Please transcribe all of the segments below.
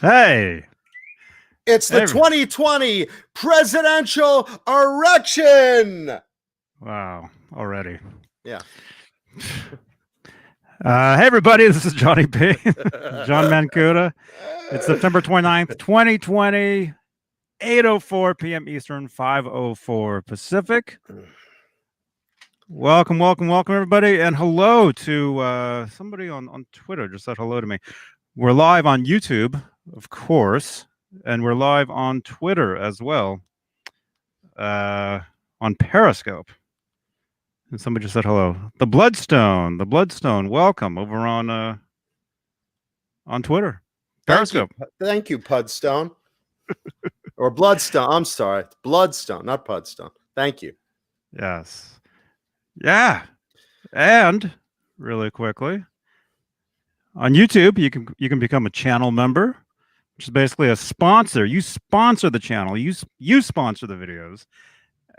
Hey. It's the 2020 presidential erection. Wow, already. Yeah. Hey, everybody, this is Johnny B. John Mancuda. It's September 29th, 2020, 8:04 p.m. Eastern, 5:04 Pacific. Welcome, everybody. And hello to somebody on Twitter just said hello to me. We're live on YouTube, of course, and we're live on Twitter as well, on Periscope. And somebody just said hello. The Bloodstone, welcome over on Twitter. Periscope. Thank you, Pudstone. Or Bloodstone. I'm sorry. Bloodstone, not Pudstone. Thank you. Yes. Yeah. And really quickly, on YouTube, you can become a channel member, which is basically a sponsor. You sponsor the channel. You sponsor the videos.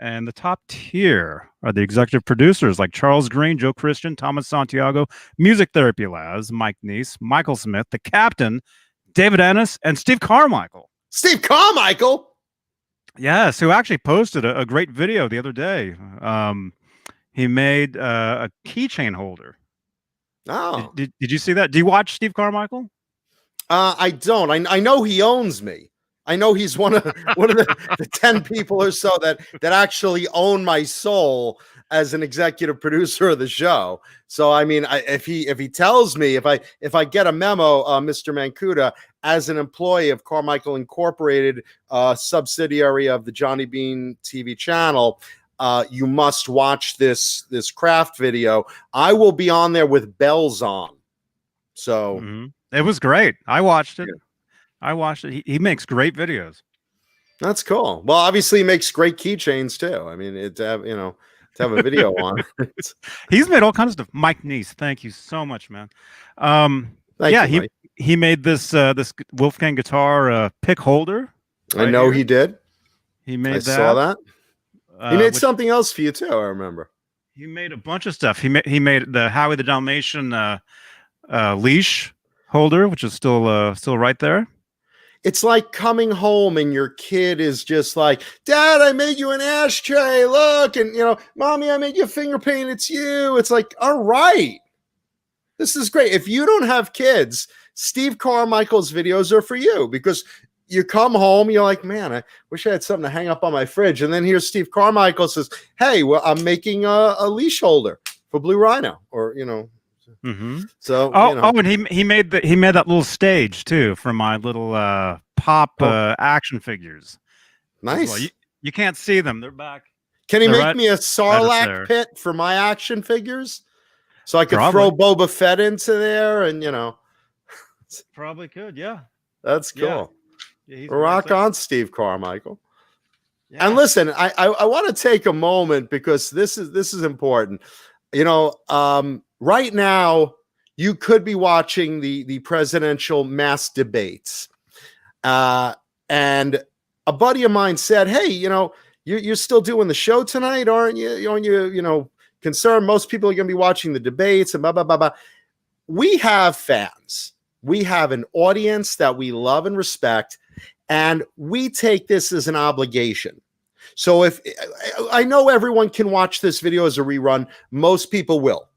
And the top tier are the executive producers like Charles Green, Joe Christian, Thomas Santiago, Music Therapy Labs, Mike Neese, Michael Smith, the Captain, David Ennis, and Steve Carmichael. Steve Carmichael? Yes, who actually posted a great video the other day. He made a keychain holder. Oh. Did you see that? Do you watch Steve Carmichael? I don't. I know he owns me. I know he's one of the 10 people or so that actually own my soul as an executive producer of the show. So I mean, if he tells me, if I get a memo, Mr. Mancuda, as an employee of Carmichael Incorporated, subsidiary of the Johnny Beane TV channel, you must watch this craft video. I will be on there with bells on. So it was great. I watched it. He makes great videos. That's cool. Well, obviously he makes great keychains too. I mean, to have a video on. He's made all kinds of stuff. Mike Neese, thank you so much, man. He made this Wolfgang guitar pick holder. Right, I know here. He did. He made I saw that. He made something else for you too, I remember. He made a bunch of stuff. He made the Howie the Dalmatian leash holder, which is still right there. It's like coming home and your kid is just like, Dad, I made you an ashtray. Look, and Mommy, I made you a finger paint. It's you. It's like, all right, this is great. If you don't have kids, Steve Carmichael's videos are for you, because you come home, you're like, man, I wish I had something to hang up on my fridge. And then here's Steve Carmichael says, hey, well, I'm making a leash holder for Blue Rhino, or So and he made that little stage too for my little pop action figures. Nice. Well, you can't see them; they're back. Can he make me a Sarlacc pit for my action figures, so I could throw Boba Fett into there? And probably could. Yeah, that's cool. Yeah, rock on, Steve Carmichael. Yeah. And listen, I want to take a moment, because this is important. Right now, you could be watching the presidential mass debates. And a buddy of mine said, hey, you're still doing the show tonight, aren't you? Aren't you, concerned? Most people are going to be watching the debates and blah, blah, blah, blah. We have fans. We have an audience that we love and respect, and we take this as an obligation. So if I know everyone can watch this video as a rerun, most people will.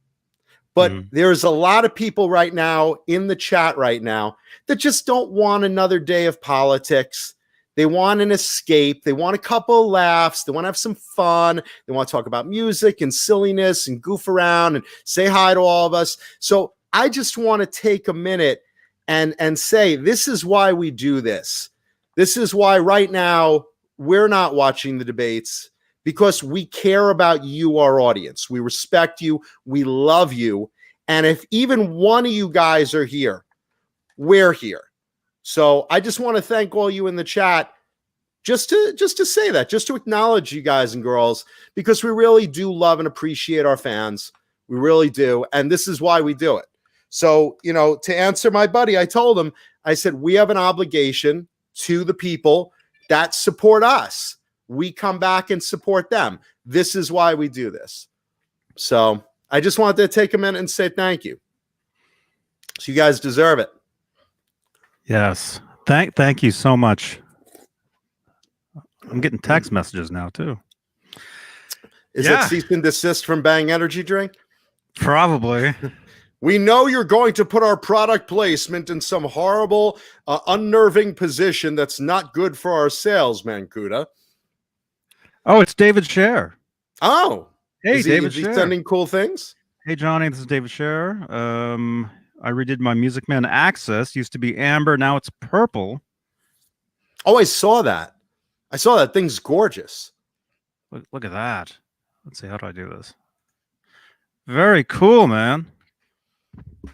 But there's a lot of people right now in the chat right now that just don't want another day of politics. They want an escape. They want a couple of laughs. They want to have some fun. They want to talk about music and silliness and goof around and say hi to all of us. So I just want to take a minute and say, this is why we do this. This is why right now we're not watching the debates, because we care about you, our audience. We respect you. We love you. And if even one of you guys are here, we're here. So I just want to thank all you in the chat, just to say that, just to acknowledge you guys and girls, because we really do love and appreciate our fans. We really do. And this is why we do it. So, to answer my buddy, I told him, I said, we have an obligation to the people that support us. We come back and support them. This is why we do this. So I just wanted to take a minute and say thank you. So you guys deserve it. Yes. Thank you so much. I'm getting text messages now too. Is it cease and desist from Bang Energy Drink? Probably. We know you're going to put our product placement in some horrible, unnerving position that's not good for our sales, Mancuda. Oh, it's David Scher. Oh, hey, David is he Scher. sending cool things? Hey, Johnny, this is David Scher. I redid my Music Man Access. Used to be amber, now it's purple. Oh, I saw that. I saw that thing's gorgeous. Look at that. Let's see, how do I do this? Very cool, man.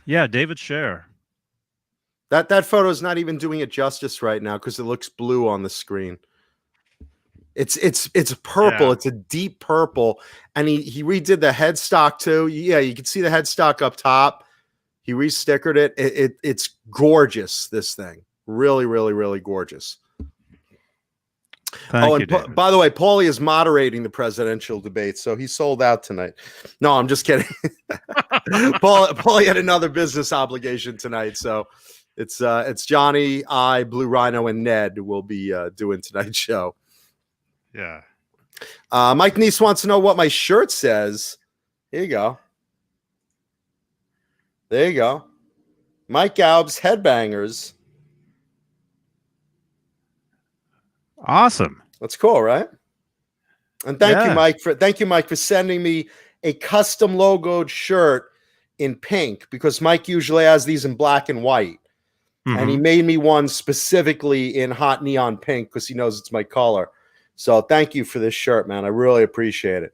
Yeah, David Scher. That photo is not even doing it justice right now because it looks blue on the screen. It's purple. Yeah. It's a deep purple, and he redid the headstock too. Yeah, you can see the headstock up top. He restickered it. It's gorgeous. This thing, really, really, really gorgeous. Thank you, by the way, Paulie is moderating the presidential debate, so he sold out tonight. No, I'm just kidding. Paulie had another business obligation tonight, so it's Johnny, I, Blue Rhino, and Ned who will be doing tonight's show. Yeah. Mike Neese wants to know what my shirt says. Here you go. There you go. Mike Gaub's Headbangers. Awesome. That's cool, right? And thank you, Mike, for sending me a custom logoed shirt in pink, because Mike usually has these in black and white. Mm-hmm. And he made me one specifically in hot neon pink because he knows it's my color. So thank you for this shirt, man. I really appreciate it.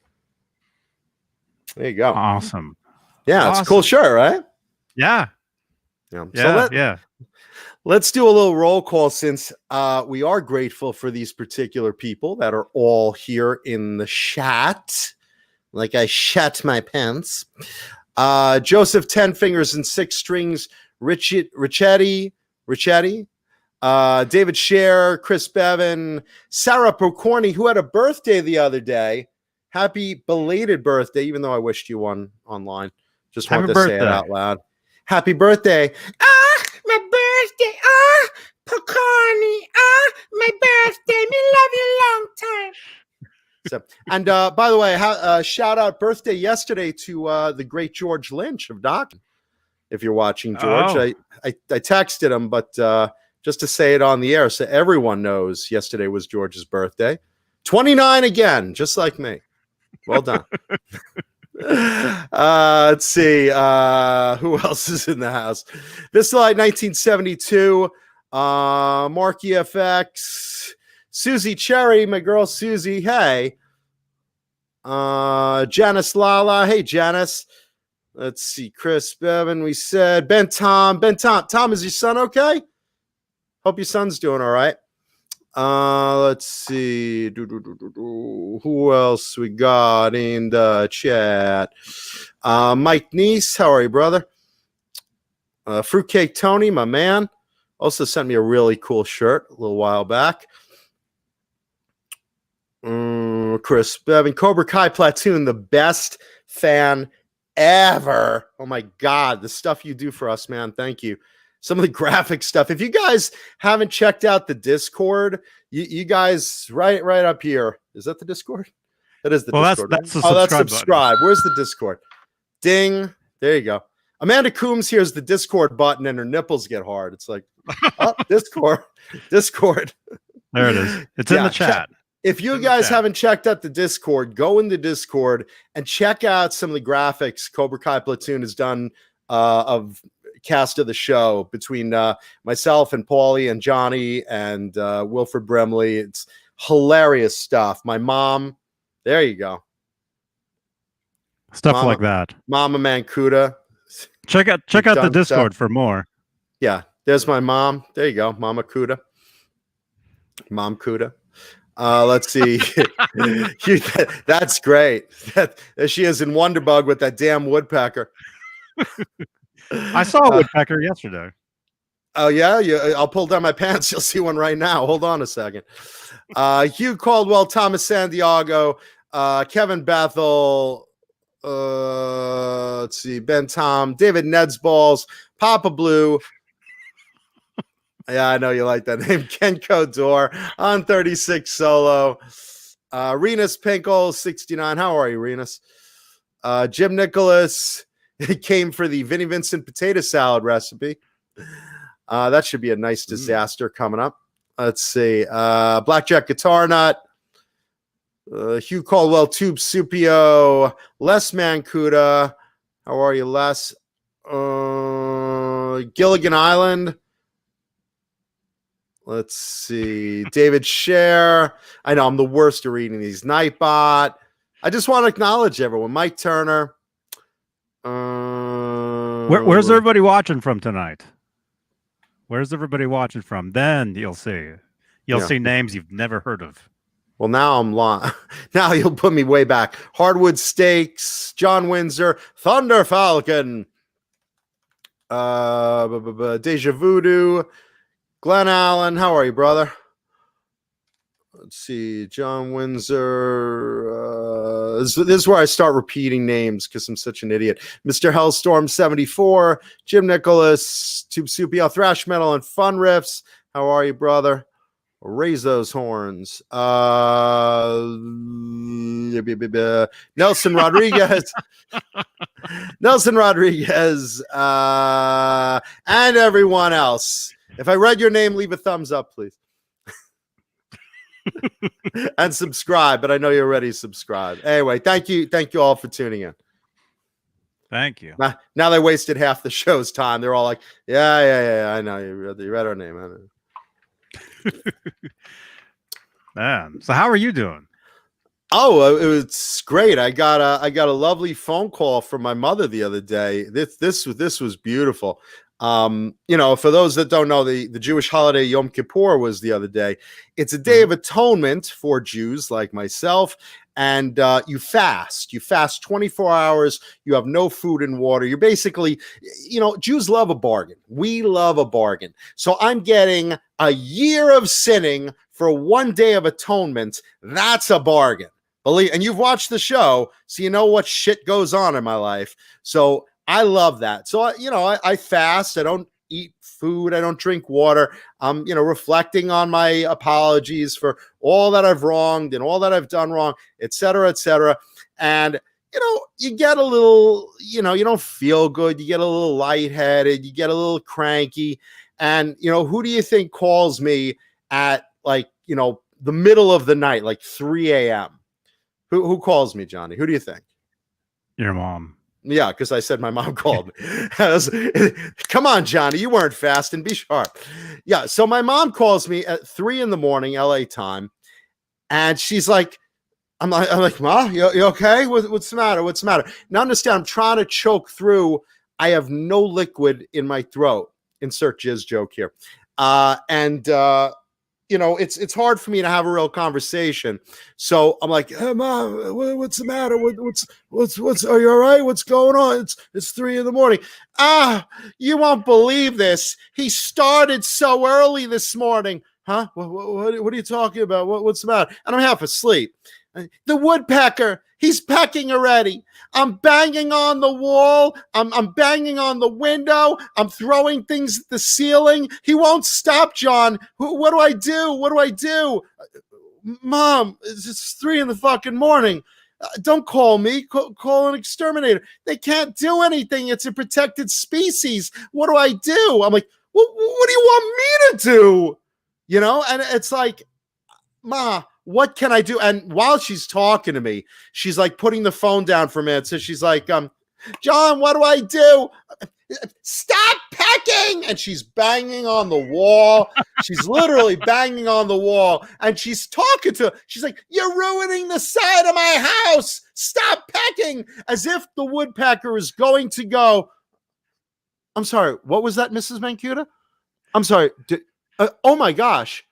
There you go. Awesome. Yeah, it's a cool shirt, right? Yeah. So let's do a little roll call, since we are grateful for these particular people that are all here in the chat. Like I shat my pants. Joseph 10 Fingers and 6 Strings, Richetti, David Scher, Chris Bevan, Sarah Pocorni, who had a birthday the other day. Happy belated birthday, even though I wished you one online. Just wanted to say it out loud. Happy birthday. My birthday. Pocorni. My birthday. Me love you long time. So, and by the way, shout out birthday yesterday to the great George Lynch of Doc. If you're watching, George, I texted him, but just to say it on the air so everyone knows, yesterday was George's birthday. 29 again, just like me. Well done. Let's see. Who else is in the house? Vistalite 1972. Marky FX. Susie Cherry, my girl Susie. Hey. Janice Lala. Hey, Janice. Let's see. Chris Bevan, we said. Ben Tom, is your son okay? Hope your son's doing all right. Let's see. Who else we got in the chat? Mike Neese, how are you, brother? Fruitcake Tony, my man, also sent me a really cool shirt a little while back. Chris Bevan, Cobra Kai Platoon, the best fan ever. Oh my God, the stuff you do for us, man. Thank you. Some of the graphic stuff. If you guys haven't checked out the Discord, you guys right up here. Is that the Discord? That is the Discord. That's the subscribe. Where's the Discord? Ding. There you go. Amanda Coombs here's the Discord button and her nipples get hard. It's like, oh, Discord. There it is. It's in the chat. If you guys haven't checked out the Discord, go in the Discord and check out some of the graphics Cobra Kai Platoon has done of cast of the show between myself and Paulie and Johnny and Wilfred Brimley. It's hilarious stuff. My mom, there you go. Stuff like that. Mama Mancuda. Check out the Discord for more. Yeah, there's my mom. There you go, Mama Cuda. Mom Cuda. Let's see. That's great. That she is in Wonderbug with that damn woodpecker. I saw a woodpecker yesterday. Oh yeah, I'll pull down my pants. You'll see one right now. Hold on a second. Hugh Caldwell, Thomas Santiago, Kevin Bethel. Let's see, Ben Tom, David Ned's Balls, Papa Blue, Yeah, I know you like that name. Kenko Dor on 36 solo. Renus Pinkle, 69. How are you, Renus? Jim Nicholas came for the Vinnie Vincent potato salad recipe. That should be a nice disaster coming up. Let's see. Blackjack Guitar Nut. Hugh Caldwell, Tube Supio. Les Mancuda. How are you, Les? Gilligan Island. Let's see. David Scher. I know I'm the worst at reading these. Nightbot. I just want to acknowledge everyone. Mike Turner. Where's everybody watching from tonight? Where's everybody watching from? Then you'll see. You'll see names you've never heard of. Well, now I'm long. Now you'll put me way back. Hardwood Steaks, John Windsor, Thunder Falcon, Deja Voodoo, Glenn Allen. How are you, brother? Let's see. John Windsor. This is where I start repeating names because I'm such an idiot. Mr. Hellstorm 74, Jim Nicholas, Tube Supio, Thrash Metal and Fun Riffs. How are you, brother? Raise those horns. Nelson Rodriguez. Nelson Rodriguez. And everyone else. If I read your name, leave a thumbs up, please. And subscribe, but I know you're already subscribed. Anyway, thank you all for tuning in. Thank you. Now they wasted half the show's time. They're all like, yeah, I know you read our name. I know. Man, so how are you doing? Oh, it's great. I got a lovely phone call from my mother the other day. This was beautiful. For those that don't know, the Jewish holiday Yom Kippur was the other day. It's a day of atonement for Jews like myself. And you fast 24 hours. You have no food and water. You're basically, Jews love a bargain. We love a bargain. So I'm getting a year of sinning for one day of atonement. That's a bargain. And you've watched the show, so you know what shit goes on in my life. So I love that. So, I fast. I don't eat food. I don't drink water. I'm, reflecting on my apologies for all that I've wronged and all that I've done wrong, et cetera, et cetera. And, you get a little, you don't feel good. You get a little lightheaded. You get a little cranky. And, who do you think calls me at the middle of the night, like 3 a.m.? Who calls me, Johnny? Who do you think? Your mom. Yeah, because I said my mom called me. Come on, Johnny, you weren't fasting. Be sharp. Yeah, so my mom calls me at 3 a.m, LA time, and she's like, I'm like, Ma, you okay? What's the matter? What's the matter? Now understand, I'm trying to choke through. I have no liquid in my throat. Insert jizz joke here. It's hard for me to have a real conversation. So I'm like, hey, Mom, what's the matter? What's are you all right? What's going on? It's 3 a.m. You won't believe this. He started so early this morning. Huh? What are you talking about? What's the matter? And I'm half asleep. The woodpecker, he's pecking already. I'm banging on the wall. I'm banging on the window. I'm throwing things at the ceiling. He won't stop, John. What do I do? What do I do? Mom, it's 3 in the fucking morning. Don't call me. Call an exterminator. They can't do anything. It's a protected species. What do I do? I'm like, what do you want me to do? And it's like, Ma, what can I do? And while she's talking to me, she's like putting the phone down for a minute. So she's like, John, what do I do? Stop pecking. And she's banging on the wall. She's literally banging on the wall. And she's talking to, she's like, you're ruining the side of my house. Stop pecking. As if the woodpecker is going to go. I'm sorry. What was that, Mrs. Mancuda? I'm sorry. Oh my gosh.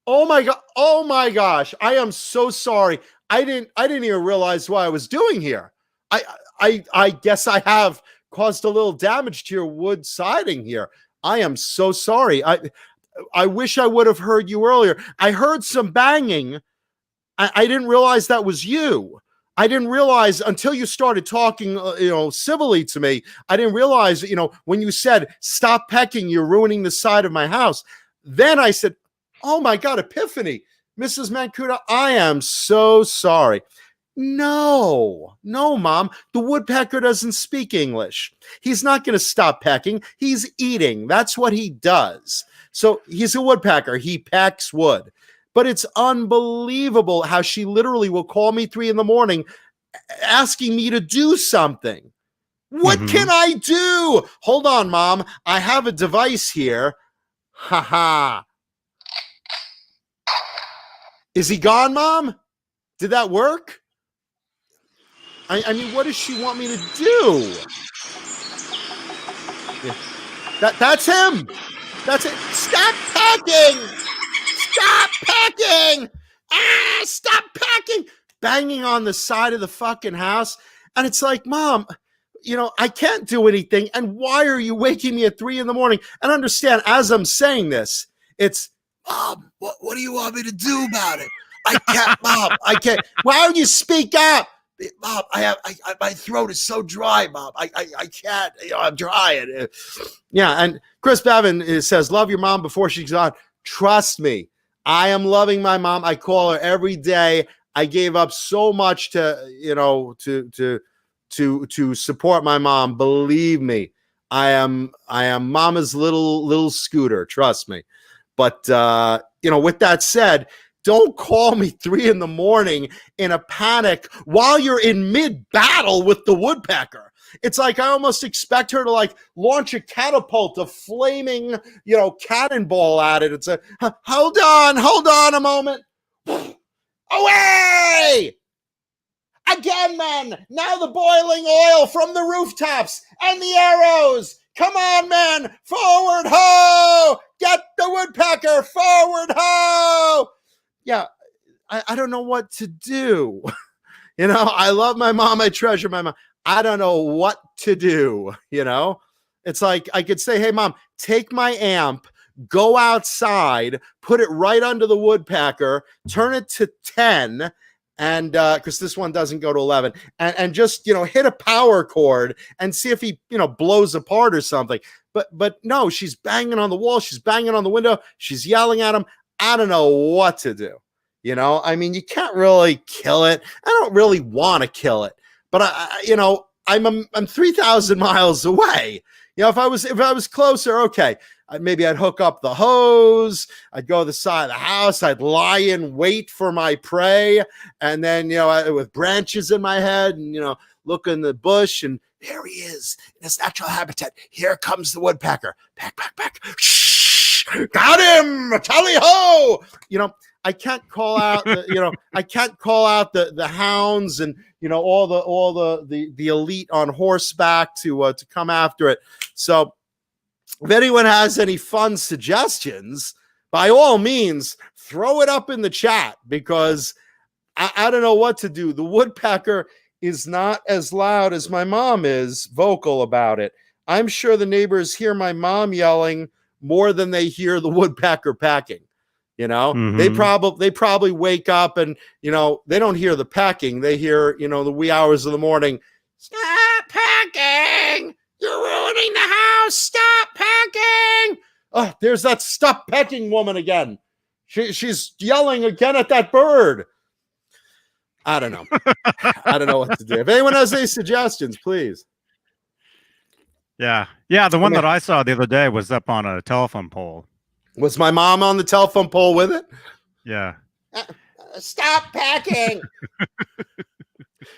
Oh my God. Oh my gosh. I am so sorry. I didn't even realize what I was doing here. I guess I have caused a little damage to your wood siding here. I am so sorry. I wish I would have heard you earlier. I heard some banging. I didn't realize that was you. I didn't realize until you started talking, civilly to me. I didn't realize, when you said, stop pecking, you're ruining the side of my house. Then I said, oh my God, Epiphany, Mrs. Mancuda, I am so sorry. No, Mom, the woodpecker doesn't speak English. He's not going to stop pecking. He's eating. That's what he does. So he's a woodpecker. He pecks wood. But it's unbelievable how she literally will call me 3 a.m. asking me to do something. What can I do? Hold on, Mom. I have a device here. Ha ha. Is he gone, Mom? Did that work? I mean, what does she want me to do? Yeah. That's him. That's it. Stop packing. Stop packing. Stop packing. Banging on the side of the fucking house. And it's like, Mom, I can't do anything. And why are you waking me at 3 a.m? And understand, as I'm saying this, it's, Mom, what do you want me to do about it? I can't, Mom. I can't. Why don't you speak up? Mom, my throat is so dry, Mom. I can't. I'm trying. Yeah, and Chris Bevan says, love your mom before she's gone. Trust me, I am loving my mom. I call her every day. I gave up so much to support my mom. Believe me, I am Mama's little scooter. Trust me. But with that said, don't call me 3 a.m. in a panic while you're in mid-battle with the woodpecker. It's like I almost expect her to launch a catapult, a flaming, cannonball at it. It's hold on a moment. Away! Again, men. Now the boiling oil from the rooftops and the arrows. Come on, men. Forward, ho! Get the woodpecker. Forward, ho! Yeah, I don't know what to do. I love my mom. I treasure my mom. I don't know what to do. It's like I could say, hey, Mom, take my amp, go outside, put it right under the woodpecker, turn it to 10, and because this one doesn't go to 11, and just hit a power chord and see if he blows apart or something. But no, she's banging on the wall, she's banging on the window, she's yelling at him. I don't know what to do. I mean, you can't really kill it. I don't really want to kill it, but I'm 3,000 miles away. If I was closer, okay, maybe I'd hook up the hose. I'd go to the side of the house. I'd lie in wait for my prey, and then with branches in my head, and look in the bush, and there he is in his natural habitat. Here comes the woodpecker. Pack. Shh, got him. Tally ho! I can't call out the hounds and all the elite on horseback to come after it. So if anyone has any fun suggestions, by all means, throw it up in the chat, because I don't know what to do. The woodpecker is not as loud as my mom is vocal about it. I'm sure the neighbors hear my mom yelling more than they hear the woodpecker packing. They probably wake up and, they don't hear the packing. They hear, the wee hours of the morning. Stop packing. You're ruining the house. Stop packing. Oh, there's that stop pecking woman again. She's yelling again at that bird. I don't know. I don't know what to do. If anyone has any suggestions, please. Yeah. The one that I saw the other day was up on a telephone pole. Was my mom on the telephone pole with it? Yeah. Stop packing.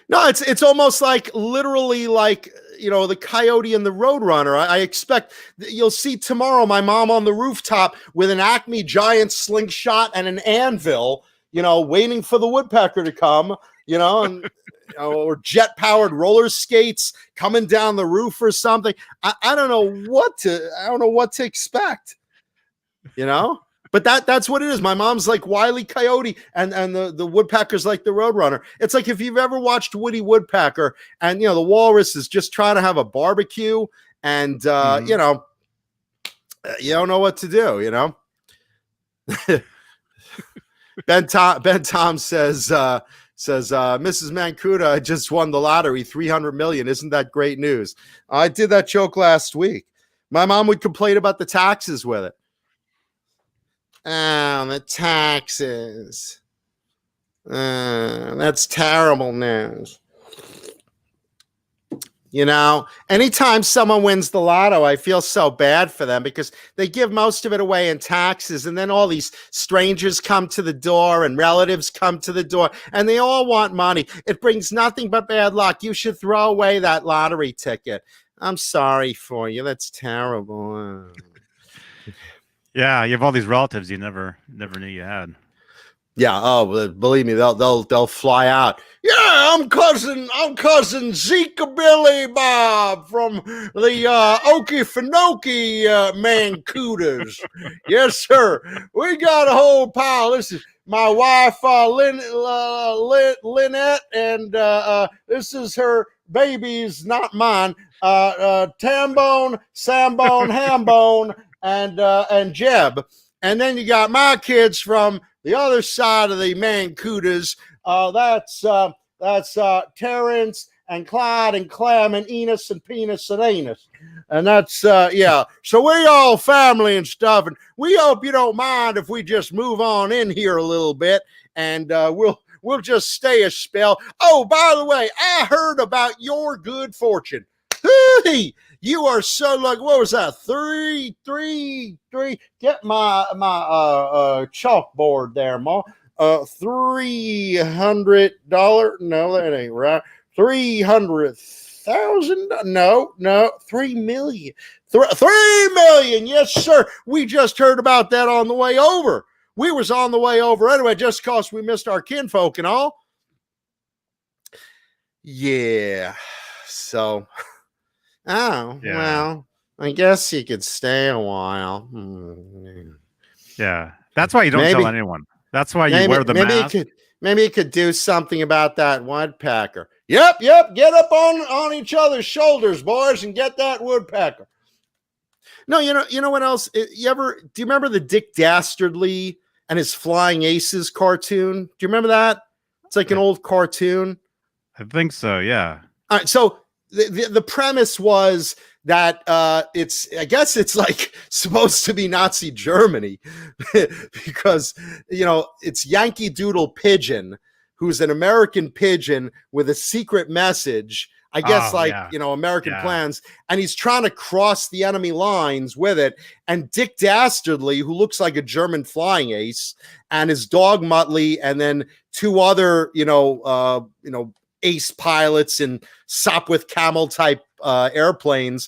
No, it's almost like literally like, the coyote and the roadrunner. I expect you'll see tomorrow my mom on the rooftop with an Acme giant slingshot and an anvil, waiting for the woodpecker to come, and or jet powered roller skates coming down the roof or something. I don't know what to expect. But that's what it is. My mom's like Wile E. Coyote, and the woodpecker's like the roadrunner. It's like if you've ever watched Woody Woodpecker, and the walrus is just trying to have a barbecue, and you don't know what to do. Ben Tom says Mrs. Mancuda, I just won the lottery, 300 million. Isn't that great news? I did that joke last week. My mom would complain about the taxes with it. Oh, the taxes. That's terrible news. You know, anytime someone wins the lotto, I feel so bad for them because they give most of it away in taxes. And then all these strangers come to the door and relatives come to the door and they all want money. It brings nothing but bad luck. You should throw away that lottery ticket. I'm sorry for you. That's terrible. Yeah, you have all these relatives you never knew you had. Yeah. Oh, believe me, they'll fly out. Yeah, I'm cousin Zeke Billy Bob from the Okefenokee Mancooters. Yes, sir. We got a whole pile. This is my wife Lynette, and this is her babies, not mine. Tambone, Sambone, Hambone, and Jeb. And then you got my kids from the other side of the Mancooters. That's Terrence and Clyde and Clem and Enos and Penis and Anus. And that's, yeah. So we all family and stuff. And we hope you don't mind if we just move on in here a little bit. And we'll just stay a spell. Oh, by the way, I heard about your good fortune. Hey, you are so lucky. What was that? Three. Get my chalkboard there, Ma. $300. No, that ain't right. 300,000. No, 3 million. 3 million. Yes, sir. We just heard about that on the way over. We was on the way over anyway, just because we missed our kinfolk and all. Yeah. So. Oh, yeah. Well, I guess you could stay a while. Yeah. That's why you don't tell anyone. That's why you wear the mask. Maybe you could do something about that woodpecker. Yep. Get up on each other's shoulders, boys, and get that woodpecker. No, you know what else? Do you remember the Dick Dastardly and his Flying Aces cartoon? Do you remember that? It's like an old cartoon. I think so, yeah. All right, so the premise was that I guess it's like supposed to be Nazi Germany because, it's Yankee Doodle Pigeon, who's an American pigeon with a secret message, I guess, American plans. And he's trying to cross the enemy lines with it. And Dick Dastardly, who looks like a German flying ace, and his dog Muttley, and then two other, ace pilots in Sopwith Camel type airplanes,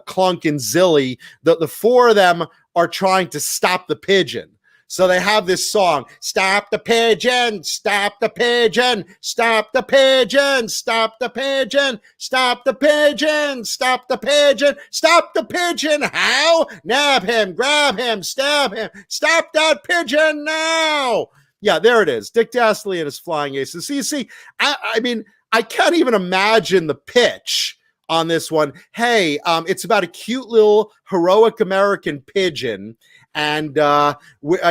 Clunk and Zilly. The four of them are trying to stop the pigeon. So they have this song, stop the pigeon, stop the pigeon, stop the pigeon, stop the pigeon, stop the pigeon, stop the pigeon, stop the pigeon. How? Nab him, grab him, stab him, stop that pigeon now. Yeah, there it is. Dick Dastardly and his Flying Aces. So you see, I mean, I can't even imagine the pitch on this one. Hey, it's about a cute little heroic American pigeon. And I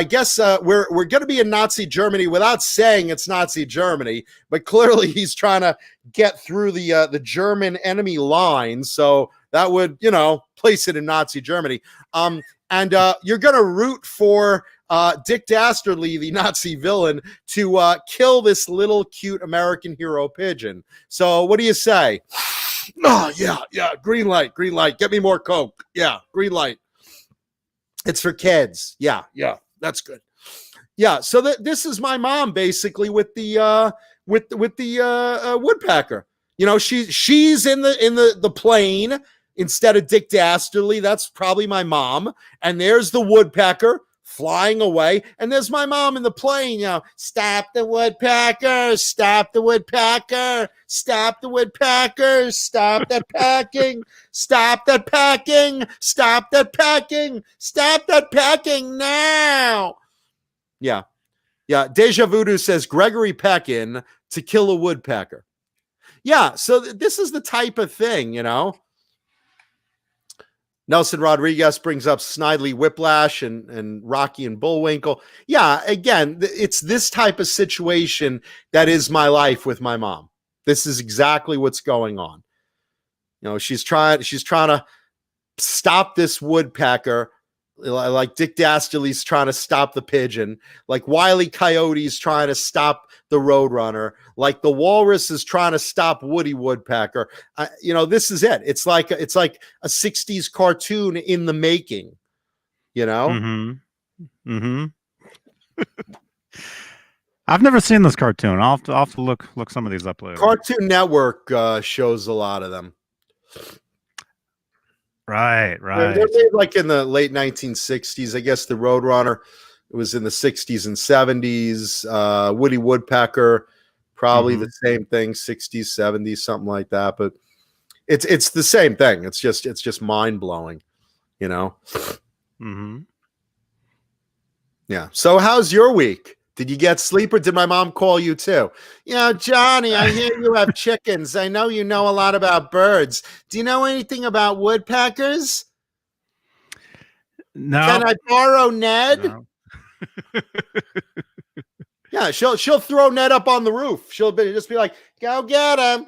guess we're going to be in Nazi Germany without saying it's Nazi Germany. But clearly he's trying to get through the German enemy lines. So that would, place it in Nazi Germany. And you're going to root for Dick Dastardly, the Nazi villain, to kill this little cute American hero pigeon. So what do you say? Oh, yeah. Green light. Get me more Coke. Yeah, green light. It's for kids. Yeah, that's good. Yeah, so this is my mom basically with the woodpecker. She's in the plane instead of Dick Dastardly. That's probably my mom. And there's the woodpecker flying away. And there's my mom in the plane, stop the woodpecker, stop the woodpecker, stop the woodpecker, stop that packing, stop that packing, stop that packing, stop that packing now. Yeah. Deja Voodoo says Gregory Peckin to kill a woodpecker. Yeah. So this is the type of thing, Nelson Rodriguez brings up Snidely Whiplash and Rocky and Bullwinkle. Yeah, again, it's this type of situation that is my life with my mom. This is exactly what's going on. She's trying to stop this woodpecker like Dick Dastardly's trying to stop the pigeon, like Wile E. Coyote's trying to stop the Roadrunner, like the Walrus is trying to stop Woody Woodpecker. This is it. It's like a 60s cartoon in the making, I've never seen this cartoon. I'll have to look some of these up later. Cartoon Network shows a lot of them. Right. They're made like in the late 1960s. I guess the Roadrunner, it was in the 60s and 70s. Woody Woodpecker, probably the same thing, 60s, 70s, something like that. But it's the same thing. It's just mind blowing, Yeah. So how's your week? Did you get sleep, or did my mom call you too? Johnny, I hear you have chickens. I know you know a lot about birds. Do you know anything about woodpeckers? No. Can I borrow Ned? No. Yeah, she'll throw Ned up on the roof. She'll just be like, "Go get him."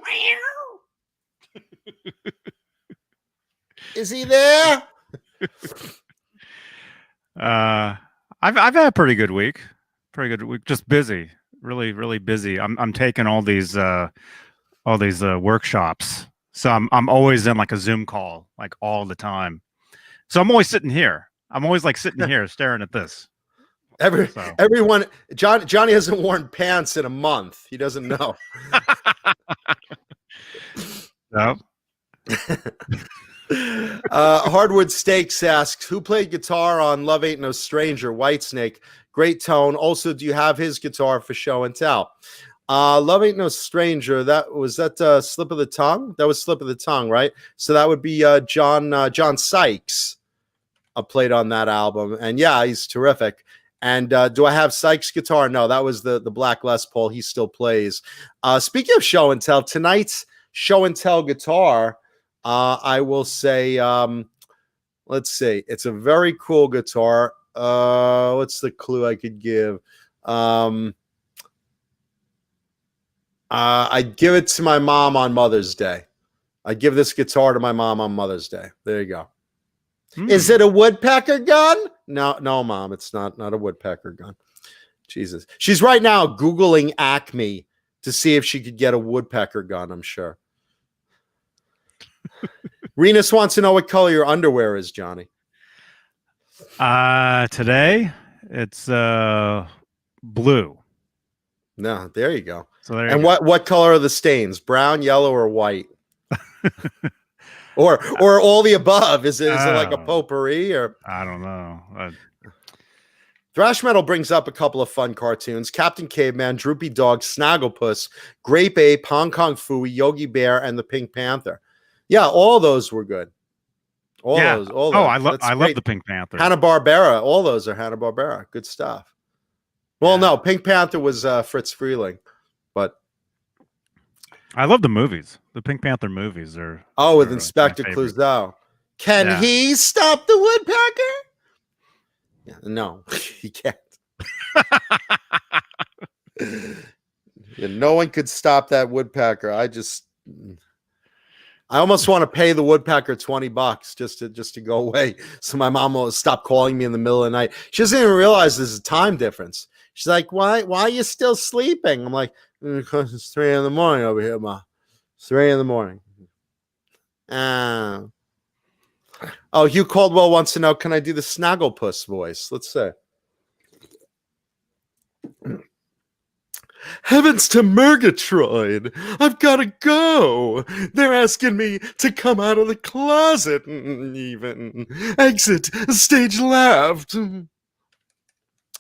Is he there? I've had a pretty good week. Just busy, really busy. I'm taking all these workshops, so I'm always in like a Zoom call like all the time. So I'm always sitting here. I'm always like sitting here staring at this. Everyone, Johnny hasn't worn pants in a month. He doesn't know. No. Hardwood Steaks asks, who played guitar on Love Ain't No Stranger? Whitesnake. Great tone. Also, do you have his guitar for show and tell? Love Ain't No Stranger. That was Slip of the Tongue? That was Slip of the Tongue, right? So that would be John Sykes played on that album. And yeah, he's terrific. And do I have Sykes' guitar? No, that was the Black Les Paul. He still plays. Speaking of show and tell, tonight's show and tell guitar, I will say, let's see. It's a very cool guitar. What's the clue I could give? I'd give it to my mom on Mother's Day. I'd give this guitar to my mom on Mother's Day. There you go. Is it a woodpecker gun? No, Mom, it's not a woodpecker gun. Jesus. She's right now Googling Acme to see if she could get a woodpecker gun, I'm sure. Renus wants to know what color your underwear is, Johnny. Today it's blue. No, there you go. So there and what color are the stains? Brown, yellow, or white? or all the above? Is it like a potpourri? Or I don't know. Thrash Metal brings up a couple of fun cartoons: Captain Caveman, Droopy Dog, Snagglepuss, Grape Ape, Hong Kong Phooey, Yogi Bear, and the Pink Panther. Yeah, all those were good. All those. Oh, I love the Pink Panther. Hanna-Barbera. All those are Hanna-Barbera. Good stuff. Well, no, Pink Panther was Fritz Freleng, but I love the movies. The Pink Panther movies are. With Inspector Clouseau. Can he stop the woodpecker? Yeah, no, he can't. No one could stop that woodpecker. I almost want to pay the woodpecker $20 just to go away, so my mom will stop calling me in the middle of the night. She doesn't even realize there's a time difference. She's like, "Why are you still sleeping?" I'm like, "Because it's 3 a.m. over here, Ma. It's 3 a.m. Oh, Hugh Caldwell wants to know, can I do the Snagglepuss voice? Let's see. Heavens to Murgatroyd! I've got to go. They're asking me to come out of the closet. Even exit stage left.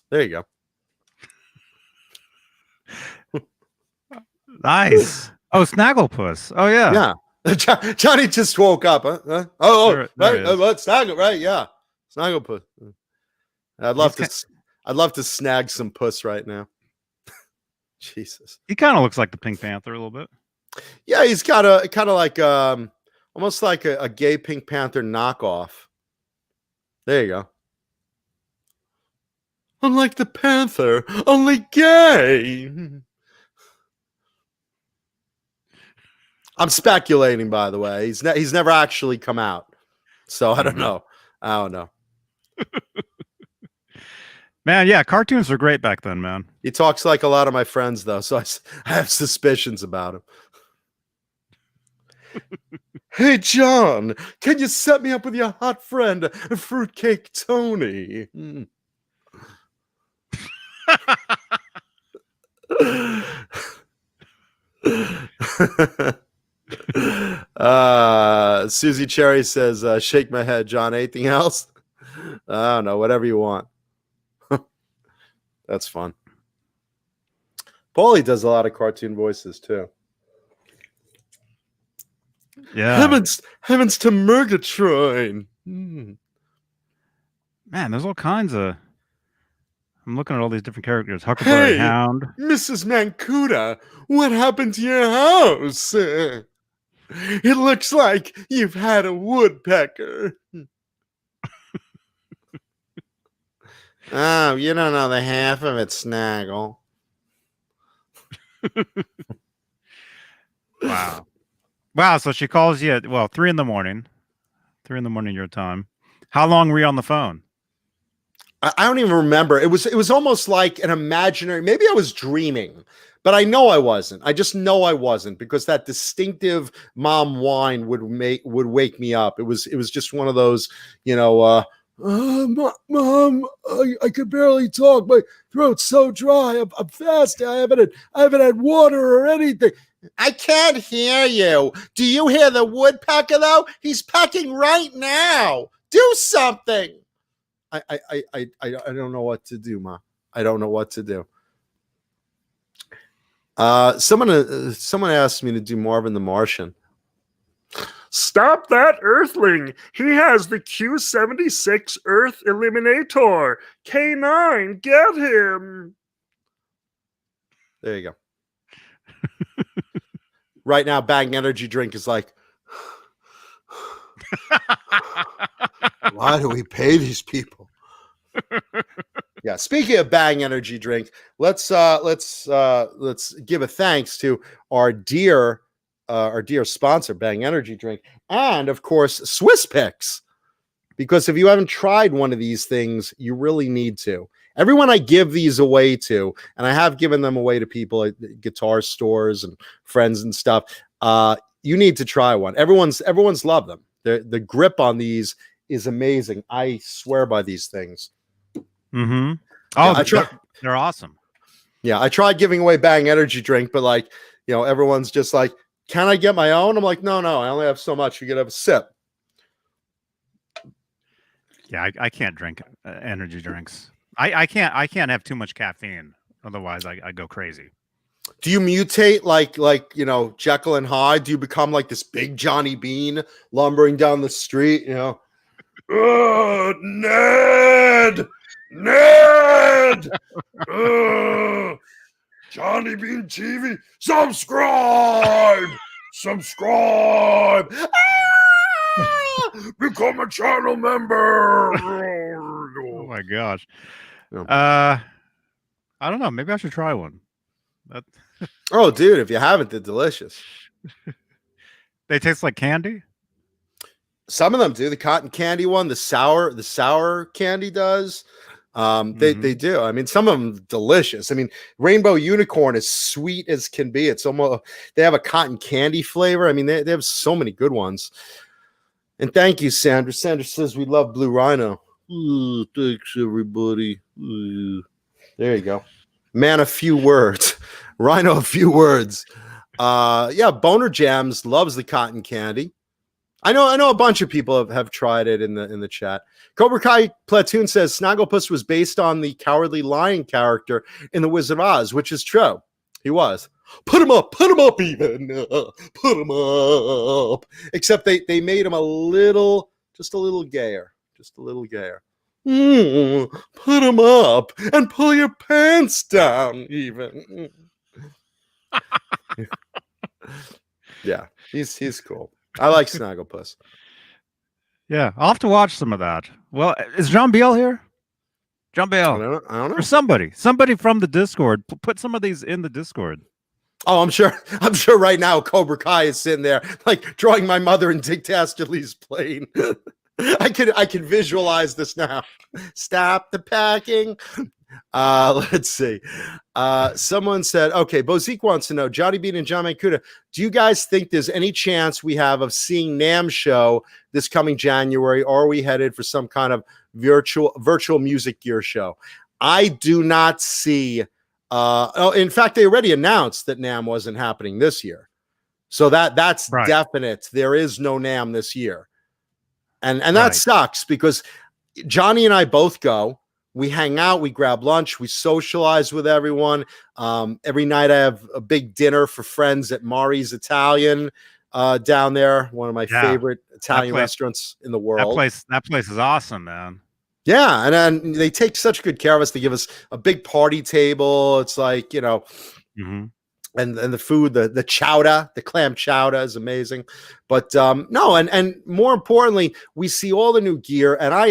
There you go. Nice. Oh, Snagglepuss. Oh yeah. Yeah. Johnny just woke up. Huh? Right. What Snaggle? Right? Yeah. Snagglepuss. I'd love to snag some puss right now. Jesus. He kind of looks like the Pink Panther a little bit. Yeah, he's got a kind of like almost like a gay Pink Panther knockoff. There you go. Unlike the Panther, only gay. I'm speculating, by the way. He's never actually come out, so I don't know. Man, yeah, cartoons were great back then, man. He talks like a lot of my friends, though, so I have suspicions about him. Hey, John, can you set me up with your hot friend, Fruitcake Tony? Susie Cherry says, shake my head, John. Anything else? I don't know, whatever you want. That's fun. Paulie does a lot of cartoon voices too. Yeah. Heavens to Murgatroyd. Man, there's all kinds of. I'm looking at all these different characters. Huckleberry Hound. Mrs. Mancuda, what happened to your house? It looks like you've had a woodpecker. Oh, you don't know the half of it, Snaggle. Wow. Wow, so she calls you at, 3 in the morning. 3 in the morning your time. How long were you on the phone? I don't even remember. It was almost like an imaginary, maybe I was dreaming, but I know I wasn't. I just know I wasn't, because that distinctive mom whine would wake me up. It was just one of those, Mom, I could barely talk. My throat's so dry. I'm fasting. I haven't had water or anything. I can't hear you. Do you hear the woodpecker though? He's pecking right now. Do something. I don't know what to do, Ma. I don't know what to do. Someone asked me to do Marvin the Martian. Stop that Earthling. He has the Q-76 Earth Eliminator. K9, get him. There you go. Right now, Bang Energy Drink is like, why do we pay these people? Yeah. Speaking of Bang Energy Drink, let's give a thanks to our dear sponsor, Bang Energy Drink, and of course, Swiss Picks. Because if you haven't tried one of these things, you really need to. Everyone I give these away to, and I have given them away to people at guitar stores and friends and stuff. You need to try one. Everyone's loved them. The grip on these is amazing. I swear by these things. Mm-hmm. Oh, yeah, they're awesome. Yeah, I tried giving away Bang Energy Drink, but everyone's just like, can I get my own? I'm like, no, I only have so much. You can have a sip. Yeah, I can't drink energy drinks. I can't have too much caffeine. Otherwise, I go crazy. Do you mutate like Jekyll and Hyde? Do you become like this big Johnny Beane lumbering down the street? Ned, Johnny Beane TV, subscribe. Become a channel member. Oh my gosh. I don't know. Maybe I should try one. Oh, dude, if you haven't, they're delicious. They taste like candy. Some of them do. The cotton candy one, the sour candy does. They do. I mean, some of them delicious. I mean, Rainbow Unicorn is sweet as can be. It's almost, they have a cotton candy flavor. I mean, they have so many good ones. And thank you, Sandra. Sandra says we love Blue Rhino. Ooh, thanks, everybody. Ooh. There you go. Man, a few words. Rhino, a few words. Yeah, Boner Jams loves the cotton candy. I know a bunch of people have tried it in the chat. Cobra Kai Platoon says Snagglepuss was based on the Cowardly Lion character in The Wizard of Oz, which is true. He was. Put him up even. Put him up. Except they made him just a little gayer. Put him up and pull your pants down even. Yeah, he's cool. I like Snagglepuss. Yeah, I'll have to watch some of that. Well, is John Beal here? John Beal. I don't know. Or somebody from the Discord. Put some of these in the Discord. Oh, I'm sure right now Cobra Kai is sitting there like drawing my mother in Dick Dastardly's plane. I can visualize this now. Stop the packing. Let's see. Someone said, okay, Bozique wants to know, Johnny Beane and John Mancuda, do you guys think there's any chance we have of seeing NAMM show this coming January, or are we headed for some kind of virtual music gear show? I do not see. In fact, they already announced that NAMM wasn't happening this year. So that's Right. definite. There is no NAMM this year. And that Right. sucks because Johnny and I both go. We hang out, we grab lunch, we socialize with everyone. Every night I have a big dinner for friends at Mari's Italian down there, one of my favorite Italian restaurants in the world. That place is awesome, man. Yeah, and then they take such good care of us. They give us a big party table. It's like, you know, and the food, the chowder, the clam chowder is amazing. But no, and more importantly, we see all the new gear. And I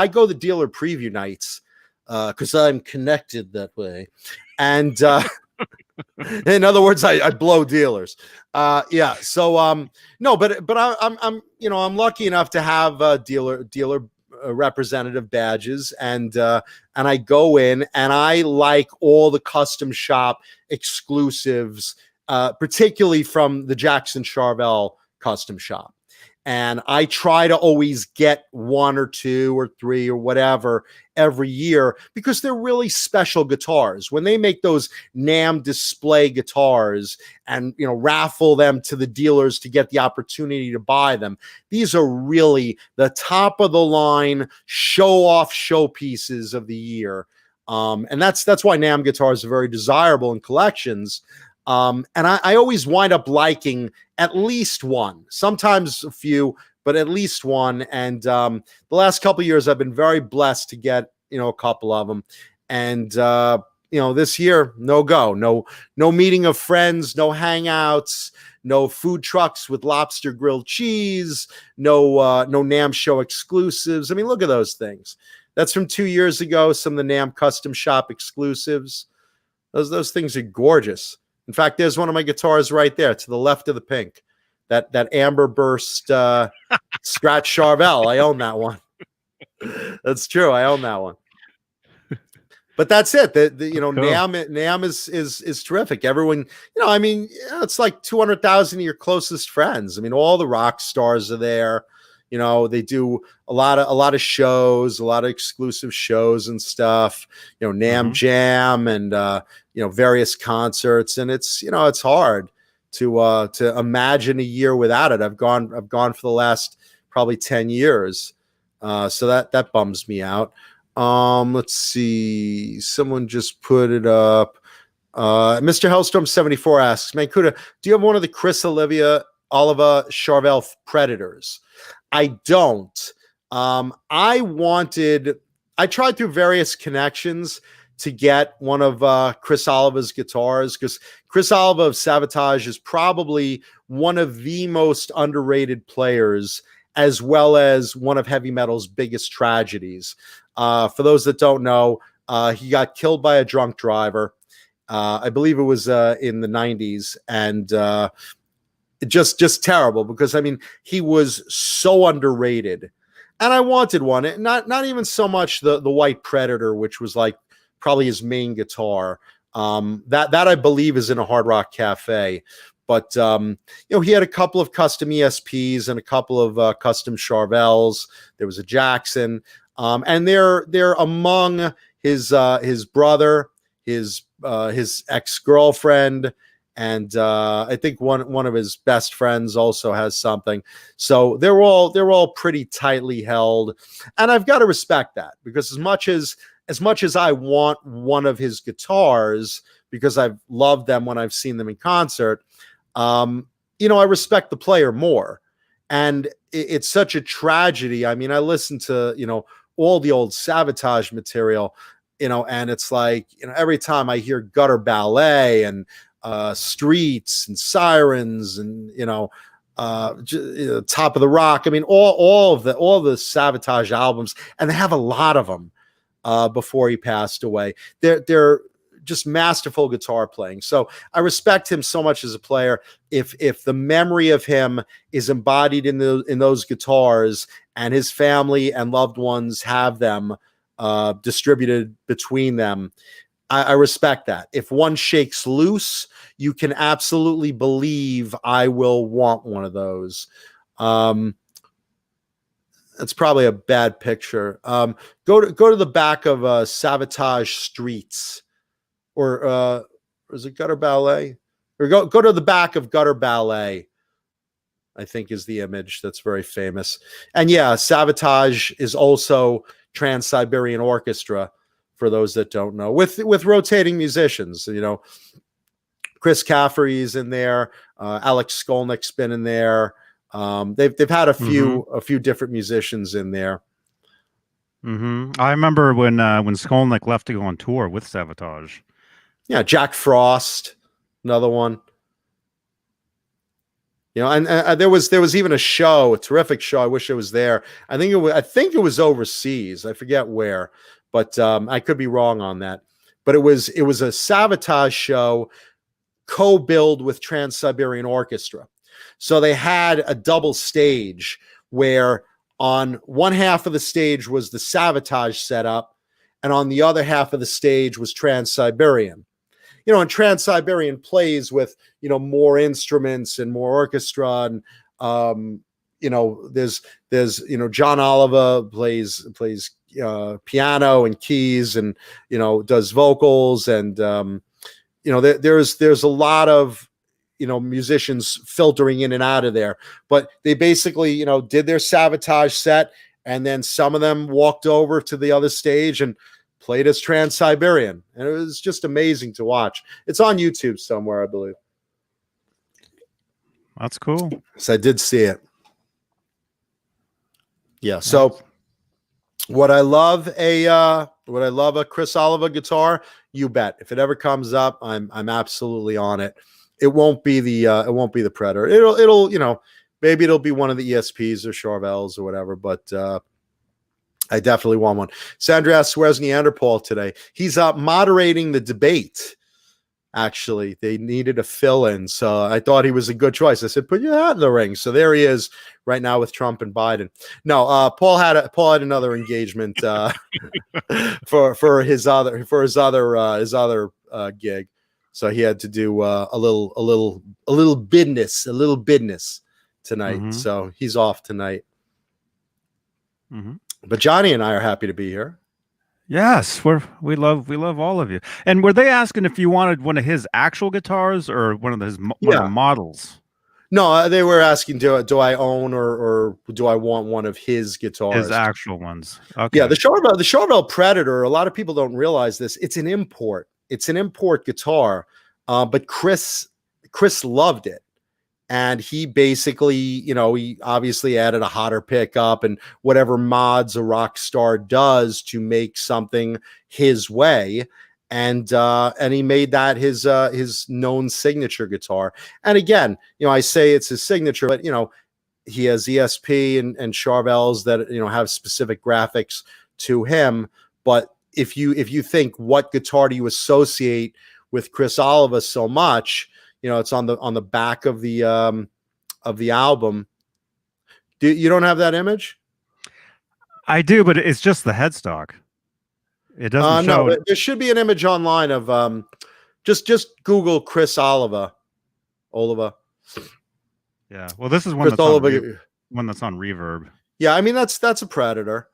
go the dealer preview nights because I'm connected that way. And in other words, I blow dealers. Yeah. So no, but I'm lucky enough to have dealer representative badges, and I go in and I like all the custom shop exclusives, particularly from the Jackson Charvel custom shop. And I try to always get 1 or 2 or 3 or whatever every year because they're really special guitars. When they make those NAMM display guitars and, you know, raffle them to the dealers to get the opportunity to buy them, these are really the top of the line show off showpieces of the year. And that's why NAMM guitars are very desirable in collections. And I always wind up liking at least one, sometimes a few, but at least one. And the last couple of years, I've been very blessed to get, you know, a couple of them. And you know, this year, no meeting of friends, no hangouts, no food trucks with lobster grilled cheese, no NAMM show exclusives. I mean, look at those things. That's from 2 years ago. Some of the NAMM custom shop exclusives. Those things are gorgeous. In fact, there's one of my guitars right there to the left of the pink. That Amber Burst Scratch Charvel. I own that one. That's true. I own that one. But that's it. You know, cool. NAMM is terrific. Everyone, you know, I mean, it's like 200,000 of your closest friends. I mean, all the rock stars are there. You know, they do a lot of shows, a lot of exclusive shows and stuff. You know, NAMM Jam and you know, various concerts, and it's, you know, it's hard to imagine a year without it. I've gone for the last probably 10 years, so that bums me out. Let's see. Someone just put it up. Mr. Hellstrom 74 asks, Mancuda, do you have one of the Chris Oliva Charvel Predators? I don't. I tried through various connections to get one of Chris Oliva's guitars, because Chris Oliva of Savatage is probably one of the most underrated players, as well as one of heavy metal's biggest tragedies. For those that don't know, he got killed by a drunk driver. I believe it was in the 90s, and just terrible, because I mean, he was so underrated, and I wanted one. Not even so much the White Predator, which was like probably his main guitar. That I believe is in a Hard Rock Cafe. But you know, he had a couple of custom ESPs and a couple of custom Charvels. There was a Jackson, and they're among his brother, his ex-girlfriend, and I think one of his best friends also has something. So they're all pretty tightly held, and I've got to respect that, because as much as I want one of his guitars, because I've loved them when I've seen them in concert, you know, I respect the player more. And it's such a tragedy. I mean, I listen to, you know, all the old Savatage material, you know, and it's like, you know, every time I hear Gutter Ballet and Streets and Sirens and, you know, Top of the Rock, I mean, all the Savatage albums, and they have a lot of them before he passed away. They're just masterful guitar playing. So I respect him so much as a player. If the memory of him is embodied in those guitars, and his family and loved ones have them distributed between them, I respect that. If one shakes loose, you can absolutely believe I will want one of those. That's probably a bad picture. Go to the back of Sabotage Streets, or is it Gutter Ballet? Or go to the back of Gutter Ballet, I think is the image that's very famous. And yeah, Sabotage is also Trans-Siberian Orchestra, for those that don't know, with rotating musicians. You know, Chris Caffery's in there, Alex Skolnick's been in there. They've had a few different musicians in there. I remember when Skolnick left to go on tour with Sabotage. Yeah, Jack Frost, another one. You know, and there was even a show, a terrific show. I wish it was there. I think it was overseas. I forget where, but I could be wrong on that. But it was a Sabotage show co-billed with Trans-Siberian Orchestra. So they had a double stage where on one half of the stage was the Sabotage setup, and on the other half of the stage was Trans-Siberian. You know, and Trans-Siberian plays with, you know, more instruments and more orchestra, and you know, there's you know, John Oliva plays piano and keys, and you know, does vocals, and you know, there's a lot of, you know, musicians filtering in and out of there. But they basically, you know, did their Sabotage set, and then some of them walked over to the other stage and played as Trans-Siberian, and it was just amazing to watch. It's on YouTube somewhere, I believe. That's cool. So I did see it. Yeah. So would I love a Chris Oliva guitar? You bet. If it ever comes up, I'm absolutely on it. It won't be the Predator. It'll you know, maybe it'll be one of the ESPs or Charvels or whatever, but I definitely want one. Sandra asks, where's Neanderthal today? He's moderating the debate. Actually, they needed a fill-in, so I thought he was a good choice. I said, put your hat in the ring. So there he is right now with Trump and Biden. No, Paul had another engagement for his other gig, so he had to do a little business tonight. So he's off tonight. But Johnny and I are happy to be here. Yes, we love all of you. And were they asking if you wanted one of his actual guitars or one of his one of the models? No, they were asking, do I own or do I want one of his guitars? His actual ones. Okay. Yeah, the Charvel Predator, a lot of people don't realize this. It's an import. It's an import guitar. But Chris loved it. And he basically, you know, he obviously added a hotter pickup and whatever mods a rock star does to make something his way. And he made that his known signature guitar. And again, you know, I say it's his signature, but you know, he has ESP and Charvels that, you know, have specific graphics to him. But if you think, what guitar do you associate with Chris Oliva so much? You know, it's on the back of the album. You don't have that image? I do, but it's just the headstock. It doesn't show. No, there should be an image online of just Google Chris Oliva. Yeah. Well, this is one that's on Reverb. Yeah, I mean that's a Predator.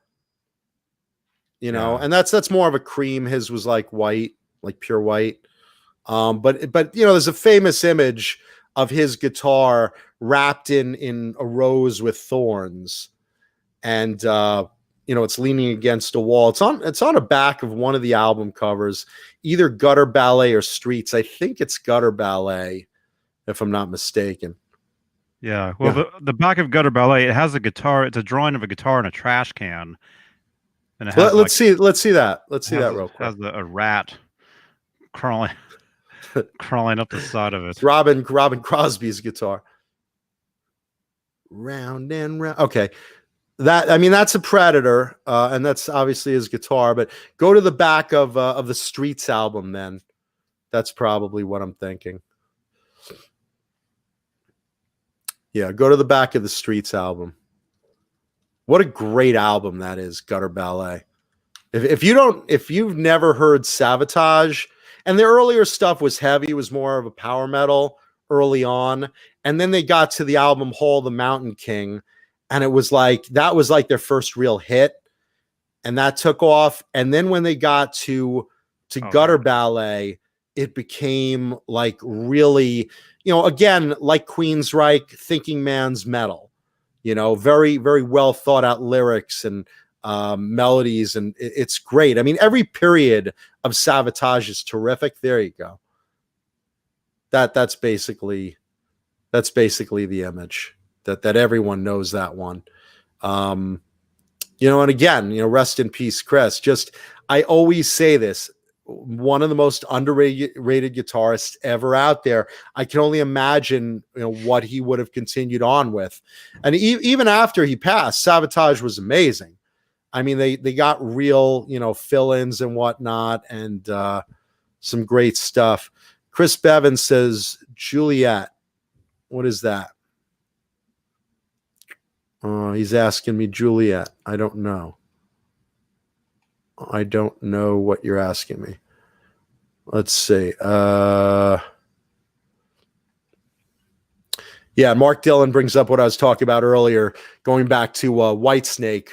You know, and that's more of a cream. His was like white, like pure white. But you know, there's a famous image of his guitar wrapped in a rose with thorns, and you know, it's leaning against a wall. It's on a back of one of the album covers, either Gutter Ballet or Streets. I think it's Gutter Ballet, if I'm not mistaken. Yeah. Well, the back of Gutter Ballet, it has a guitar. It's a drawing of a guitar in a trash can, and it has let's see that. Let's see that real quick. It has a rat crawling up the side of it. It's Robin Crosby's guitar. Round and round. Okay. That's a Predator, and that's obviously his guitar, but go to the back of the Streets album then. That's probably what I'm thinking. Yeah, go to the Back of the Streets album. What a great album that is, Gutter Ballet. If you've never heard Sabotage, and their earlier stuff was heavy, it was more of a power metal early on, and then they got to the album Hall the Mountain King, and that was like their first real hit, and that took off. And then when they got to Gutter Ballet, it became like really, again, like Queensryche, thinking man's metal, very, very well thought out lyrics and melodies, and it's great. I mean, every period of Sabotage is terrific. There you go. That's basically the image that everyone knows that one. And again, rest in peace, Chris. I always say this, one of the most underrated guitarists ever out there. I can only imagine, what he would have continued on with. And even after he passed, Sabotage was amazing. I mean, they got real, fill-ins and whatnot, and some great stuff. Chris Bevan says, Juliet. What is that? He's asking me Juliet. I don't know. I don't know what you're asking me. Let's see. Yeah, Mark Dillon brings up what I was talking about earlier, going back to Whitesnake,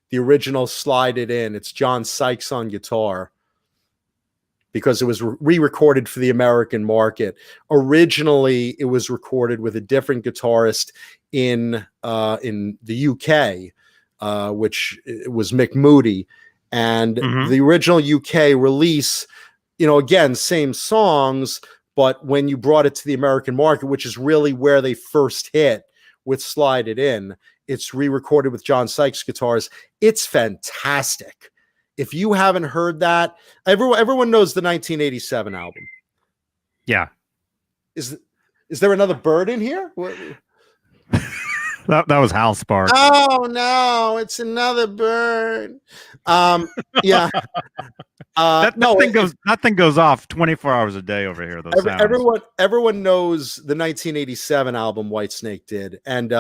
the original Slide It In. It's John Sykes on guitar because it was re-recorded for the American market. Originally, it was recorded with a different guitarist in the UK, which was Mick Moody. And the original UK release, again, same songs, but when you brought it to the American market, which is really where they first hit with Slide It In, it's re-recorded with John Sykes guitars. It's fantastic. If you haven't heard that, everyone knows the 1987 album. Yeah. Is there another bird in here? That was Hal Sparks. Oh no, it's another bird. Yeah. That thing goes off 24 hours a day over here. Those sounds. Everyone knows the 1987 album Whitesnake did, and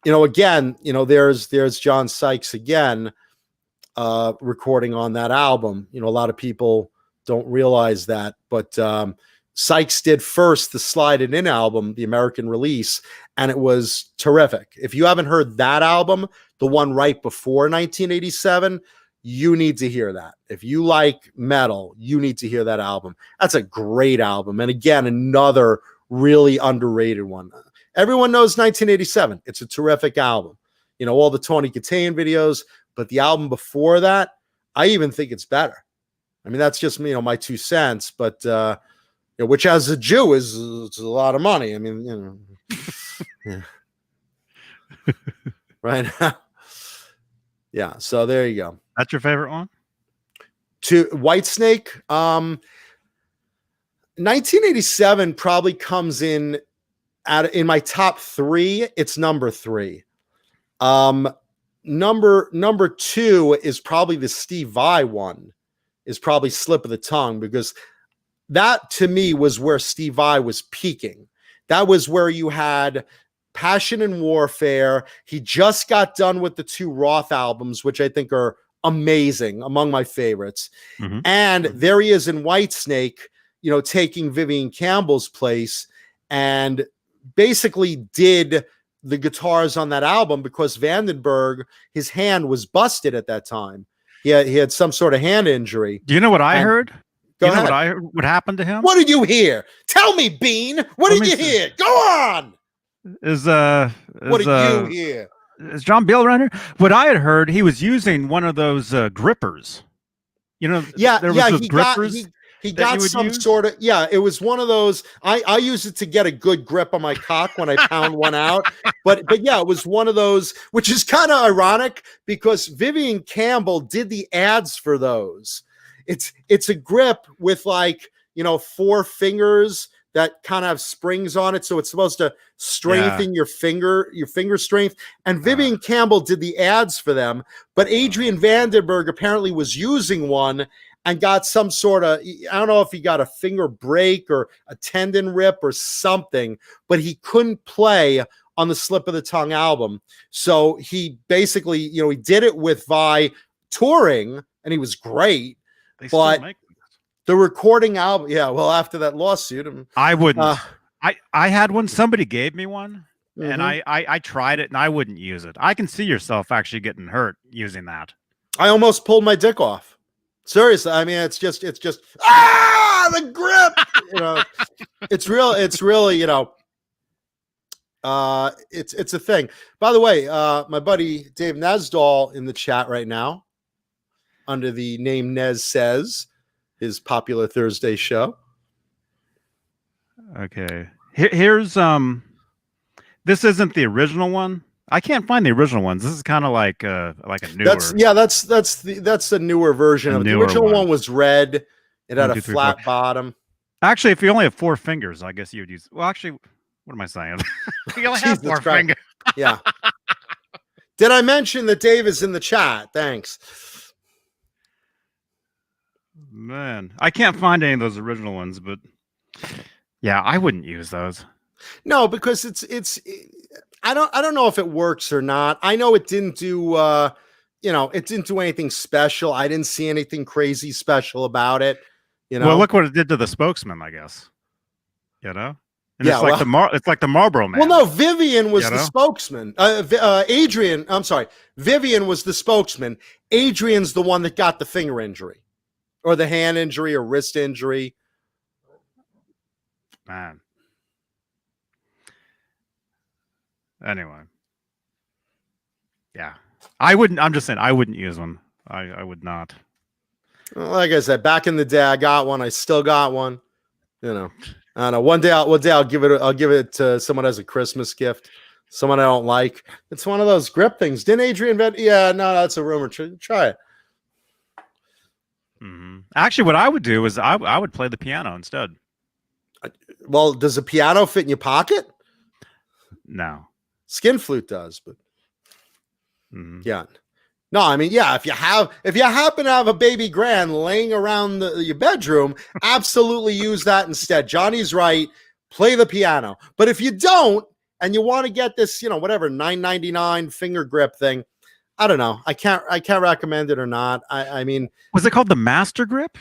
again, there's John Sykes again, recording on that album. A lot of people don't realize that, but Sykes did first the Slide It In album, the American release, and it was terrific. If you haven't heard that album, the one right before 1987, you need to hear that. If you like metal, you need to hear that album. That's a great album. And again, another really underrated one. Everyone knows 1987. It's a terrific album. All the Tony Katane videos, but the album before that, I even think it's better. I mean, that's just my 2 cents, but which as a Jew is it's a lot of money. I mean, yeah. Right now. Yeah, so there you go. That's your favorite one? To Whitesnake, 1987 probably comes in my top 3. It's number 3. Number 2 is probably the Steve Vai one. Is probably Slip of the Tongue, because that to me was where Steve Vai was peaking. That was where you had Passion and Warfare. He just got done with the 2 Roth albums, which I think are amazing, among my favorites. And there he is in Whitesnake, taking Vivian Campbell's place, and basically did the guitars on that album because Vandenberg, his hand was busted at that time. He had some sort of hand injury. Do you know what I heard? Go ahead. What I heard? What happened to him? What did you hear? Tell me, Beane. What did you hear? Go on. What did you hear? Is John Beal around here? What I had heard, he was using one of those grippers. There was those grippers. He got some sort of, it was one of those. I use it to get a good grip on my cock when I pound one out. But yeah, it was one of those, which is kind of ironic because Vivian Campbell did the ads for those. It's a grip with 4 fingers that kind of have springs on it, so it's supposed to strengthen your finger strength. And Vivian Campbell did the ads for them, but Adrian Vandenberg apparently was using one, and got some sort of, I don't know if he got a finger break or a tendon rip or something, but he couldn't play on the Slip of the Tongue album. So he basically, he did it with Vi touring, and he was great. They but still make the recording album, well, after that lawsuit, I wouldn't. I had one. Somebody gave me one, and mhm. I tried it, and I wouldn't use it. I can see yourself actually getting hurt using that. I almost pulled my dick off. Seriously, I mean, it's just the grip. It's really, it's a thing. By the way, my buddy Dave Nesdall in the chat right now, under the name Nez Says, his popular Thursday show. Okay, here's this isn't the original one. I can't find the original ones. This is kind of like a newer. That's the newer version of it. The original one was red. It had a flat bottom. Actually, if you only have 4 fingers, I guess you would use. Well, actually, what am I saying? You only have 4 fingers. Yeah. Did I mention that Dave is in the chat? Thanks. Man, I can't find any of those original ones, but yeah, I wouldn't use those. No, because it's. I don't know if it works or not. I know it didn't do. It didn't do anything special. I didn't see anything crazy special about it. Well, look what it did to the spokesman, I guess. And yeah, it's like the Marlboro Man. Well, no, Vivian was the spokesman. Adrian, I'm sorry, Vivian was the spokesman. Adrian's the one that got the finger injury, or the hand injury, or wrist injury. Man. Anyway. Yeah. I'm just saying I wouldn't use one. I would not. Well, like I said, back in the day, I got one. I still got one. I don't know. One day I'll give it to someone as a Christmas gift. Someone I don't like. It's one of those grip things. Didn't Adrian invent? Yeah, no, that's a rumor. Try it. Mm-hmm. Actually, what I would do is I would play the piano instead. Well, does a piano fit in your pocket? No. Skin flute does, but yeah. No, I mean, yeah, if you happen to have a baby grand laying around your bedroom, absolutely use that instead. Johnny's right. Play the piano. But if you don't, and you want to get this, whatever, $9.99 finger grip thing, I don't know. I can't recommend it or not. I mean, was it called the Master Grip?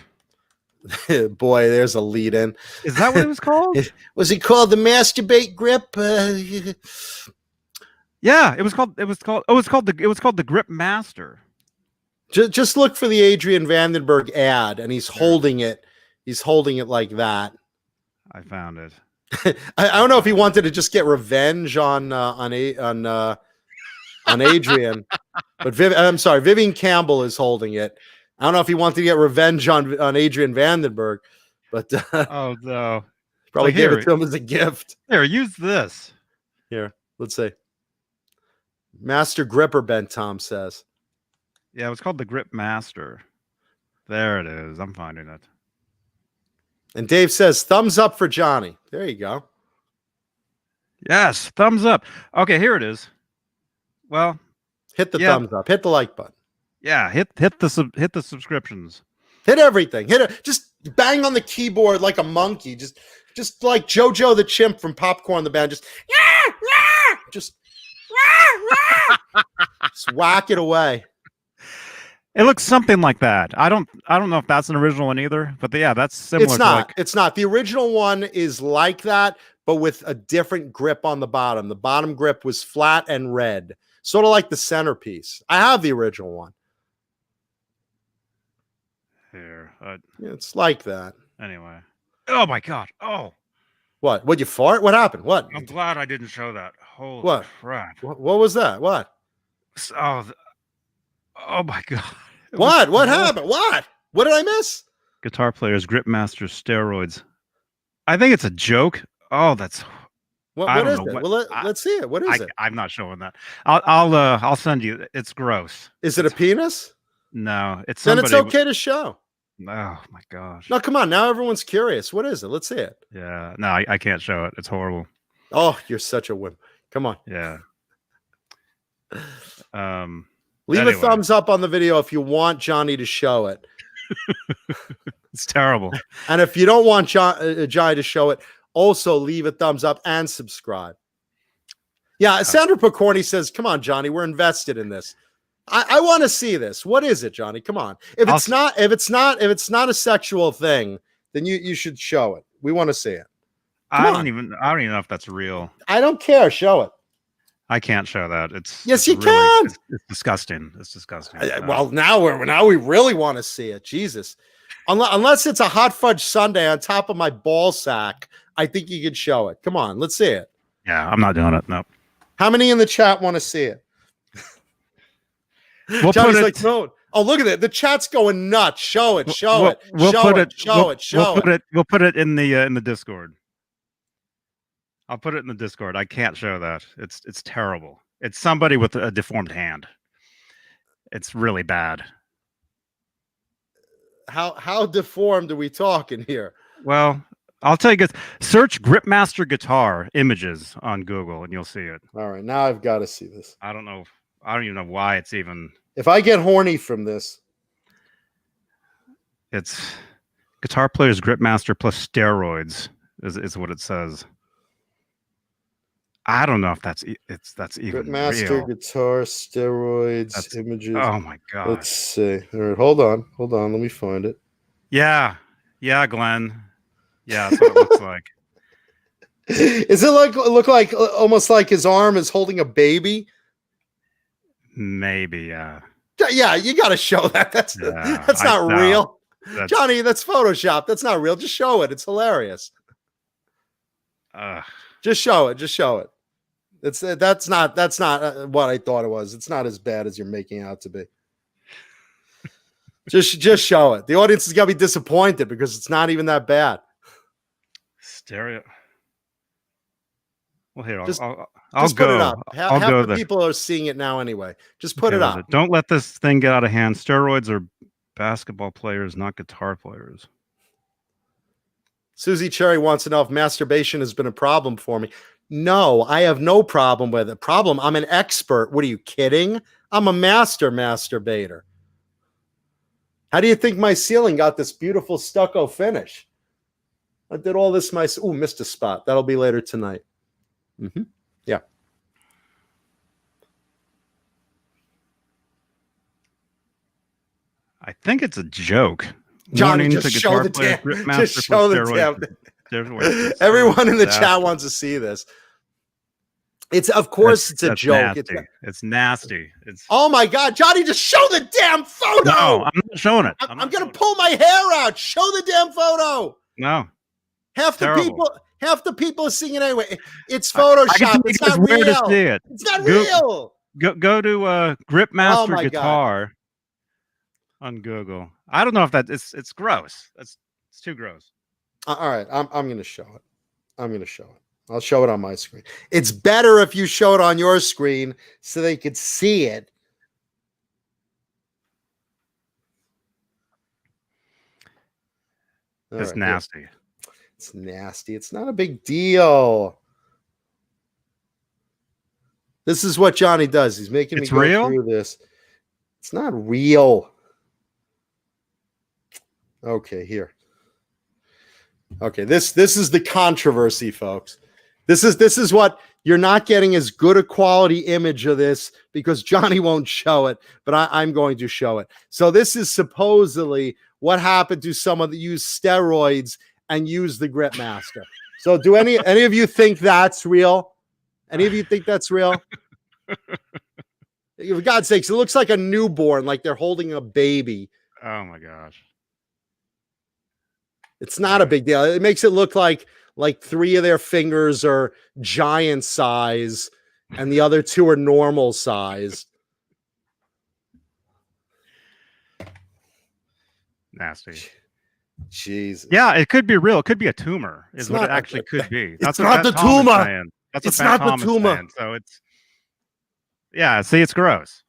Boy, there's a lead in. Is that what it was called? Was it called the Masturbate Grip? Yeah, it was called the Grip Master. Just look for the Adrian Vandenberg ad, and he's holding it. He's holding it like that. I found it. I don't know if he wanted to just get revenge on Adrian, but I'm sorry, Vivian Campbell is holding it. I don't know if he wanted to get revenge on Adrian Vandenberg, but oh no, probably gave it to him as a gift. Here, use this. Here, let's see. Master Gripper, Ben Tom says. Yeah, it was called the Grip Master. There it is. I'm finding it. And Dave says, thumbs up for Johnny. There you go. Yes, thumbs up. Okay, here it is. Well, hit the thumbs up. Hit the like button. Yeah, hit the subscriptions. Hit everything. Hit it. Just bang on the keyboard like a monkey. Just like JoJo the chimp from Popcorn the Band. Just whack it away. It looks something like that. I don't know if that's an original one either, but yeah, that's similar. It's not. It's not. The original one is like that, but with a different grip on the bottom. The bottom grip was flat and red, sort of like the centerpiece. I have the original one. Here, it's like that. Anyway. Oh my God. Oh. What? Would you fart? What happened? What? I'm glad I didn't show that. Holy crap. What was that? What? Oh my God. What happened? What did I miss? Guitar players, Grip Master steroids. I think it's a joke. Oh, that's what is it? Well, let's see it. What is it? I'm not showing that. I'll send you. It's gross. Is it a penis? No, it's somebody. Then it's okay to show. Oh my gosh. No, come on. Now everyone's curious. What is it? Let's see it. Yeah. No, I can't show it. It's horrible. Oh, you're such a wimp. Come on. Yeah. Leave a thumbs up on the video if you want Johnny to show it. It's terrible. And if you don't want Johnny to show it, also leave a thumbs up and subscribe. Yeah, Sandra Picorni says, "Come on, Johnny, we're invested in this. I want to see this. What is it, Johnny? Come on. If it's not a sexual thing, then you should show it. We want to see it. I don't even know if that's real. I don't care. Show it. I can't show that. It's you can. It's disgusting. It's disgusting. Well, now we really want to see it. Jesus. Unless it's a hot fudge sundae on top of my ball sack, I think you could show it. Come on, let's see it. Yeah, I'm not doing it. No. How many in the chat want to see it? Johnny's like, no. Oh, look at it. The chat's going nuts. Show it. We'll put it in the Discord. I'll put it in the Discord. I can't show that. It's terrible. It's somebody with a deformed hand. It's really bad. How deformed are we talking here? Well, I'll tell you guys, search Gripmaster guitar images on Google and you'll see it. All right, now I've got to see this. I don't even know why it's even. If I get horny from this. It's guitar player's Gripmaster plus steroids is what it says. I don't know if that's even Gripmaster real. Guitar steroids images. Oh my god. Let's see. All right, hold on. Let me find it. Yeah, Glenn. Yeah, that's what it looks like. Is it look like almost like his arm is holding a baby? Maybe, yeah. Yeah, you got to show that. That's not real. Johnny, that's Photoshop. That's not real. Just show it. It's hilarious. Just show it. That's not what I thought it was. It's not as bad as you're making it out to be. Just show it. The audience is gonna be disappointed because it's not even that bad. Stereo. Well, here I'll go. Put it up. Half the there. people are seeing it now anyway. Just put it up. Don't let this thing get out of hand. Steroids are basketball players, not guitar players. Susie Cherry wants to know if masturbation has been a problem for me. No, I have no problem with it. I'm an expert. What are you kidding? I'm a master masturbator. How do you think my ceiling got this beautiful stucco finish? I did all this missed a spot. That'll be later tonight. Yeah. I think it's a joke. Johnny, just show the damn. Just show the damn. Everyone in the chat wants to see this. It's a joke. Nasty. It's nasty. Oh my God, Johnny, just show the damn photo. No, I'm not showing it. I'm gonna pull my hair out. Show the damn photo. No. Half the people are seeing it anyway. It's Photoshop. It's not real. To see it. It's not real. Go to Gripmaster guitar on Google. I don't know if it's gross. It's too gross. All right, I'm going to show it. I'll show it on my screen. It's better if you show it on your screen so they could see it. It's nasty. Yeah. It's nasty. It's not a big deal. This is what Johnny does. He's making me go through this. It's not real. Okay, here. Okay, this is the controversy, folks. This is what you're not getting as good a quality image of this because Johnny won't show it, but I'm going to show it. So this is supposedly what happened to someone that used steroids and use the Gripmaster. So do any of you think that's real? Any of you think that's real? For God's sakes, it looks like a newborn, like they're holding a baby. Oh my gosh. It's not a big deal. It makes it look like three of their fingers are giant size and the other two are normal size. Nasty. Jesus. Yeah, it could be real. It could be a tumor. Is what it actually could be. That's not the tumor. That's not the tumor. So it's see, it's gross.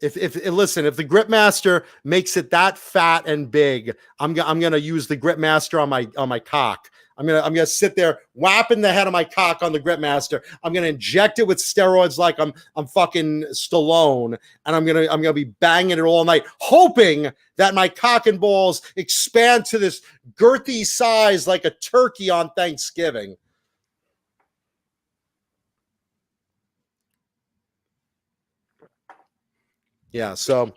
If listen, if the grip master makes it that fat and big, I'm gonna use the grip master on my cock. I'm gonna sit there whapping the head of my cock on the grip master. I'm gonna inject it with steroids like I'm fucking Stallone, and I'm gonna be banging it all night, hoping that my cock and balls expand to this girthy size like a turkey on Thanksgiving. Yeah, so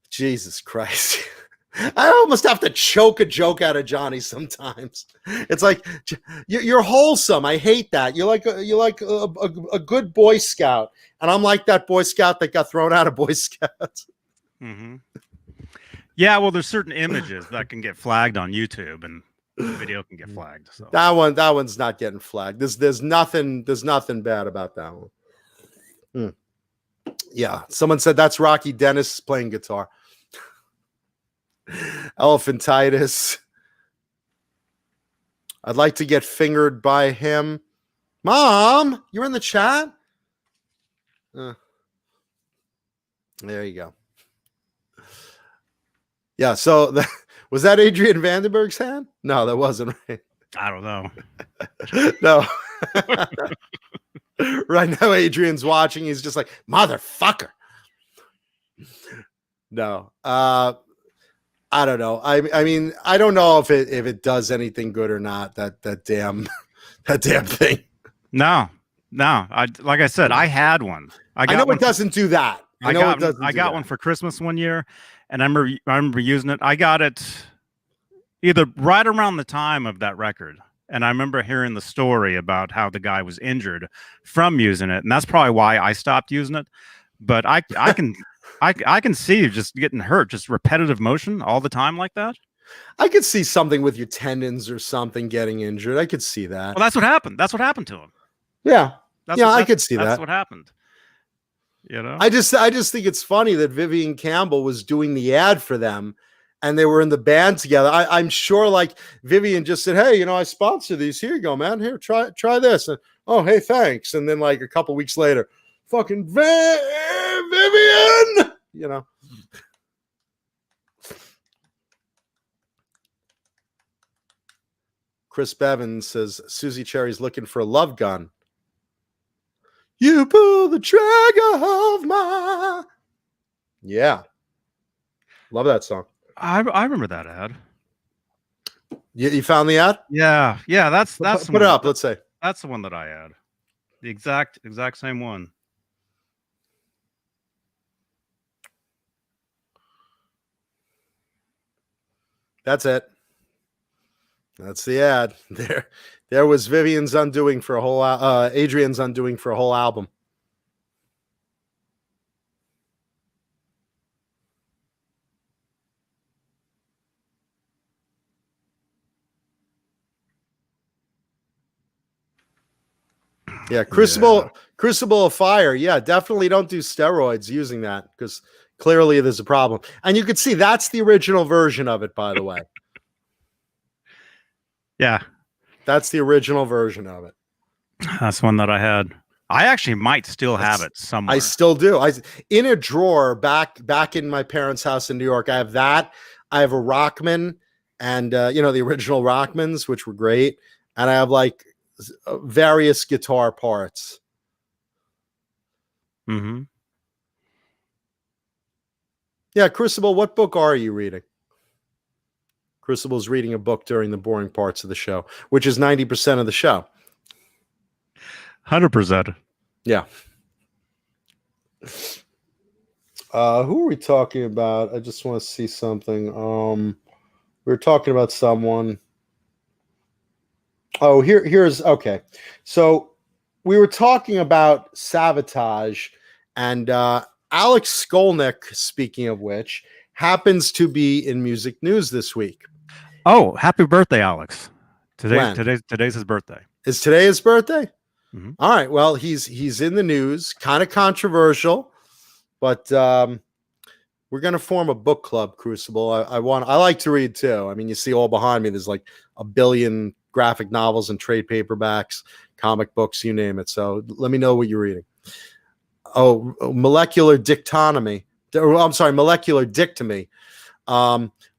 Jesus Christ. I almost have to choke a joke out of Johnny sometimes. It's like you're wholesome. I hate that. You're like a good Boy Scout, and I'm like that Boy Scout that got thrown out of Boy Scouts. Mm-hmm. Yeah, well, there's certain images that can get flagged on YouTube, and the video can get flagged. So that one's not getting flagged. There's nothing bad about that one. Yeah, someone said that's Rocky Dennis playing guitar. Elephantitis. I'd like to get fingered by him. Mom, you're in the chat? There you go. Yeah, so was that Adrian Vandenberg's hand? No, that wasn't, right? I don't know. No. Right now, Adrian's watching. He's just like, motherfucker. No. I don't know. I mean, I don't know if it does anything good or not. That damn thing. No. Like I said, I had one. I know it doesn't do that. I got one for Christmas one year, and I remember using it. I got it either right around the time of that record, and I remember hearing the story about how the guy was injured from using it, and that's probably why I stopped using it. But I can see you just getting hurt, just repetitive motion all the time like that. I could see something with your tendons or something getting injured. I could see that. Well, that's what happened. That's what happened to him. Yeah. I could see that. That's what happened. You know? I just think it's funny that Vivian Campbell was doing the ad for them and they were in the band together. I'm sure like Vivian just said, hey, I sponsor these. Here you go, man. Here, try this. And, oh, hey, thanks. And then like a couple weeks later, fucking Vivian, Chris Bevins says Susie Cherry's looking for a love gun. You pull the trigger of my. Yeah. Love that song. I remember that ad. You found the ad? Yeah. That's put it up. Let's say that's the one that I had. The exact same one. That's it. That's the ad. There was Vivian's undoing for a whole Adrian's undoing for a whole album. Yeah, Crucible of Fire. Yeah, definitely don't do steroids using that because clearly there's a problem. And you could see that's the original version of it, by the way. Yeah. That's the original version of it. That's one that I had. I actually might still have it somewhere. I still do. In a drawer back in my parents' house in New York. I have that. I have a Rockman, and the original Rockmans, which were great. And I have like various guitar parts. Mm-hmm. Yeah, Crucible. What book are you reading? Crucible's reading a book during the boring parts of the show, which is 90% of the show. 100%. Yeah. Who are we talking about? I just want to see something. We were talking about someone. Oh, here's okay. So we were talking about Sabotage, and Alex Skolnick, speaking of which, happens to be in music news this week. Oh, happy birthday, Alex. Today's his birthday. Is today his birthday? Mm-hmm. All right. Well, he's in the news, kind of controversial, but we're going to form a book club, Crucible. I like to read too. I mean, you see all behind me, there's like a billion graphic novels and trade paperbacks, comic books, you name it. So let me know what you're reading. molecular dictonomy. I'm sorry, molecular dictomy.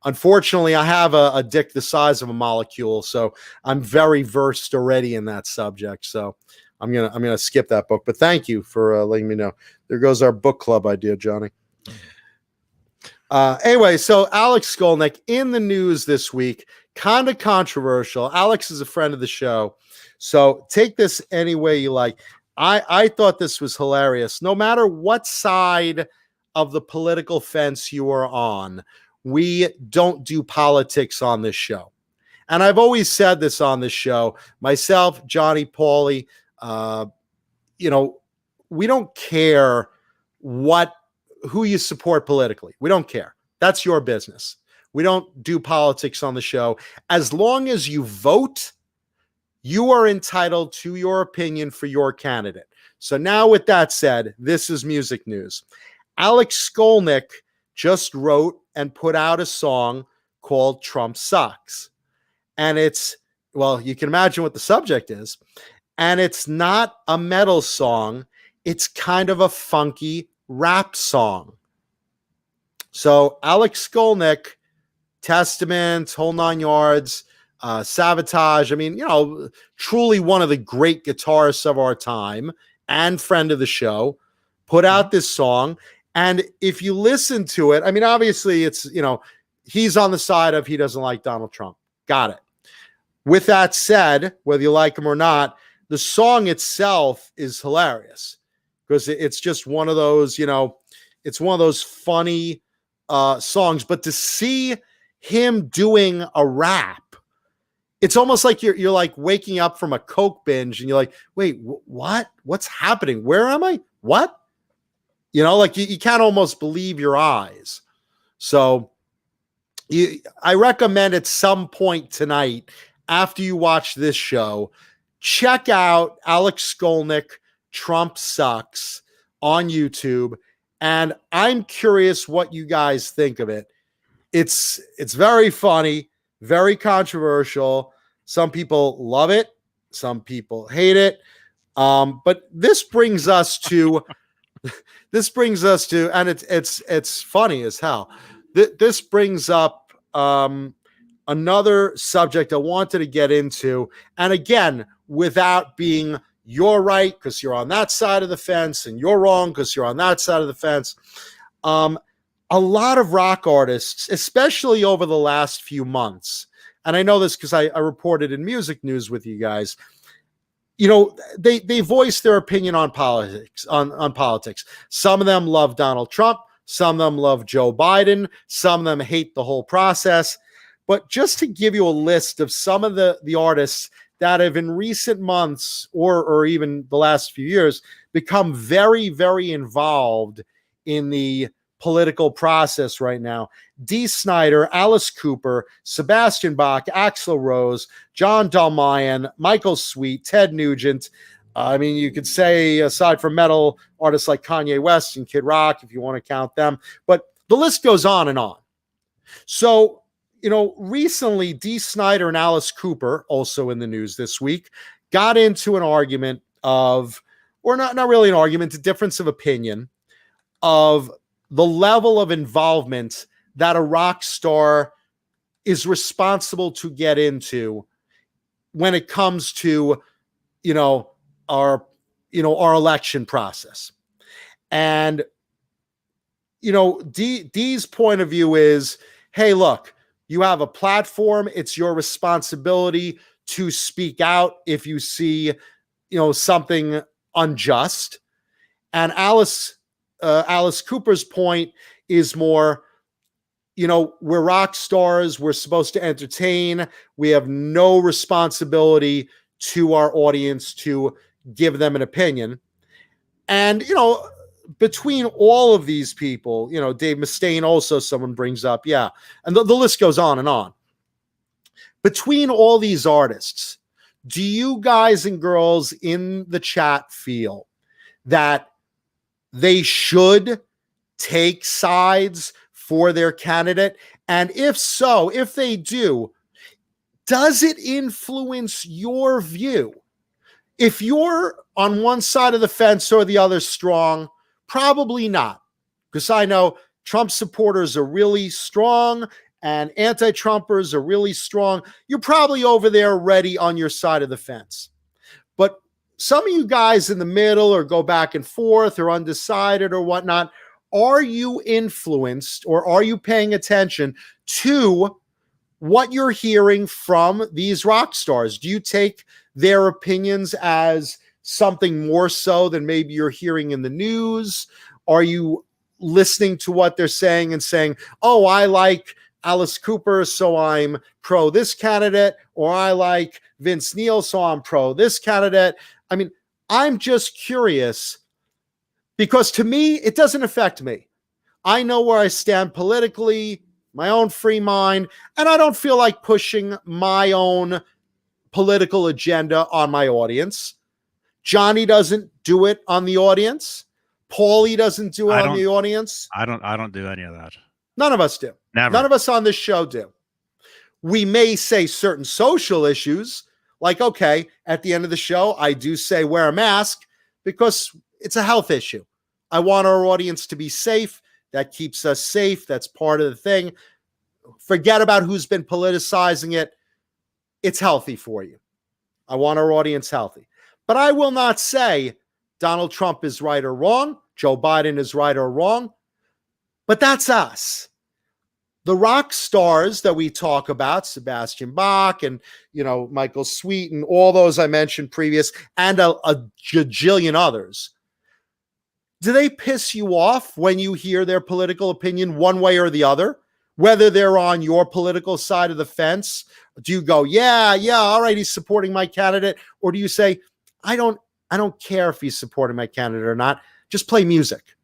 Unfortunately, I have a dick the size of a molecule, so I'm very versed already in that subject. So I'm gonna skip that book. But thank you for letting me know. There goes our book club idea, Johnny. Anyway, so Alex Skolnick in the news this week, kind of controversial. Alex is a friend of the show, so take this any way you like. I thought this was hilarious. No matter what side of the political fence you are on, we don't do politics on this show. And I've always said this on this show, myself, Johnny, Paulie, we don't care who you support politically. We don't care. That's your business. We don't do politics on the show. As long as you vote, you are entitled to your opinion for your candidate. So now with that said, this is music news. Alex Skolnick just wrote and put out a song called Trump Sucks. And it's, well, you can imagine what the subject is. And it's not a metal song. It's kind of a funky rap song. So Alex Skolnick, Testament, whole 9 yards, Sabotage. I mean, truly one of the great guitarists of our time and friend of the show, put out this song. And if you listen to it, I mean, obviously it's, he's on the side of he doesn't like Donald Trump. Got it. With that said, whether you like him or not, the song itself is hilarious because it's just one of those, it's one of those funny songs. But to see him doing a rap, it's almost like you're like waking up from a Coke binge and you're like, wait, what? What's happening? Where am I? What? Like you can't almost believe your eyes. So I recommend at some point tonight, after you watch this show, check out Alex Skolnick, Trump Sucks on YouTube. And I'm curious what you guys think of it. It's very funny, very controversial. Some people love it. Some people hate it. But this brings us to, and it's funny as hell. This brings up another subject I wanted to get into. And again, without being you're right because you're on that side of the fence and you're wrong because you're on that side of the fence. A lot of rock artists, especially over the last few months, and I know this because I reported in music news with you guys, they voice their opinion on politics, on politics. Some of them love Donald Trump. Some of them love Joe Biden. Some of them hate the whole process. But just to give you a list of some of the artists that have in recent months or even the last few years become very, very involved in the political process right now. Dee Snider, Alice Cooper, Sebastian Bach, Axl Rose, John Dalmayan, Michael Sweet, Ted Nugent. I mean, you could say aside from metal artists like Kanye West and Kid Rock, if you want to count them, but the list goes on and on. So, recently Dee Snider and Alice Cooper, also in the news this week, got into an argument of, or not really an argument, a difference of opinion of the level of involvement that a rock star is responsible to get into when it comes to, our election process. And, Dee's point of view is, hey, look, you have a platform. It's your responsibility to speak out if you see, something unjust. And Alice Cooper's point is more, we're rock stars. We're supposed to entertain. We have no responsibility to our audience to give them an opinion. And, between all of these people, Dave Mustaine also someone brings up. Yeah. And the list goes on and on. Between all these artists, do you guys and girls in the chat feel that they should take sides for their candidate? And if so, if they do, does it influence your view? If you're on one side of the fence or the other strong, Probably not, because I know Trump supporters are really strong and anti-Trumpers are really strong. You're probably over there ready on your side of the fence. But some of you guys in the middle or go back and forth or undecided or whatnot, are you influenced or are you paying attention to what you're hearing from these rock stars? Do you take their opinions as something more so than maybe you're hearing in the news? Are you listening to what they're saying and saying, oh, I like Alice Cooper, so I'm pro this candidate, or I like Vince Neil, so I'm pro this candidate? I mean, I'm just curious, because to me, it doesn't affect me. I know where I stand politically, my own free mind, and I don't feel like pushing my own political agenda on my audience. Johnny doesn't do it on the audience. Paulie doesn't do it on the audience. I don't do any of that. None of us do. Never. None of us on this show do. We may say certain social issues, like, okay, at the end of the show, I do say wear a mask because it's a health issue. I want our audience to be safe. That keeps us safe. That's part of the thing. Forget about who's been politicizing it. It's healthy for you. I want our audience healthy. But I will not say Donald Trump is right or wrong, Joe Biden is right or wrong. But that's us. The rock stars that we talk about, Sebastian Bach and, Michael Sweet and all those I mentioned previous, and a gajillion others. Do they piss you off when you hear their political opinion one way or the other? Whether they're on your political side of the fence? Do you go, yeah, all right, he's supporting my candidate? Or do you say, I don't care if he's supporting my candidate or not. Just play music.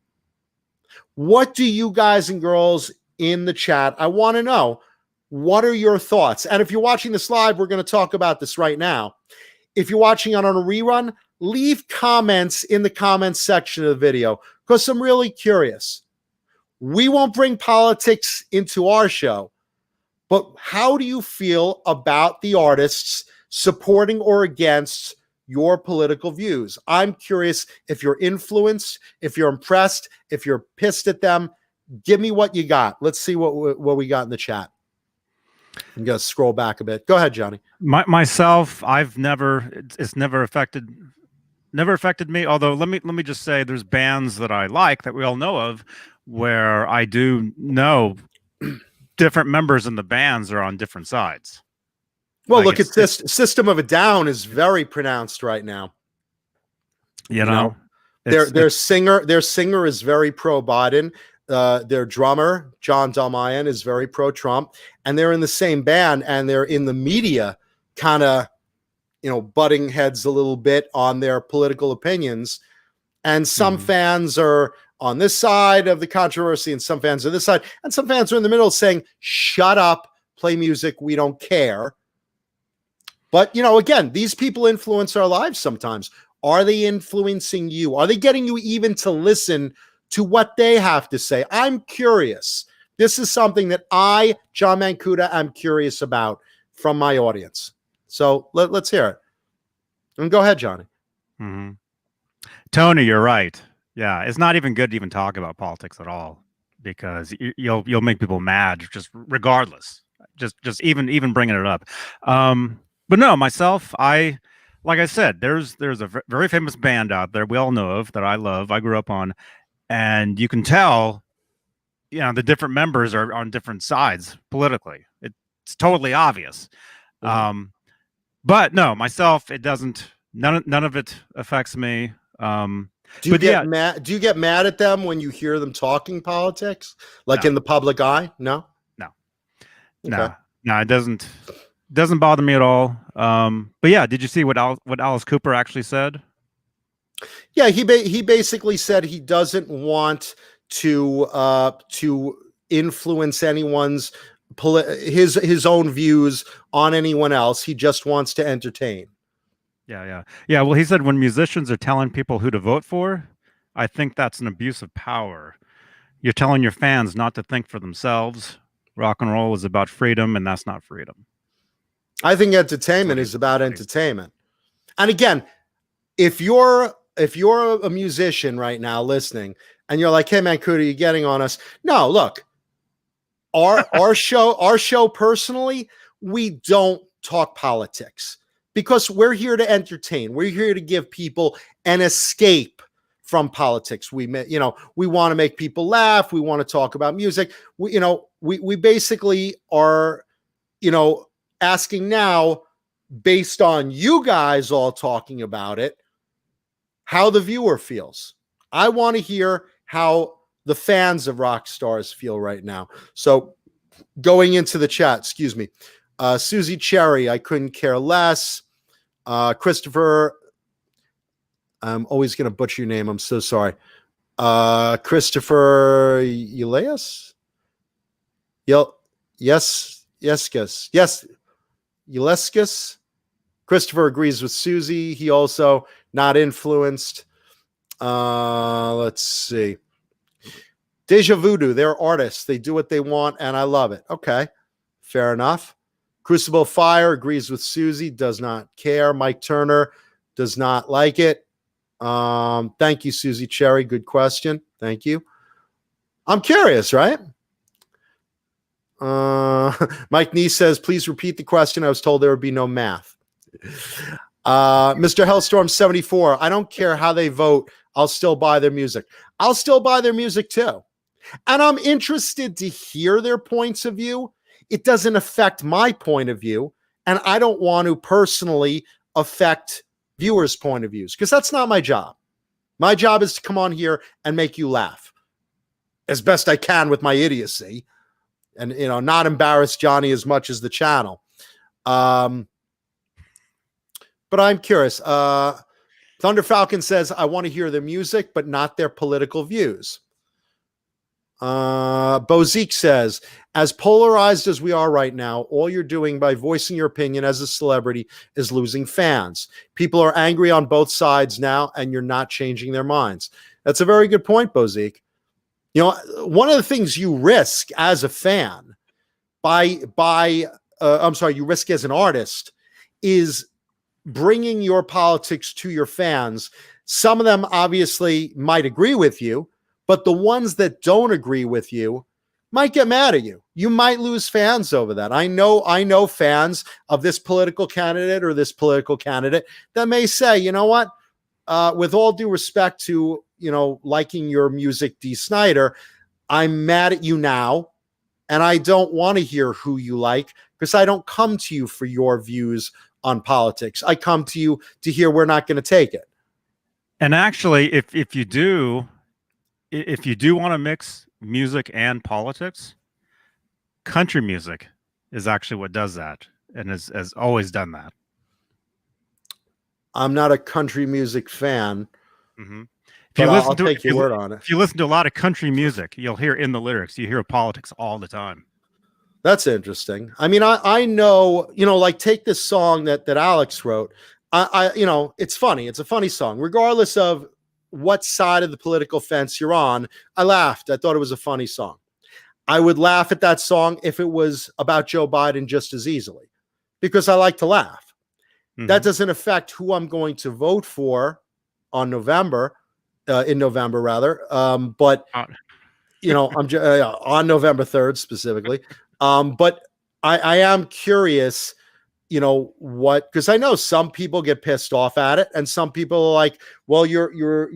What do you guys and girls in the chat? I want to know, what are your thoughts? And if you're watching this live, we're going to talk about this right now. If you're watching on a rerun, leave comments in the comments section of the video, because I'm really curious. We won't bring politics into our show, but how do you feel about the artists supporting or against your political views? I'm curious if you're influenced, if you're impressed, if you're pissed at them. Give me what you got. Let's see what we got in the chat. I'm going to scroll back a bit. Go ahead, Johnny. Myself, it's never affected me. Although let me just say, there's bands that I like that we all know of, where I do know different members in the bands are on different sides. Well, look at this. System of a Down is very pronounced right now. Their singer is very pro Biden. Their drummer, John Dalmayan, is very pro Trump, and they're in the same band, and they're in the media kind of, butting heads a little bit on their political opinions. And some fans are on this side of the controversy, and some fans are this side, and some fans are in the middle saying, shut up, play music, we don't care. But, again, these people influence our lives sometimes. Are they influencing you? Are they getting you even to listen to what they have to say? I'm curious. This is something that I, John Mancuda, am curious about from my audience. So let's hear it. And go ahead, Johnny. Mm-hmm. Tony, you're right. Yeah, it's not even good to even talk about politics at all, because you'll make people mad just regardless. Just even bringing it up. But no, myself, like I said, there's a very famous band out there we all know of that I love, I grew up on, and you can tell, the different members are on different sides politically. It's totally obvious. Mm-hmm. But no, myself, it doesn't. None of it affects me. Do you get mad? Do you get mad at them when you hear them talking politics, like in the public eye? No. Okay. No, it doesn't bother me at all. But yeah, did you see what Alice Cooper actually said? Yeah, he basically said he doesn't want to influence anyone's his own views on anyone else. He just wants to entertain. Yeah. Well, he said when musicians are telling people who to vote for, I think that's an abuse of power. You're telling your fans not to think for themselves. Rock and roll is about freedom, and that's not freedom. I think entertainment is about entertainment. And again, if you're a musician right now listening, and you're like, hey man, Kuda, you're getting on us. No, look, our show personally, we don't talk politics because we're here to entertain. We're here to give people an escape from politics. We want to make people laugh. We want to talk about music. We basically are, asking now, based on you guys all talking about it, how the viewer feels. I want to hear how the fans of rock stars feel right now. So going into the chat, excuse me, Susie Cherry, I couldn't care less. Christopher, I'm always going to butcher your name. I'm so sorry. Christopher Elias? Yes, Ulescus. Christopher agrees with Susie. He also not influenced. Let's see. Deja Voodoo, they're artists. They do what they want, and I love it. Okay, fair enough. Crucible Fire agrees with Susie, does not care. Mike Turner does not like it. Thank you, Susie Cherry. Good question. Thank you. I'm curious, right? Mike Nee says, please repeat the question. I was told there would be no math. Mr. Hellstorm 74, I don't care how they vote. I'll still buy their music. I'll still buy their music too. And I'm interested to hear their points of view. It doesn't affect my point of view. And I don't want to personally affect viewers' point of views because that's not my job. My job is to come on here and make you laugh as best I can with my idiocy and, not embarrass Johnny as much as the channel. But I'm curious. Thunder Falcon says, I want to hear their music, but not their political views. Bozique says, as polarized as we are right now, all you're doing by voicing your opinion as a celebrity is losing fans. People are angry on both sides now, and you're not changing their minds. That's a very good point, Bozique. One of the things you risk as a fan you risk as an artist is bringing your politics to your fans. Some of them obviously might agree with you, but the ones that don't agree with you might get mad at you. You might lose fans over that. I know fans of this political candidate or this political candidate that may say, you know what, with all due respect to, liking your music, D. Snyder, I'm mad at you now, and I don't want to hear who you like because I don't come to you for your views on politics. I come to you to hear we're not going to take it. And actually, if you do want to mix music and politics, country music is actually what does that and has always done that. I'm not a country music fan. Mm-hmm. I'll take your word on it. If you listen to a lot of country music, you'll hear in the lyrics, you hear politics all the time. That's interesting. I mean, I know, like take this song that Alex wrote. It's funny. It's a funny song, regardless of what side of the political fence you're on. I laughed. I thought it was a funny song. I would laugh at that song if it was about Joe Biden just as easily, because I like to laugh. Mm-hmm. That doesn't affect who I'm going to vote for in November rather. But I'm on November 3rd specifically. But I am curious, what, because I know some people get pissed off at it, and some people are like, well, you're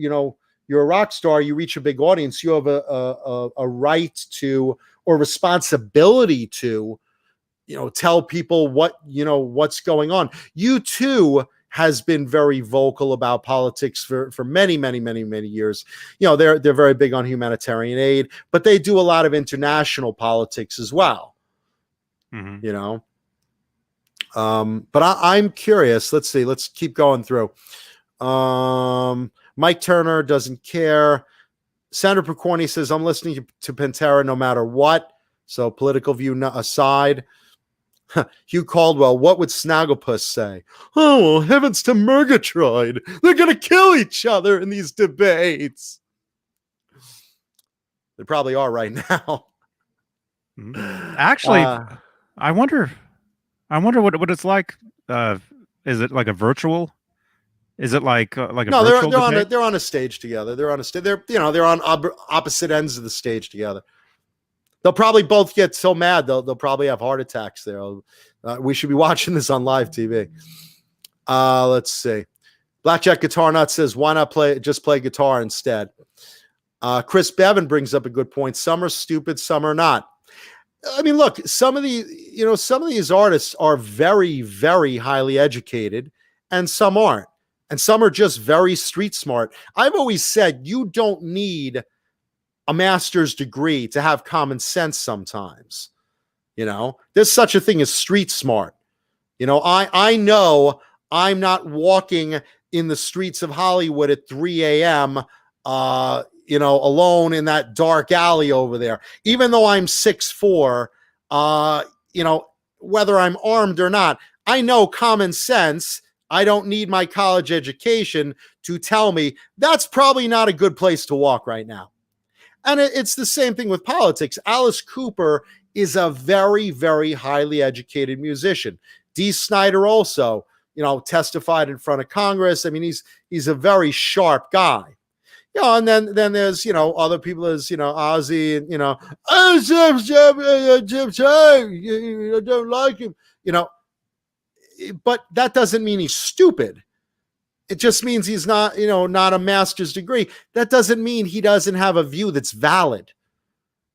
a rock star, you reach a big audience, you have a right to, or responsibility to, tell people what's going on. U2 has been very vocal about politics for many, many, many, many years. They're very big on humanitarian aid, but they do a lot of international politics as well. Mm-hmm. But I'm curious. Let's see. Let's keep going through. Mike Turner doesn't care. Sandra Percorni says, I'm listening to Pantera no matter what. So political view aside. Hugh Caldwell, what would Snagglepuss say? Oh, heavens to Murgatroyd. They're going to kill each other in these debates. They probably are right now. Actually, I wonder what it's like. Is it like a virtual Is it like a No, virtual they're debate? they're on a stage together. They're on a stage. They're on opposite ends of the stage together. They'll probably both get so mad they'll probably have heart attacks there. We should be watching this on live TV. Let's see. Blackjack Guitar Nut says, why not just play guitar instead? Chris Bevan brings up a good point. Some are stupid, some are not. I mean, look, some of these artists are very, very highly educated, and some aren't. And some are just very street smart. I've always said you don't need a master's degree to have common sense sometimes. There's such a thing as street smart. I know I'm not walking in the streets of Hollywood at 3 a.m., alone in that dark alley over there. Even though I'm 6'4", whether I'm armed or not, I know common sense. I don't need my college education to tell me that's probably not a good place to walk right now. And it's the same thing with politics. Alice Cooper is a very, very highly educated musician. Dee Snider also, testified in front of Congress. I mean, he's a very sharp guy. And then there's, other people as, Ozzy and, I don't like him, but that doesn't mean he's stupid. It just means he's not, not a master's degree. That doesn't mean he doesn't have a view that's valid.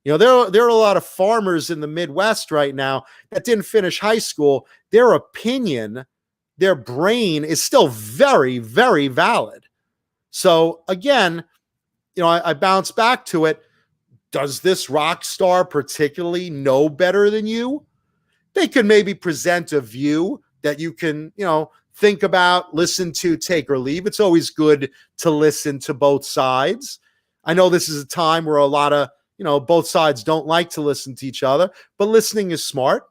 There are a lot of farmers in the Midwest right now that didn't finish high school. Their opinion, their brain is still very, very valid. So again, I bounce back to it. Does this rock star particularly know better than you? They could maybe present a view that you can, think about, listen to, take or leave. It's always good to listen to both sides. I know this is a time where a lot of, both sides don't like to listen to each other, but listening is smart.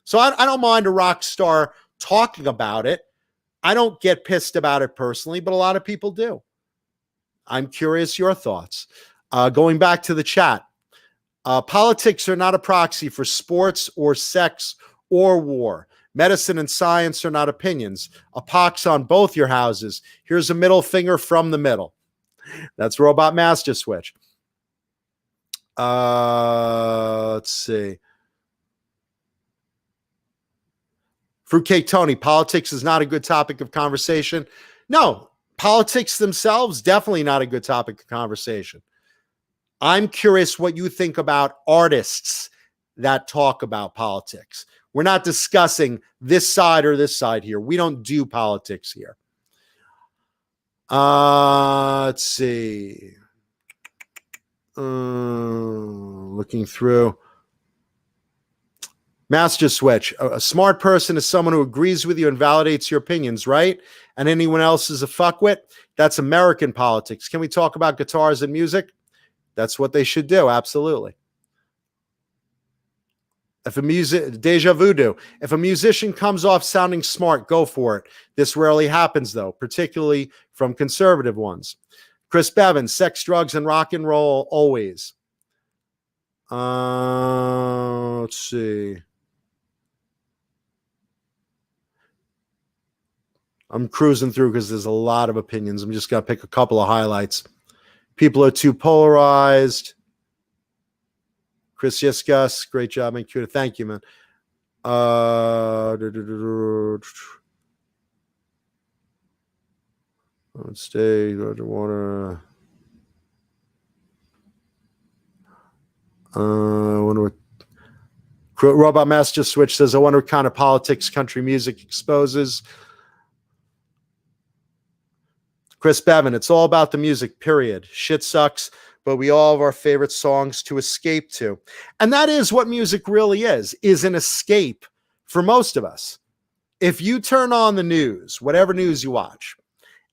So I don't mind a rock star talking about it. I don't get pissed about it personally, but a lot of people do. I'm curious your thoughts. Going back to the chat, politics are not a proxy for sports or sex or war. Medicine and science are not opinions. A pox on both your houses. Here's a middle finger from the middle. That's Robot Master Switch. Let's see. Fruitcake Tony, politics is not a good topic of conversation. No, politics themselves, definitely not a good topic of conversation. I'm curious what you think about artists that talk about politics. We're not discussing this side or this side here. We don't do politics here. Let's see. Looking through. Master Switch. A smart person is someone who agrees with you and validates your opinions, right? And anyone else is a fuckwit? That's American politics. Can we talk about guitars and music? That's what they should do. Absolutely. Deja Voodoo. If a musician comes off sounding smart, go for it. This rarely happens, though, particularly from conservative ones. Chris Bevan, sex, drugs, and rock and roll always. Let's see. I'm cruising through because there's a lot of opinions. I'm just going to pick a couple of highlights. People are too polarized. Chris Yescus, great job, man. Thank you, man. Let's stay. Water. I wonder what Robot Master Switch says. I wonder what kind of politics country music exposes. Chris Bevan, it's all about the music, period. Shit sucks, but we all have our favorite songs to escape to. And that is what music really is an escape for most of us. If you turn on the news, whatever news you watch,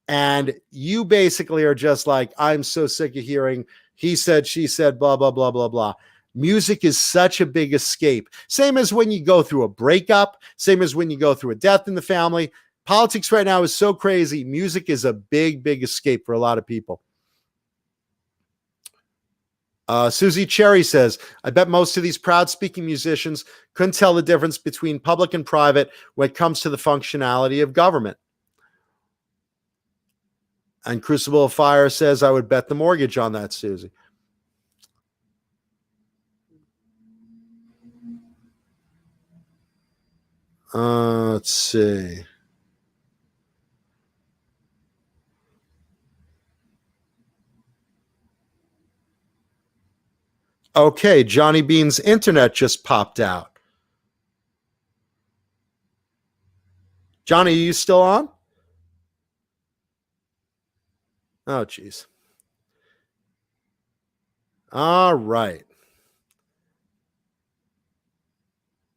and you basically are just like, I'm so sick of hearing he said, she said, blah, blah, blah, blah, blah. Music is such a big escape. Same as when you go through a breakup, same as when you go through a death in the family. Politics right now is so crazy. Music is a big, big escape for a lot of people. Susie Cherry says, I bet most of these proud-speaking musicians couldn't tell the difference between public and private when it comes to the functionality of government. And Crucible of Fire says, I would bet the mortgage on that, Susie. Let's see. Okay, Johnny Beane's internet just popped out. Johnny, are you still on? Oh, geez. All right.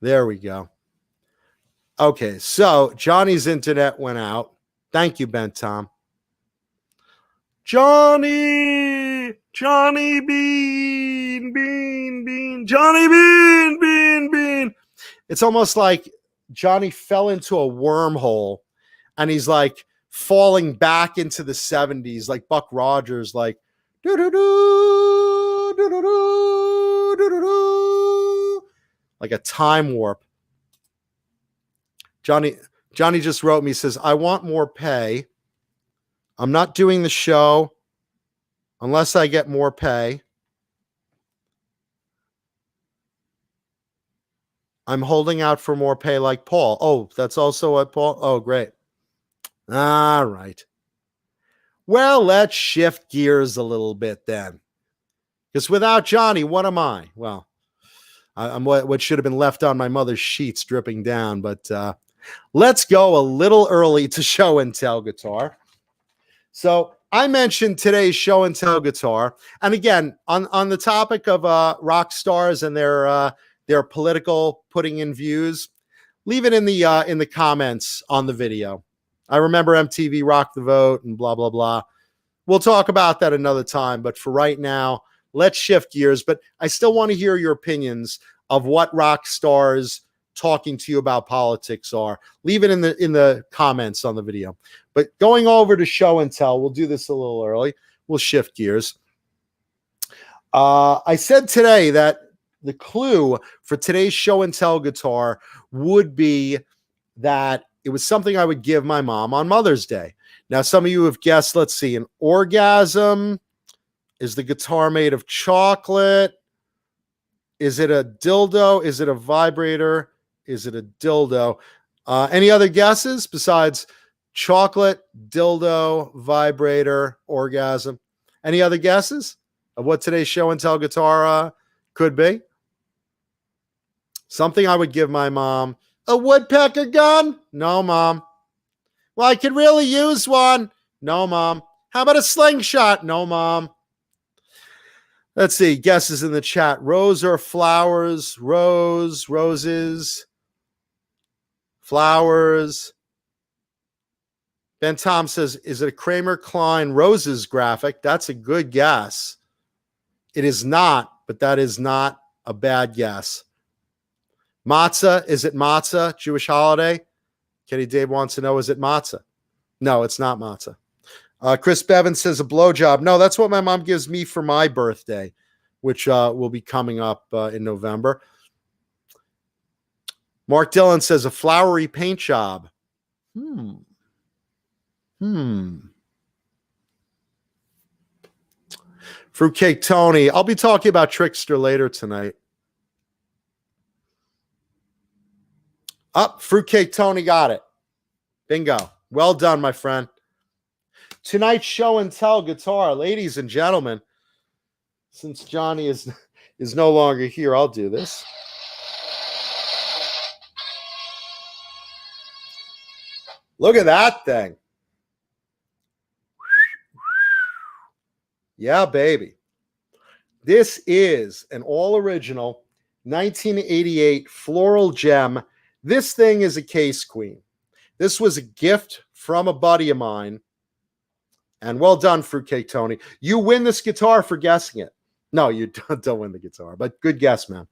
There we go. Okay, so Johnny's internet went out. Thank you, Ben Tom. Johnny Beane, Johnny Beane. It's almost like Johnny fell into a wormhole and he's like falling back into the 70s, like Buck Rogers, like doo-doo-doo, doo-doo-doo, doo-doo-doo, like a time warp. Johnny just wrote me, says, I want more pay. I'm not doing the show unless I get more pay. I'm holding out for more pay like Paul. Oh, that's also what Paul. Oh, great. All right. Well, let's shift gears a little bit then. Because without Johnny, what am I? Well, I'm what should have been left on my mother's sheets dripping down. But let's go a little early to show and tell guitar. So I mentioned today's show and tell guitar. And again, on the topic of rock stars and their political putting in views, leave it in the comments on the video. I remember MTV Rock the Vote and blah, blah, blah. We'll talk about that another time. But for right now, let's shift gears. But I still want to hear your opinions of what rock stars talking to you about politics are. Leave it in the comments on the video. But going over to show and tell, we'll do this a little early. We'll shift gears. I said today that the clue for today's show and tell guitar would be that it was something I would give my mom on Mother's Day. Now, some of you have guessed, let's see, an orgasm. Is the guitar made of chocolate? Is it a dildo? Is it a vibrator? Is it a dildo? Any other guesses besides chocolate, dildo, vibrator, orgasm? Any other guesses of what today's show and tell guitar could be? Something I would give my mom. A woodpecker gun? No, Mom. Well, I could really use one. No, Mom. How about a slingshot? No, Mom. Let's see. Guesses in the chat. Rose or flowers? Rose, roses, flowers. Ben Tom says, is it a Kramer Klein Roses graphic? That's a good guess. It is not, but that is not a bad guess. Matzah, is it matzah? Jewish holiday? Kenny Dave wants to know, is it matzah? No, it's not matzah. Chris Bevan says a blowjob. No, that's what my mom gives me for my birthday, which will be coming up in November. Mark Dillon says a flowery paint job. Fruitcake Tony. I'll be talking about Trickster later tonight. Fruitcake Tony got it. Bingo. Well done, my friend. Tonight's show and tell guitar, ladies and gentlemen. Since Johnny is no longer here, I'll do this. Look at that thing. Yeah, baby. This is an all-original 1988 Floral Gem. This thing is a case queen. This was a gift from a buddy of mine. And well done, Fruitcake Tony. You win this guitar for guessing it. No, you don't win the guitar, but good guess, man.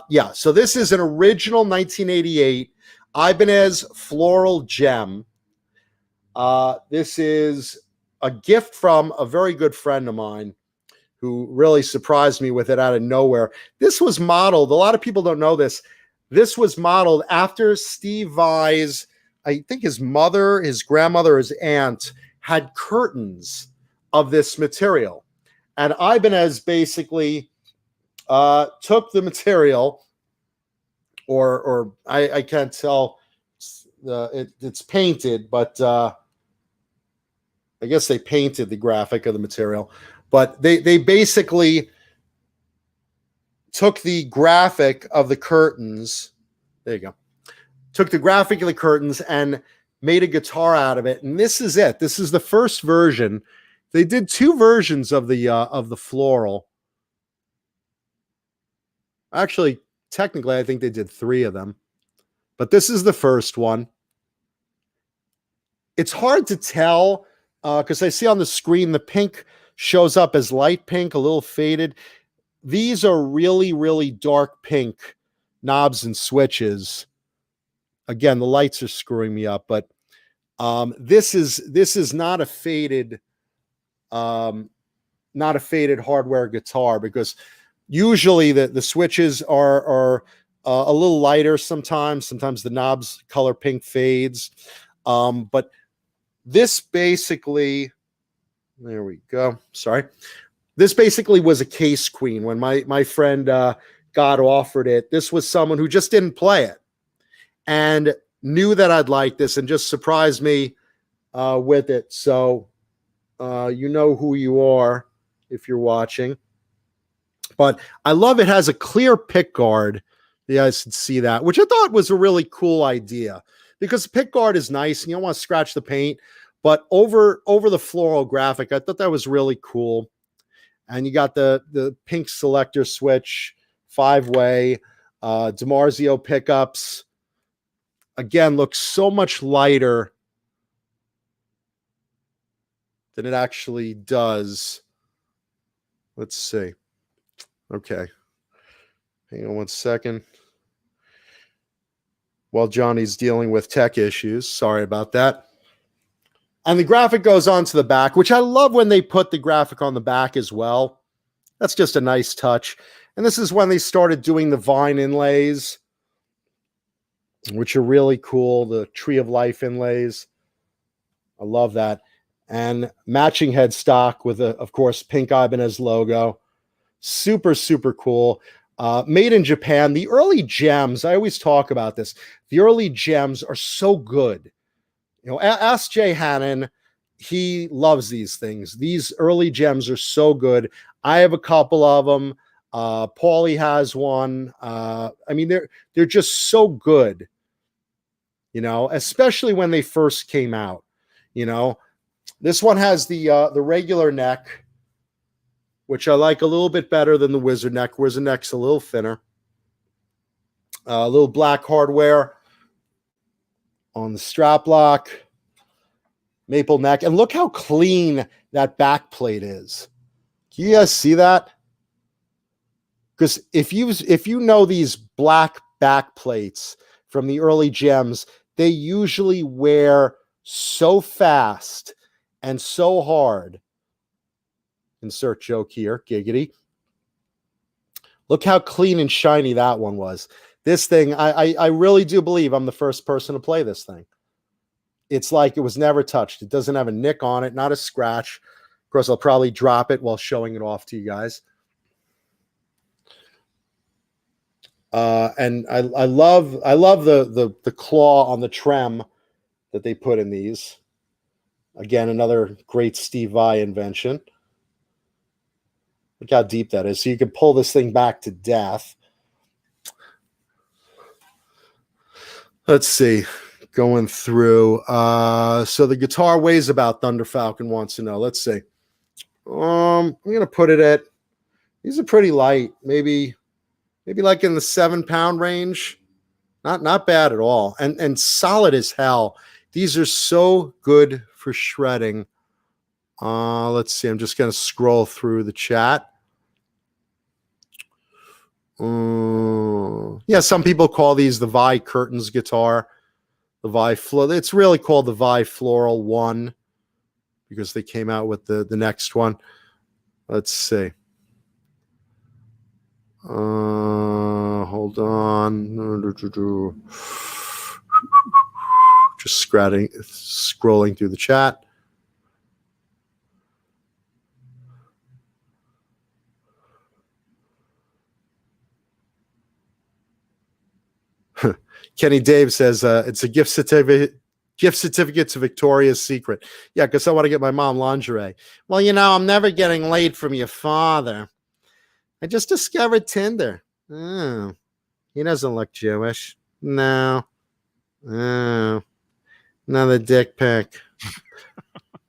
Yeah, so this is an original 1988 Ibanez Floral Gem. This is a gift from a very good friend of mine who really surprised me with it out of nowhere. This was modeled, a lot of people don't know this. This was modeled after Steve Vai's, I think his mother, his grandmother, his aunt had curtains of this material. And Ibanez basically took the material, or I can't tell, it's painted, but I guess they painted the graphic of the material. But they basically took the graphic of the curtains. There you go. Took the graphic of the curtains and made a guitar out of it. And this is it. This is the first version. They did 2 versions of the floral. Actually, technically, I think they did 3 of them. But this is the first one. It's hard to tell because I see on the screen the pink shows up as light pink, a little faded. These are really, really dark pink knobs and switches. Again, the lights are screwing me up, but this is not a faded hardware guitar, because usually the switches are a little lighter sometimes. Sometimes the knobs color pink fades. But this basically, there we go. Sorry. This basically was a case queen. When my friend got offered it, this was someone who just didn't play it and knew that I'd like this and just surprised me with it. So you know who you are if you're watching. But I love it has a clear pick guard. You guys can see that, which I thought was a really cool idea, because the pick guard is nice and you don't want to scratch the paint. But over the floral graphic, I thought that was really cool. And you got the pink selector switch, 5-way, DiMarzio pickups. Again, looks so much lighter than it actually does. Let's see. Okay. Hang on one second. While Johnny's dealing with tech issues. Sorry about that. And the graphic goes onto the back, which I love when they put the graphic on the back as well. That's just a nice touch. And this is when they started doing the vine inlays, which are really cool. The Tree of Life inlays. I love that. And matching headstock with, of course, pink Ibanez logo. Super, super cool. Made in Japan. The early gems, I always talk about this. The early gems are so good. You know, ask Jay Hannon. He loves these things. These early gems are so good. I have a couple of them. Paulie has one. I mean, they're just so good. You know, especially when they first came out. You know, this one has the regular neck, which I like a little bit better than the wizard neck. Wizard neck's a little thinner. A little black hardware on the strap lock, maple neck, and look how clean that back plate is. Can you guys see that? Because if you know these black back plates from the early gems, they usually wear so fast and so hard. Insert joke here, giggity. Look how clean and shiny that one was. This thing, I really do believe I'm the first person to play this thing. It's like it was never touched. It doesn't have a nick on it, not a scratch. Of course, I'll probably drop it while showing it off to you guys. And I love the claw on the trem that they put in these. Again, another great Steve Vai invention. Look how deep that is. So you can pull this thing back to death. Let's see. Going through. So the guitar weighs about, Thunder Falcon wants to know. Let's see. I'm going to put it at, these are pretty light. Maybe like in the 7-pound range. Not bad at all. And solid as hell. These are so good for shredding. Let's see. I'm just going to scroll through the chat. Yeah, some people call these the Vai Curtains guitar. The Vai Floral. It's really called the Vai Floral 1 because they came out with the next one. Let's see. Hold on. Just scrolling through the chat. Kenny Dave says it's a gift certificate. Gift certificate to Victoria's Secret. Yeah, because I want to get my mom lingerie. Well, I'm never getting laid from your father. I just discovered Tinder. Oh, he doesn't look Jewish. No. Oh, another dick pic.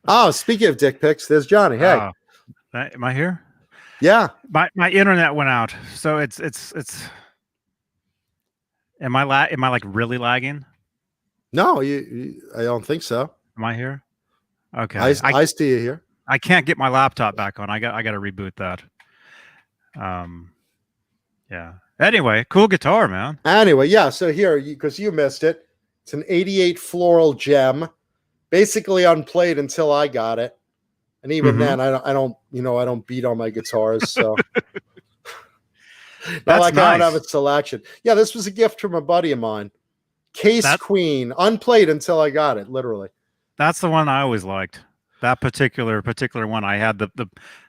Oh, speaking of dick pics, there's Johnny. Hey. Am I here? Yeah. My internet went out. So it's am I like really lagging? No, I don't think so. Am I here? Okay. I see you here. I can't get my laptop back on. I got to reboot that. Yeah. Anyway, cool guitar, man. Anyway, yeah. So here, because you missed it, it's an '88 Floral Gem, basically unplayed until I got it, and even then, I don't beat on my guitars, so not like nice. I don't have a selection. Yeah, this was a gift from a buddy of mine. Queen, unplayed until I got it, literally. That's the one I always liked. That particular one. I had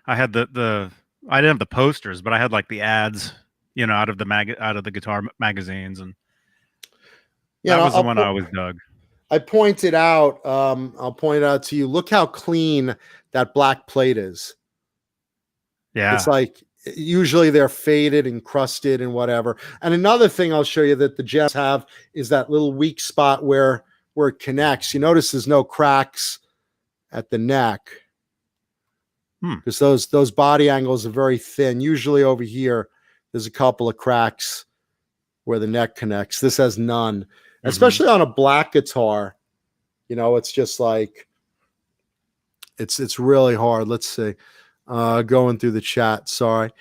I didn't have the posters, but I had like the ads, out of the guitar magazines, and that was the one I always dug. I pointed out, I'll point out to you, look how clean that black plate is. Yeah. It's like, usually they're faded and crusted and whatever. And another thing I'll show you that the Gems have is that little weak spot where it connects. You notice there's no cracks at the neck. Because those body angles are very thin. Usually over here, there's a couple of cracks where the neck connects. This has none. Especially on a black guitar. It's just like, it's really hard. Let's see. Going through the chat. Sorry.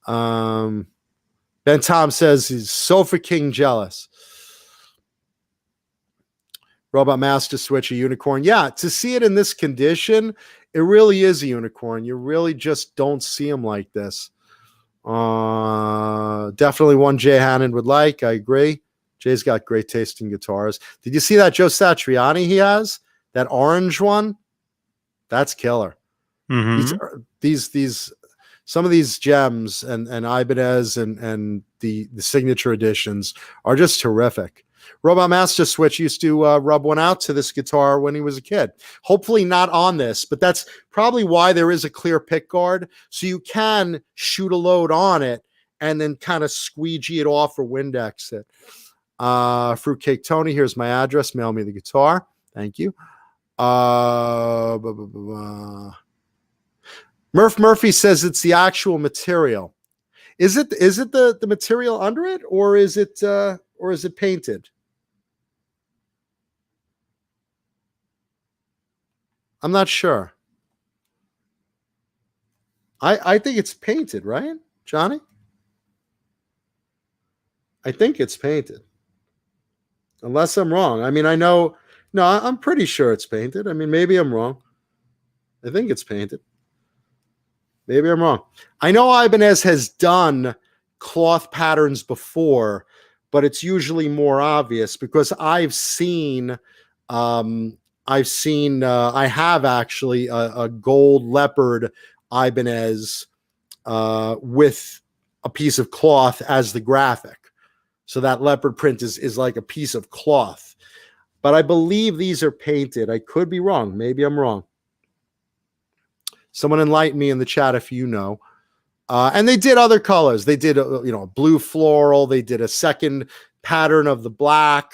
Ben Tom says he's Sofa King jealous. Robot Master Switch, a unicorn. Yeah, to see it in this condition, it really is a unicorn. You really just don't see them like this. Definitely one Jay Hannon would like. I agree. Jay's got great taste in guitars. Did you see that Joe Satriani he has? That orange one? That's killer. These some of these Gems and Ibanez and the signature editions are just terrific. Robot Master Switch used to rub one out to this guitar when he was a kid. Hopefully not on this, but that's probably why there is a clear pick guard, so you can shoot a load on it and then kind of squeegee it off or Windex it. Fruitcake Tony, here's my address. Mail me the guitar. Thank you. Murph Murphy says it's the actual material. Is it the material under it, or is it painted? I'm not sure. I think it's painted, right, Johnny? I think it's painted. Unless I'm wrong. I mean, I'm pretty sure it's painted. I mean, maybe I'm wrong. I think it's painted. Maybe I'm wrong. I know Ibanez has done cloth patterns before, but it's usually more obvious because I have actually a gold leopard Ibanez with a piece of cloth as the graphic. So that leopard print is like a piece of cloth. But I believe these are painted. I could be wrong. Maybe I'm wrong. Someone enlighten me in the chat if you know. And they did other colors. They did a blue floral. They did a second pattern of the black.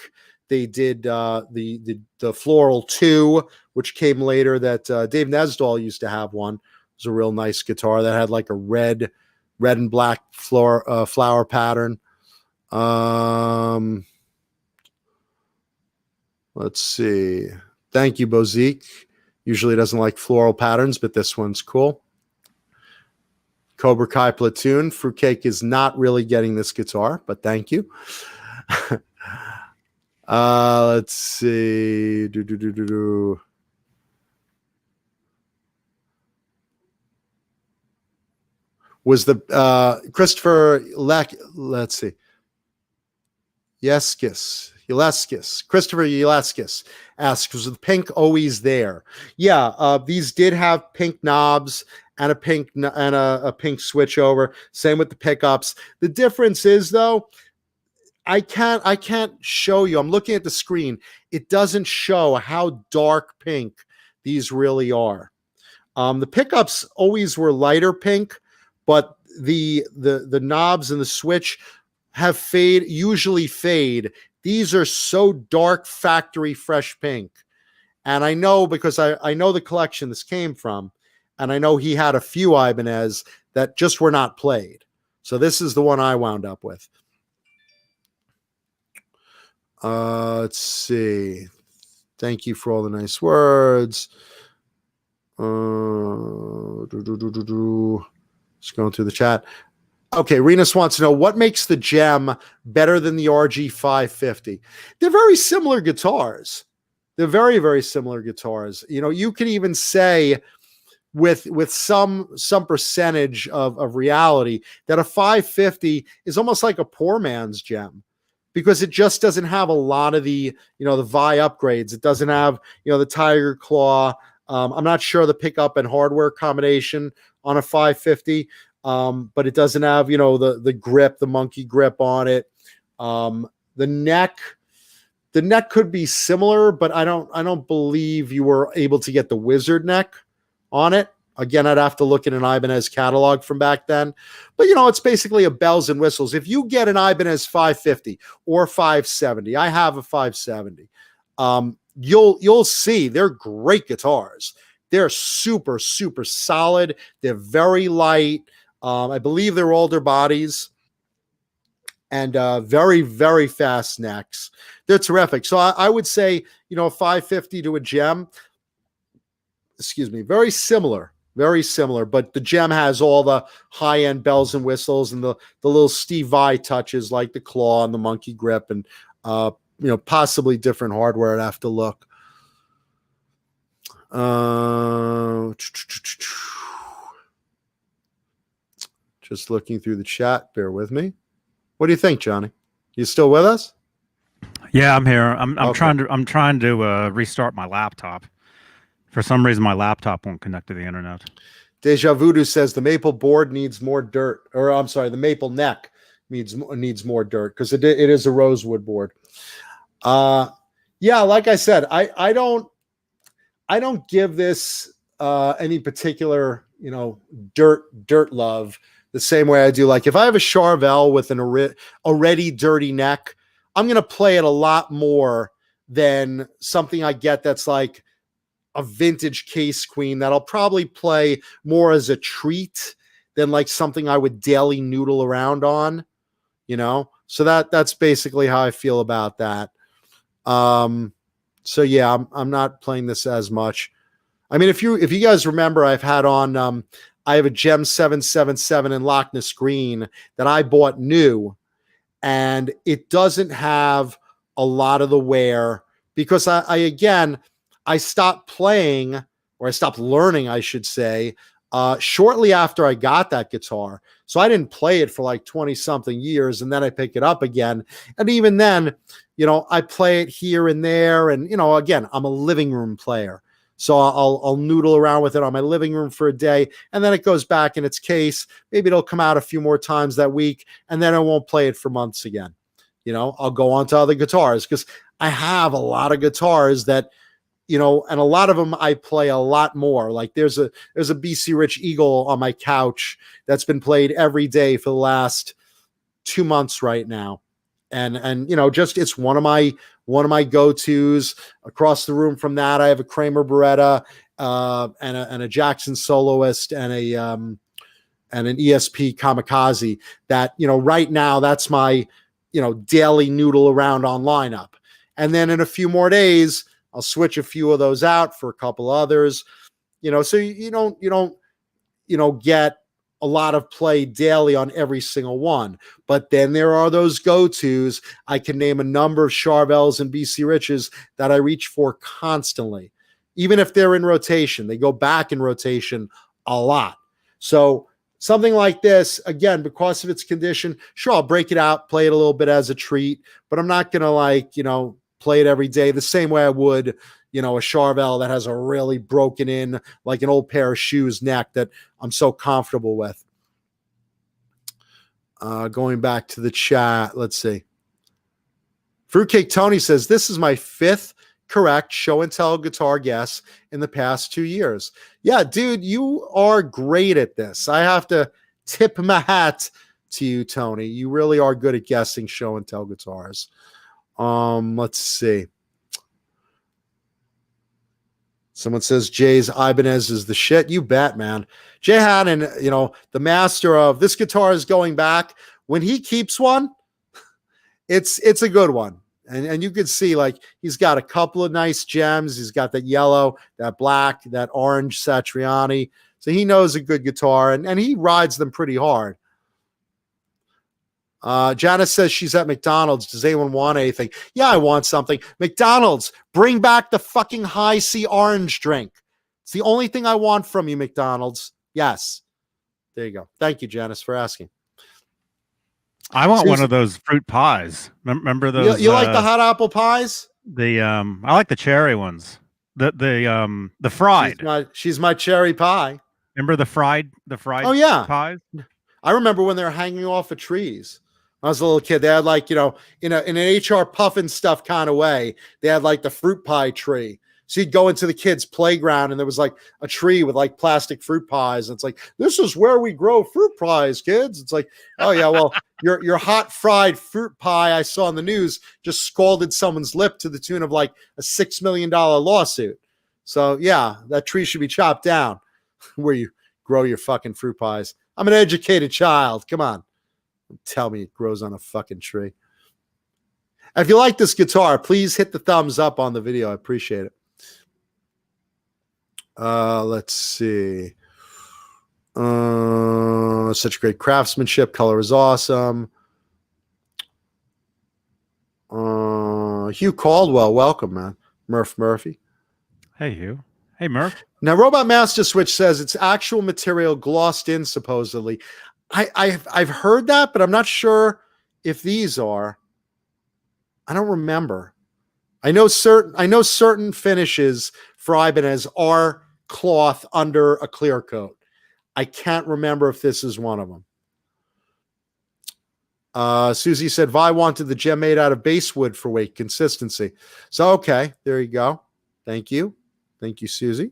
They did the floral 2, which came later. That Dave Nesdahl used to have one. It was a real nice guitar that had like a red and black flower pattern. Let's see. Thank you, Bozique. Usually doesn't like floral patterns, but this one's cool. Cobra Kai Platoon. Fruitcake is not really getting this guitar, but thank you. Let's see. Was the Christopher let's see. Christopher Yeleskis asks, was the pink always there? Yeah, these did have pink knobs and a pink switch over. Same with the pickups. The difference is, though, I can't show you. I'm looking at the screen. It doesn't show how dark pink these really are. The pickups always were lighter pink, but the knobs and the switch have usually fade. These are so dark, factory fresh pink. And I know because I know the collection this came from, and I know he had a few Ibanez that just were not played. So this is the one I wound up with. Let's see. Thank you for all the nice words. Just going through the chat. Okay, Renus wants to know what makes the Gem better than the RG 550. They're very similar guitars. They're very, very similar guitars. You know, you could even say with some percentage of reality that a 550 is almost like a poor man's Gem, because it just doesn't have a lot of the, you know, the Vi upgrades. It doesn't have, you know, the Tiger Claw. I'm not sure the pickup and hardware combination on a 550, but it doesn't have, you know, the grip, the monkey grip on it. The neck could be similar, but I don't believe you were able to get the wizard neck on it. Again, I'd have to look at an Ibanez catalog from back then. But, you know, it's basically a bells and whistles. If you get an Ibanez 550 or 570, I have a 570, you'll see they're great guitars. They're super, super solid. They're very light. I believe they're older bodies and very, very fast necks. They're terrific. So I would say, you know, a 550 to a Gem, very similar. Very similar, but the Gem has all the high-end bells and whistles and the little Steve Vai touches like the claw and the monkey grip and, you know, possibly different hardware. I'd have to look. Just looking through the chat. Bear with me. What do you think, Johnny? You still with us? Yeah, I'm here. I'm Okay. trying to restart my laptop. For some reason, my laptop won't connect to the internet. Deja Voodoo says the maple board needs more dirt, or I'm sorry, the maple neck needs more dirt because it is a rosewood board. Yeah, like I said, I don't give this any particular, you know, dirt love the same way I do. Like if I have a Charvel with an already dirty neck, I'm gonna play it a lot more than something I get that's like a vintage Case Queen that I'll probably play more as a treat than like something I would daily noodle around on, you know? So that's basically how I feel about that. So yeah, I'm not playing this as much. I mean, if you guys remember, I've had on, I have a Gem 777 in Loch Ness Green that I bought new, and it doesn't have a lot of the wear because I stopped playing, or I stopped learning, I should say, shortly after I got that guitar. So I didn't play it for like 20 something years. And then I pick it up again. And even then, you know, I play it here and there. And, you know, again, I'm a living room player. So I'll noodle around with it on my living room for a day. And then it goes back in its case. Maybe it'll come out a few more times that week. And then I won't play it for months again. You know, I'll go on to other guitars because I have a lot of guitars that, you know, and a lot of them I play a lot more. Like there's a BC Rich Eagle on my couch that's been played every day for the last 2 months right now. And you know, just it's one of my go-tos. Across the room from that, I have a Kramer Beretta and a Jackson Soloist and an ESP Kamikaze that, you know, right now that's my, you know, daily noodle around on lineup. And then in a few more days, I'll switch a few of those out for a couple others, you know, so you don't, you know, get a lot of play daily on every single one. But then there are those go-tos. I can name a number of Charvels and BC Riches that I reach for constantly. Even if they're in rotation, they go back in rotation a lot. So something like this, again, because of its condition, sure, I'll break it out, play it a little bit as a treat, but I'm not going to like, you know, play it every day the same way I would, you know, a Charvel that has a really broken in, like an old pair of shoes neck that I'm so comfortable with. Going back to the chat, let's see. Fruitcake Tony says, this is my 5th correct show and tell guitar guess in the past 2 years. Yeah, dude, you are great at this. I have to tip my hat to you, Tony. You really are good at guessing show and tell guitars. Let's see. Someone says Jay's Ibanez is the shit. You bet, man. Jay Hannon, the master of this guitar is going back. When he keeps one, it's a good one. And you can see, like, he's got a couple of nice gems. He's got that yellow, that black, that orange Satriani. So he knows a good guitar, and he rides them pretty hard. Janice says she's at McDonald's. Does anyone want anything? Yeah, I want something. McDonald's, bring back the fucking high C orange drink. It's the only thing I want from you, McDonald's. Yes. There you go. Thank you, Janice, for asking. I want one of those fruit pies. Remember those? You like the hot apple pies? I like the cherry ones. The fried. She's my cherry pie. Remember the fried? Oh yeah, pies. I remember when they were hanging off of trees. When I was a little kid, they had, like, in an HR Puffin stuff kind of way, they had like the fruit pie tree. So you'd go into the kids' playground and there was like a tree with like plastic fruit pies. And it's like, this is where we grow fruit pies, kids. It's like, oh yeah, well, your hot fried fruit pie I saw on the news just scalded someone's lip to the tune of like a $6 million lawsuit. So yeah, that tree should be chopped down where you grow your fucking fruit pies. I'm an educated child. Come on. Tell me it grows on a fucking tree. If you like this guitar, please hit the thumbs up on the video. I appreciate it. Let's see. Such great craftsmanship. Color is awesome. Hugh Caldwell, welcome, man. Murph Murphy. Hey, Hugh. Hey, Murph. Now, Robot Master Switch says it's actual material glossed in, supposedly. I've heard that, but I'm not sure if these are. I don't remember. I know certain finishes for Ibanez are cloth under a clear coat. I can't remember if this is one of them. Susie said Vi wanted the gem made out of basswood for weight consistency. So okay, there you go. Thank you, Susie.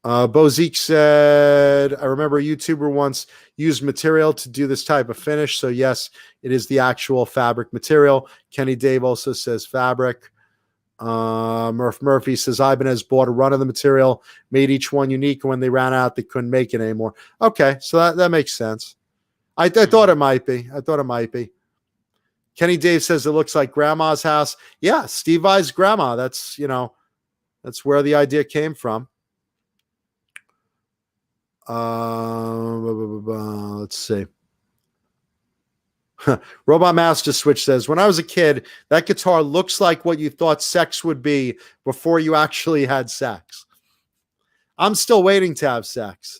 Bozique said, I remember a YouTuber once used material to do this type of finish. So yes, it is the actual fabric material. Kenny Dave also says fabric. Murph Murphy says Ibanez bought a run of the material, made each one unique. When they ran out, they couldn't make it anymore. Okay, so that makes sense. I thought it might be. Kenny Dave says it looks like grandma's house. Yeah, Steve Vai's grandma. That's where the idea came from. Let's see. Robot Master Switch says, when I was a kid, that guitar looks like what you thought sex would be before you actually had sex. I'm still waiting to have sex.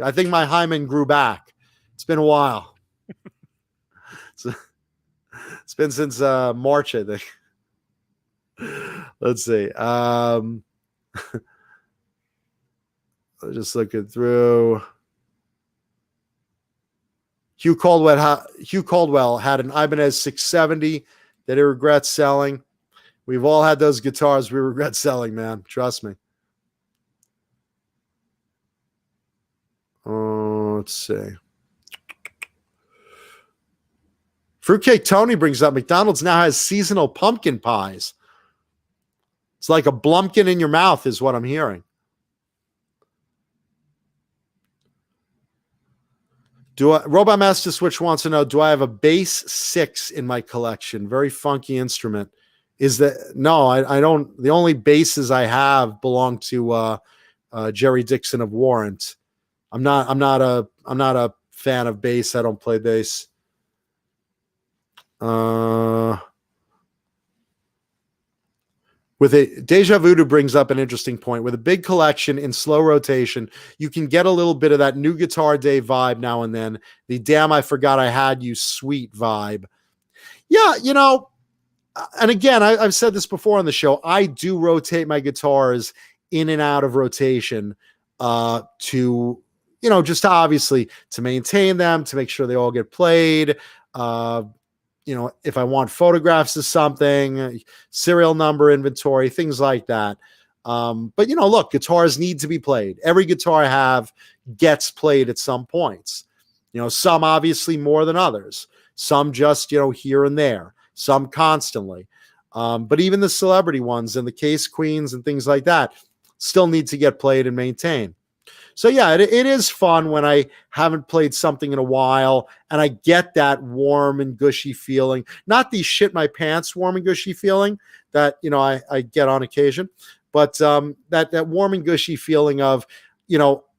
I think my hymen grew back. It's been a while. It's been since March, I think. Let's see. Just looking through. Hugh Caldwell had an Ibanez 670 that he regrets selling. We've all had those guitars we regret selling, man. Trust me. Let's see. Fruitcake Tony brings up McDonald's now has seasonal pumpkin pies. It's like a blumpkin in your mouth is what I'm hearing. Robot Master Switch wants to know, do I have a bass 6 in my collection? Very funky instrument. No, I don't. The only basses I have belong to Jerry Dixon of Warrant. I'm not a fan of bass. I don't play bass. Deja Voodoo brings up an interesting point. With a big collection in slow rotation, you can get a little bit of that new guitar day vibe now and then. The damn I forgot I had you sweet vibe. Yeah, and again, I've said this before on the show. I do rotate my guitars in and out of rotation to obviously to maintain them, to make sure they all get played. if I want photographs of something, serial number inventory, things like that. But look, guitars need to be played. Every guitar I have gets played at some points. Some obviously more than others. Some just, here and there. Some constantly. But even the celebrity ones and the case queens and things like that still need to get played and maintained. So yeah, it is fun when I haven't played something in a while and I get that warm and gushy feeling. Not the shit my pants warm and gushy feeling that, I get on occasion, but that warm and gushy feeling of,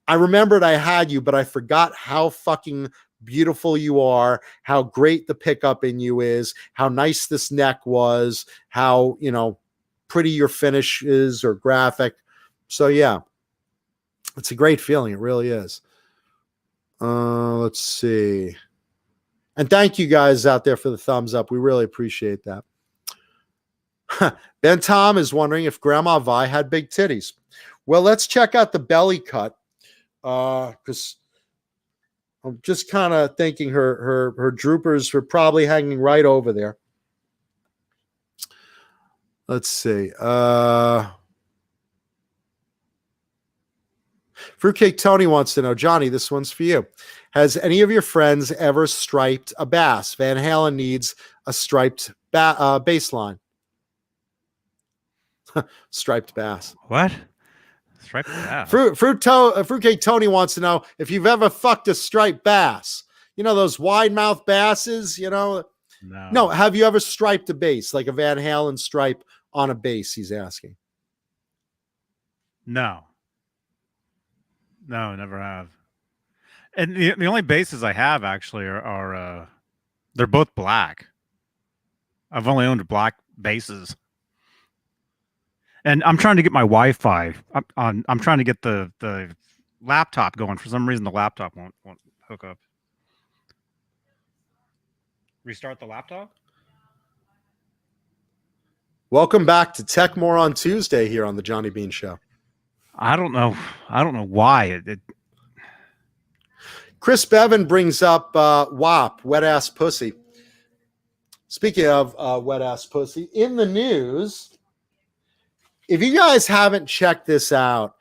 I remembered I had you, but I forgot how fucking beautiful you are, how great the pickup in you is, how nice this neck was, how, pretty your finish is or graphic. So yeah, it's a great feeling. It really is. Let's see. And thank you guys out there for the thumbs up. We really appreciate that. Ben Tom is wondering if Grandma Vi had big titties. Well, let's check out the belly cut. Because I'm just kind of thinking her droopers were probably hanging right over there. Let's see. Fruitcake Tony wants to know, Johnny, this one's for you. Has any of your friends ever striped a bass? Van Halen needs a striped bass line. Striped bass. What? Striped bass. Fruitcake Tony wants to know if you've ever fucked a striped bass. Those wide mouth basses, No. Have you ever striped a bass, like a Van Halen stripe on a bass, he's asking. No, never have. And the only basses I have actually are they're both black. I've only owned black basses. And I'm trying to get my Wi-Fi. I'm trying to get the laptop going. For some reason, the laptop won't hook up. Restart the laptop? Welcome back to Tech More on Tuesday here on the Johnny Beane Show. I don't know why it Chris Bevan brings up WAP, wet ass pussy. Speaking of wet ass pussy, in the news, if you guys haven't checked this out,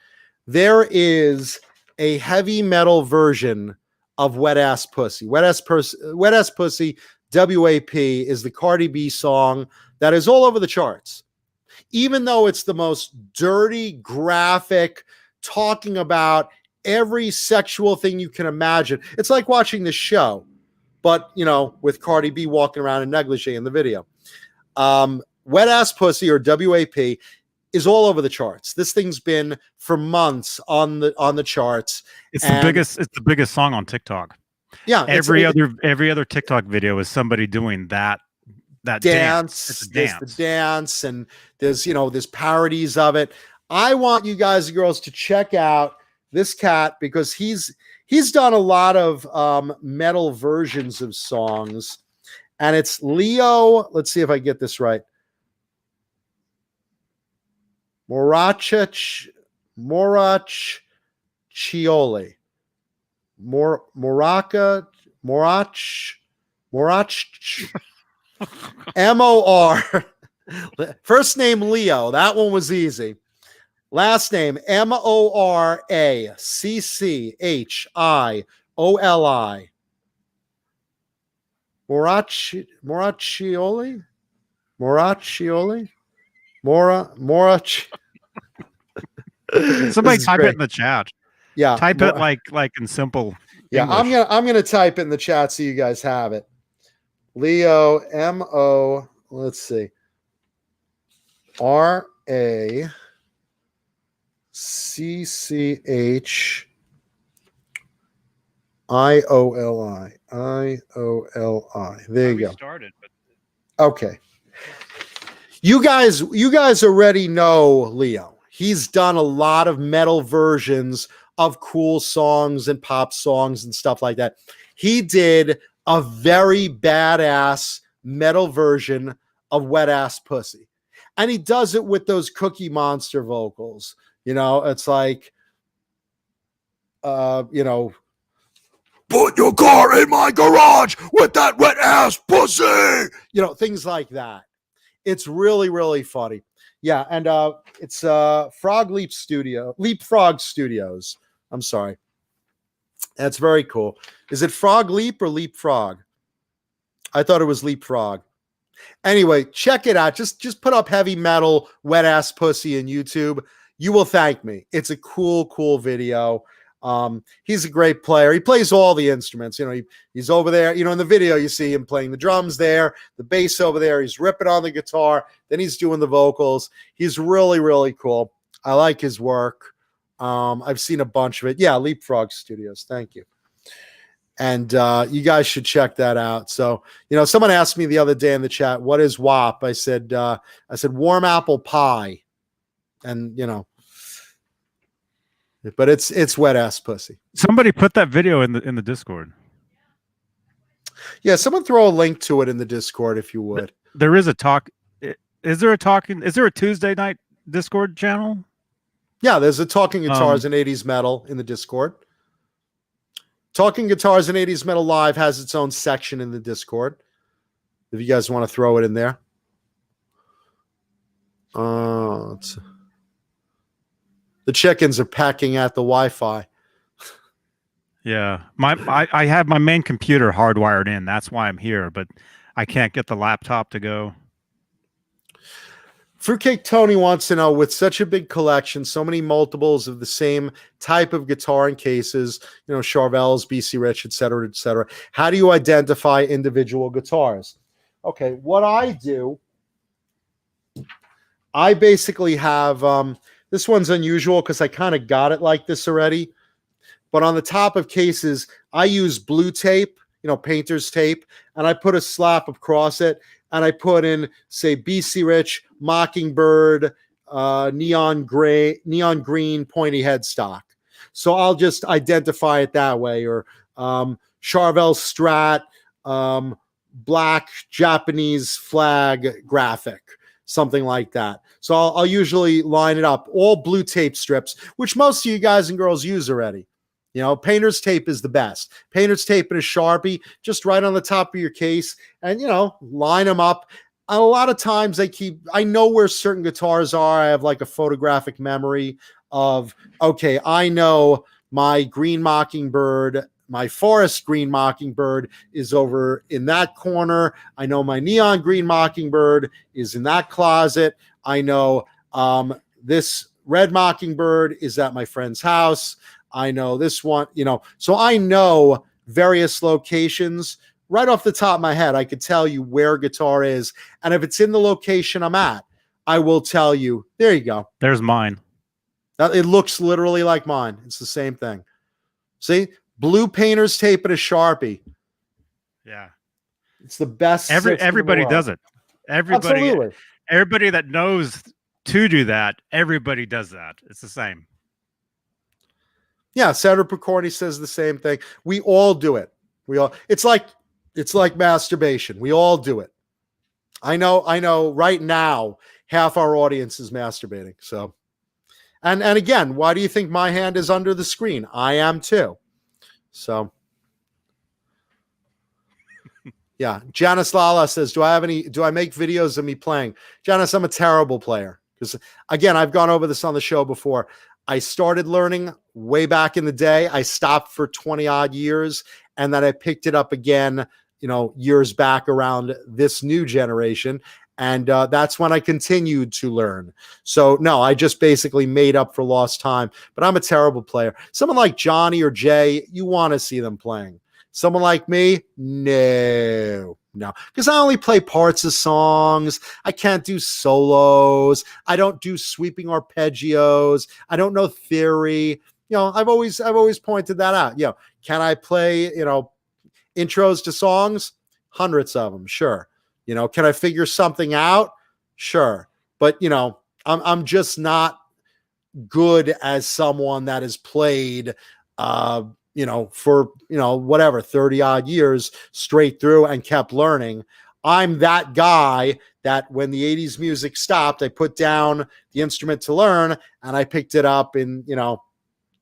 there is a heavy metal version of wet ass pussy. Wet ass pussy, WAP, is the Cardi B song that is all over the charts. Even though it's the most dirty, graphic, talking about every sexual thing you can imagine. It's like watching the show, but, with Cardi B walking around in negligee in the video. Wet Ass Pussy, or WAP, is all over the charts. This thing's been for months on the charts. It's the biggest song on TikTok. Yeah. Every other TikTok video is somebody doing that dance. It's a dance. There's the dance, and there's parodies of it. I want you guys and girls to check out this cat because he's done a lot of metal versions of songs, and it's Leo. Let's see if I get this right. Moracchioli. M-O-R. First name Leo. That one was easy. Last name Moracchioli. Moracchioli. Somebody type it in the chat. Yeah, type it like in simple. Yeah, English. I'm gonna type it in the chat so you guys have it. Leo, M-O. Let's see. R-A-C-C-H-I-O-L-I. There you go. Started, but... Okay. You guys already know Leo. He's done a lot of metal versions of cool songs and pop songs and stuff like that. He did a very badass metal version of Wet Ass Pussy. And he does it with those Cookie Monster vocals. It's like, put your car in my garage with that wet ass pussy. You know, things like that. It's really, really funny. Yeah, and it's Leapfrog Studios. I'm sorry. That's very cool. Is it Frog Leap or Leapfrog? I thought it was Leapfrog. Anyway, check it out. Just put up heavy metal wet ass pussy in YouTube. You will thank me. It's a cool video. He's a great player. He plays all the instruments. You know, he's over there. You know, in the video, you see him playing the drums there, the bass over there. He's ripping on the guitar. Then he's doing the vocals. He's really, really cool. I like his work. I've seen a bunch of it. Yeah, Leapfrog Studios. Thank you. And you guys should check that out. So, you know, someone asked me the other day in the chat, what is WAP? I said warm apple pie. And, you know, but it's wet ass pussy. Somebody put that video in the Discord. Yeah, someone throw a link to it in the Discord if you would. There is a talk. Is there a Tuesday night Discord channel? Yeah, there's a Talking Guitars and 80s Metal in the Discord. Talking Guitars and 80s Metal Live has its own section in the Discord. If you guys want to throw it in there. The chickens are pecking at the Wi-Fi. Yeah, I have my main computer hardwired in. That's why I'm here, but I can't get the laptop to go. Fruitcake Tony wants to know, with such a big collection, so many multiples of the same type of guitar and cases, you know, Charvels, BC Rich, et cetera, how do you identify individual guitars? Okay, what I do, I basically have, this one's unusual because I kind of got it like this already, but on the top of cases, I use blue tape, you know, painter's tape, and I put a slap across it, and I put in, say, BC Rich, Mockingbird, neon green pointy headstock. So I'll just identify it that way, or Charvel Strat, black Japanese flag graphic, something like that. So I'll usually line it up, all blue tape strips, which most of you guys and girls use already. You know, painter's tape is the best. Painter's tape and a Sharpie, just right on the top of your case, and, you know, line them up. A lot of times I know where certain guitars are. I have like a photographic memory of, okay, I know my green Mockingbird, my forest green Mockingbird is over in that corner. I know my neon green Mockingbird is in that closet. I know this red Mockingbird is at my friend's house. I know this one, you know, so I know various locations right off the top of my head. I could tell you where guitar is. And if it's in the location I'm at, I will tell you, there you go. There's mine. It looks literally like mine. It's the same thing. See, blue painter's tape and a Sharpie. Yeah. It's the best. Everybody does it. Absolutely. Everybody that knows to do that, everybody does that. It's the same. Yeah, Senator Picorni says the same thing. We all do it. It's like masturbation. We all do it. I know right now half our audience is masturbating. So, and again, why do you think my hand is under the screen? I am too. So, yeah. Janice Lala says, do I make videos of me playing? Janice, I'm a terrible player. Because again, I've gone over this on the show before. I started learning way back in the day. I stopped for 20 odd years, and then I picked it up again, you know, years back around this new generation. And that's when I continued to learn. So no, I just basically made up for lost time, but I'm a terrible player. Someone like Johnny or Jay, you want to see them playing. Someone like me, no, because I only play parts of songs. I can't do solos. I don't do sweeping arpeggios. I don't know theory. You know, I've always pointed that out. You know, can I play, you know, intros to songs? Hundreds of them, sure. You know, can I figure something out? Sure. But, you know, I'm just not good as someone that has played you know, for, you know, whatever, 30 odd years straight through and kept learning. I'm that guy that when the 80s music stopped, I put down the instrument to learn and I picked it up in, you know,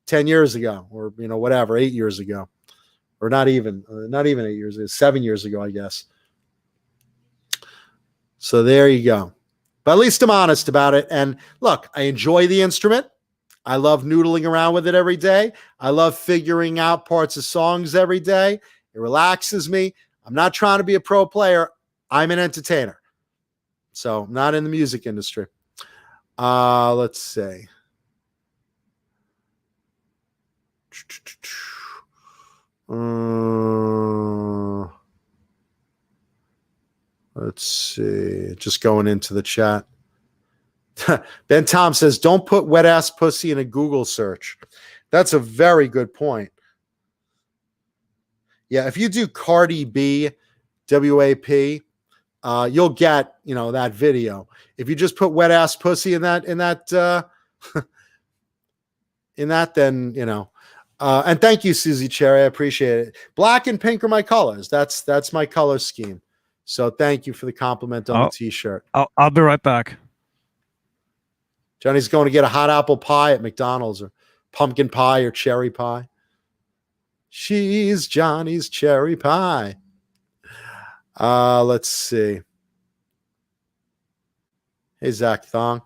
10 years ago or, you know, whatever, 8 years ago. or not even 8 years, 7 years ago, I guess. So there you go. But at least I'm honest about it. And look, I enjoy the instrument. I love noodling around with it every day. I love figuring out parts of songs every day. It relaxes me. I'm not trying to be a pro player. I'm an entertainer. So I'm not in the music industry. Let's see. Let's see. Just going into the chat. Ben Tom says, don't put wet ass pussy in a Google search. That's a very good point. Yeah, if you do Cardi B, WAP, you'll get, that video. If you just put wet ass pussy in that, then, and thank you, Susie Cherry. I appreciate it. Black and pink are my colors. That's my color scheme. So thank you for the compliment on the t-shirt. I'll be right back. Johnny's going to get a hot apple pie at McDonald's, or pumpkin pie, or cherry pie. She's Johnny's cherry pie. Let's see. Hey, Zach Thong.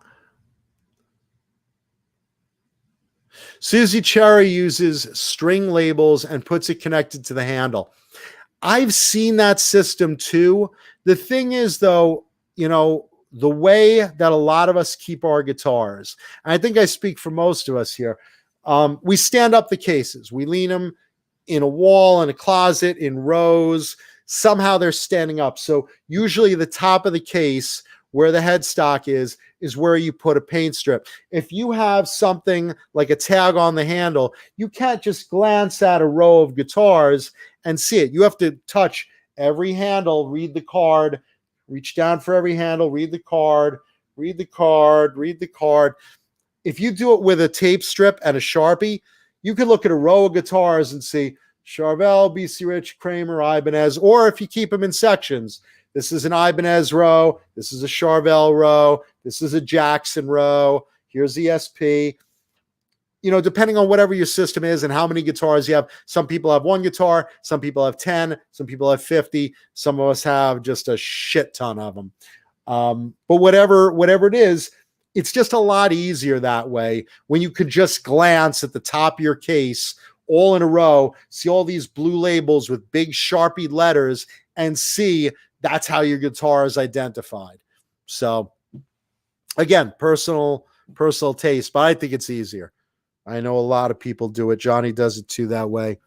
Susie Cherry uses string labels and puts it connected to the handle. I've seen that system too. The thing is, though, the way that a lot of us keep our guitars, and I think I speak for most of us here, we stand up the cases. We lean them in a wall, in a closet, in rows. Somehow they're standing up. So usually the top of the case, where the headstock is where you put a paint strip. If you have something like a tag on the handle, you can't just glance at a row of guitars and see it. You have to touch every handle, read the card, reach down for every handle, read the card, read the card, read the card. If you do it with a tape strip and a Sharpie, you can look at a row of guitars and see Charvel, BC Rich, Kramer, Ibanez, or if you keep them in sections, this is an Ibanez row, this is a Charvel row, this is a Jackson row, here's the SP. Depending on whatever your system is and how many guitars you have, some people have one guitar, some people have 10, some people have 50, some of us have just a shit ton of them. But whatever it is, it's just a lot easier that way when you could just glance at the top of your case all in a row, see all these blue labels with big Sharpie letters, and see that's how your guitar is identified. So again, personal taste, but I think it's easier. I know a lot of people do it. Johnny does it too that way.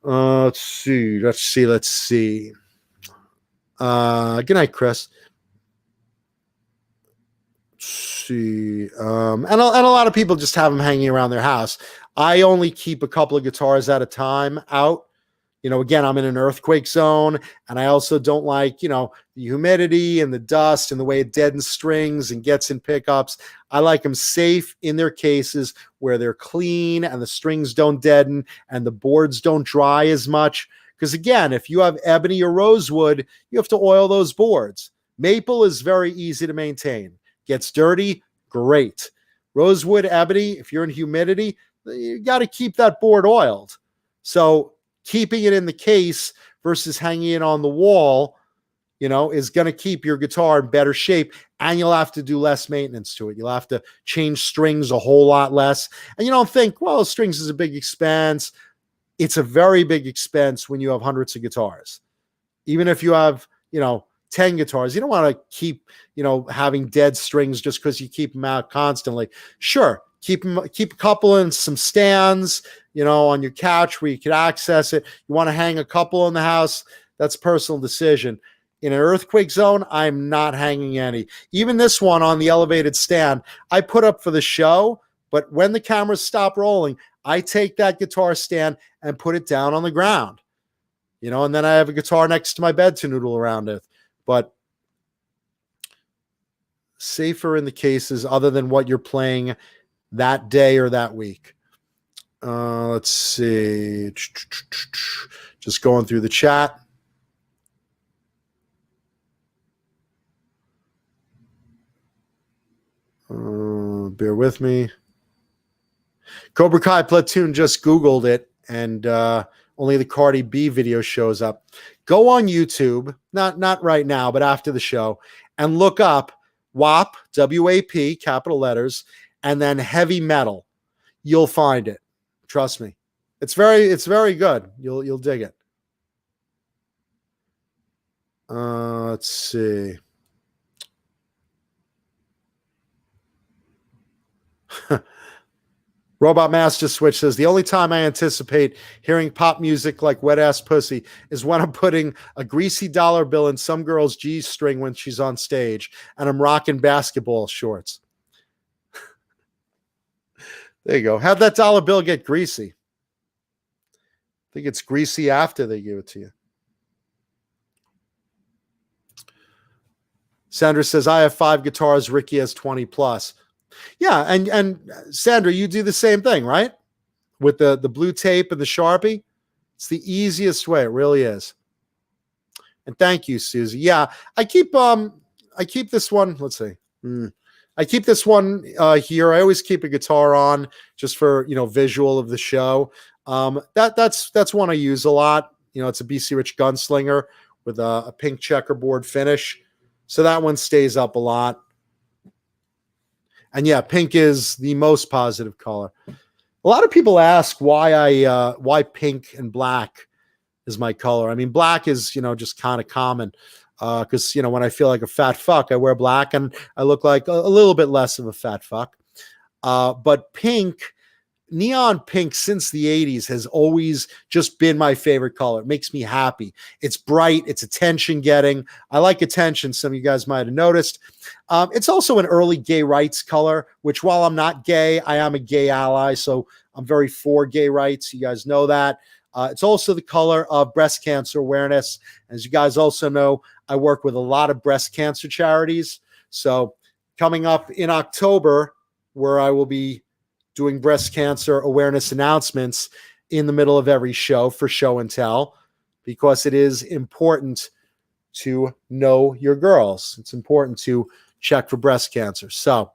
Let's see. Good night, Chris. Let's see. And a lot of people just have them hanging around their house. I only keep a couple of guitars at a time out. Again, I'm in an earthquake zone, and I also don't like, the humidity and the dust and the way it deadens strings and gets in pickups. I like them safe in their cases where they're clean and the strings don't deaden and the boards don't dry as much. Because again, if you have ebony or rosewood, you have to oil those boards. Maple is very easy to maintain. Gets dirty, great. Rosewood, ebony, if you're in humidity, you got to keep that board oiled. So keeping it in the case versus hanging it on the wall, is going to keep your guitar in better shape, and you'll have to do less maintenance to it. You'll have to change strings a whole lot less. And you don't think, well, strings is a big expense. It's a very big expense when you have hundreds of guitars. Even if you have, 10 guitars, you don't want to keep, having dead strings just because you keep them out constantly. Sure, keep a couple in some stands, on your couch where you could access it. You want to hang a couple in the house, that's a personal decision. In an earthquake zone, I'm not hanging any. Even this one on the elevated stand, I put up for the show, but when the cameras stop rolling, I take that guitar stand and put it down on the ground. And then I have a guitar next to my bed to noodle around with. But safer in the cases other than what you're playing that day or that week. Let's see. Just going through the chat. Bear with me. Cobra Kai Platoon just Googled it, and only the Cardi B video shows up. Go on YouTube, not right now, but after the show, and look up WAP, W-A-P, capital letters, and then heavy metal. You'll find it. Trust me. It's very good. You'll dig it. Let's see. Robot Master Switch says, the only time I anticipate hearing pop music like Wet Ass Pussy is when I'm putting a greasy dollar bill in some girl's G-string when she's on stage and I'm rocking basketball shorts. There you go. How'd that dollar bill get greasy? I think it's greasy after they give it to you. Sandra says, I have 5 guitars. Ricky has 20 plus. Yeah, and Sandra, you do the same thing, right? With the blue tape and the Sharpie. It's the easiest way. It really is. And thank you, Susie. Yeah, I keep this one. Let's see. I keep this one here. I always keep a guitar on just for visual of the show. That's one I use a lot. It's a BC Rich Gunslinger with a pink checkerboard finish. So that one stays up a lot. And yeah, pink is the most positive color. A lot of people ask why pink and black is my color. I mean, black is, just kind of common. Because, when I feel like a fat fuck, I wear black and I look like a little bit less of a fat fuck. But pink, neon pink since the 80s has always just been my favorite color. It makes me happy. It's bright. It's attention getting. I like attention. Some of you guys might have noticed. It's also an early gay rights color, which while I'm not gay, I am a gay ally. So I'm very for gay rights. You guys know that. It's also the color of breast cancer awareness. As you guys also know, I work with a lot of breast cancer charities. So coming up in October, where I will be doing breast cancer awareness announcements in the middle of every show for show and tell, because it is important to know your girls. It's important to check for breast cancer. So,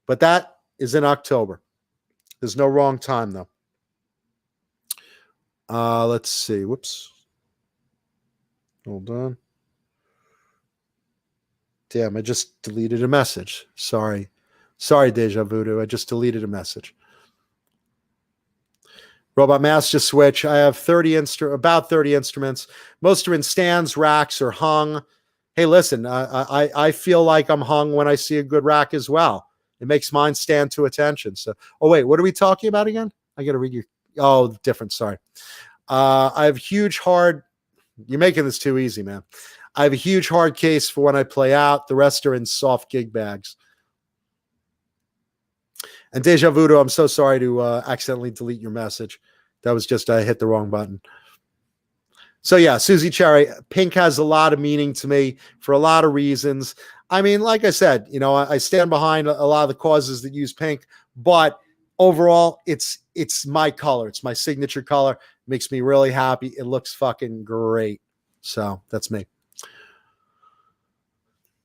but that is in October. There's no wrong time though. Let's see. Whoops. Hold on. Damn, I just deleted a message. Sorry, Deja Voodoo. I just deleted a message. Robot Master Switch. I have about 30 instruments. Most are in stands, racks, or hung. Hey, listen, I feel like I'm hung when I see a good rack as well. It makes mine stand to attention. So, oh wait, what are we talking about again? I got to read your. Oh, different. Sorry. I have huge hard. You're making this too easy, man. I have a huge hard case for when I play out. The rest are in soft gig bags. And Deja Voodoo, I'm so sorry to accidentally delete your message. That was just I hit the wrong button. So yeah, Susie Cherry, pink has a lot of meaning to me for a lot of reasons. I mean, like I said, I stand behind a lot of the causes that use pink, but overall, it's my color. It's my signature color. It makes me really happy. It looks fucking great. So that's me.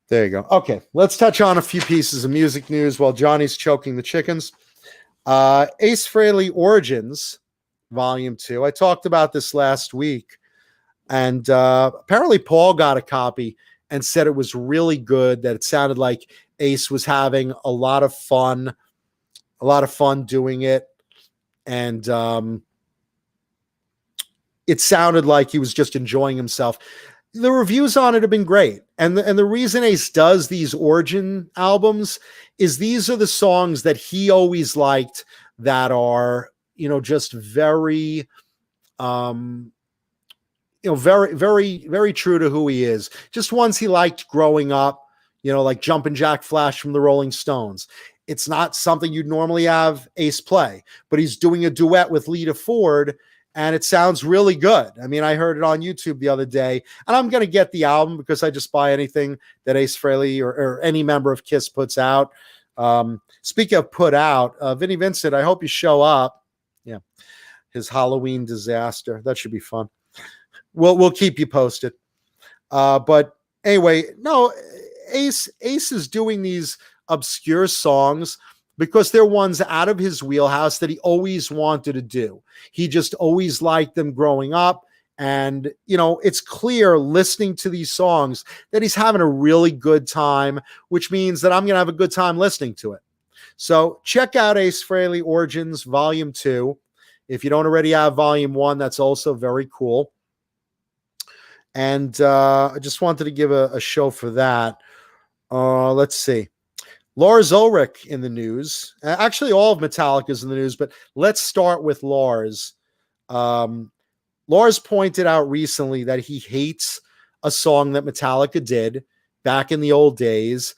There you go. Okay, let's touch on a few pieces of music news while Johnny's choking the chickens. Ace Frehley Origins, Volume 2. I talked about this last week, and apparently Paul got a copy and said it was really good, that it sounded like Ace was having a lot of fun doing it, and it sounded like he was just enjoying himself. The reviews on it have been great. And the reason Ace does these origin albums is these are the songs that he always liked that are, just very, very, very, very true to who he is. Just ones he liked growing up, like Jumpin' Jack Flash from the Rolling Stones. It's not something you'd normally have Ace play, but he's doing a duet with Lita Ford, and it sounds really good. I mean, I heard it on YouTube the other day, and I'm going to get the album because I just buy anything that Ace Frehley or any member of KISS puts out. Speaking of put out, Vinnie Vincent, I hope you show up. Yeah, his Halloween disaster. That should be fun. We'll keep you posted. But anyway, no, Ace is doing these obscure songs because they're ones out of his wheelhouse that he always wanted to do. He just always liked them growing up. And, it's clear listening to these songs that he's having a really good time, which means that I'm going to have a good time listening to it. So check out Ace Frehley Origins Volume 2. If you don't already have Volume 1, that's also very cool. And I just wanted to give a show for that. Let's see. Lars Ulrich in the news. Actually, all of Metallica's in the news, but let's start with Lars. Lars pointed out recently that he hates a song that Metallica did back in the old days.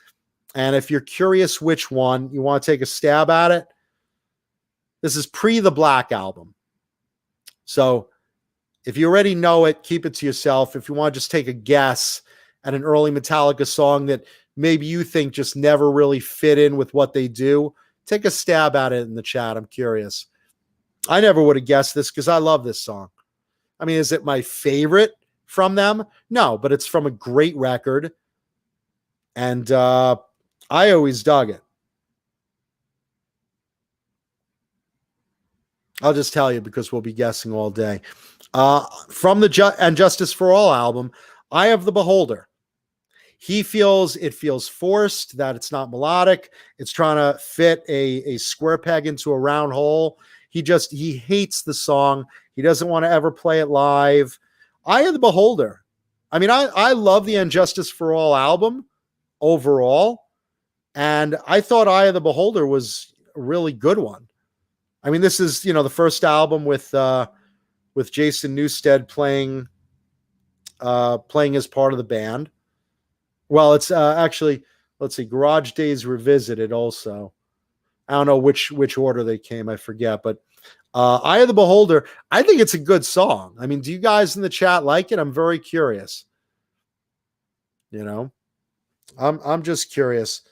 And if you're curious which one, you want to take a stab at it, this is pre the Black Album. So if you already know it, keep it to yourself. If you want to just take a guess at an early Metallica song that maybe you think just never really fit in with what they do, take a stab at it in the chat. I'm curious. I never would have guessed this because I love this song. I mean, is it my favorite from them? No, but it's from a great record. And I always dug it. I'll just tell you because we'll be guessing all day. From the And Justice for All album, Eye of the Beholder. He feels it feels forced, that it's not melodic. It's trying to fit a square peg into a round hole. He hates the song. He doesn't want to ever play it live. Eye of the Beholder. I mean, I love the And Justice for All album overall. And I thought Eye of the Beholder was a really good one. I mean, this is, the first album with Jason Newsted playing as part of the band. Well, it's actually, let's see, Garage Days Revisited also. I don't know which order they came, I forget, but Eye of the Beholder, I think it's a good song. I mean, do you guys in the chat like it? I'm very curious. I'm just curious.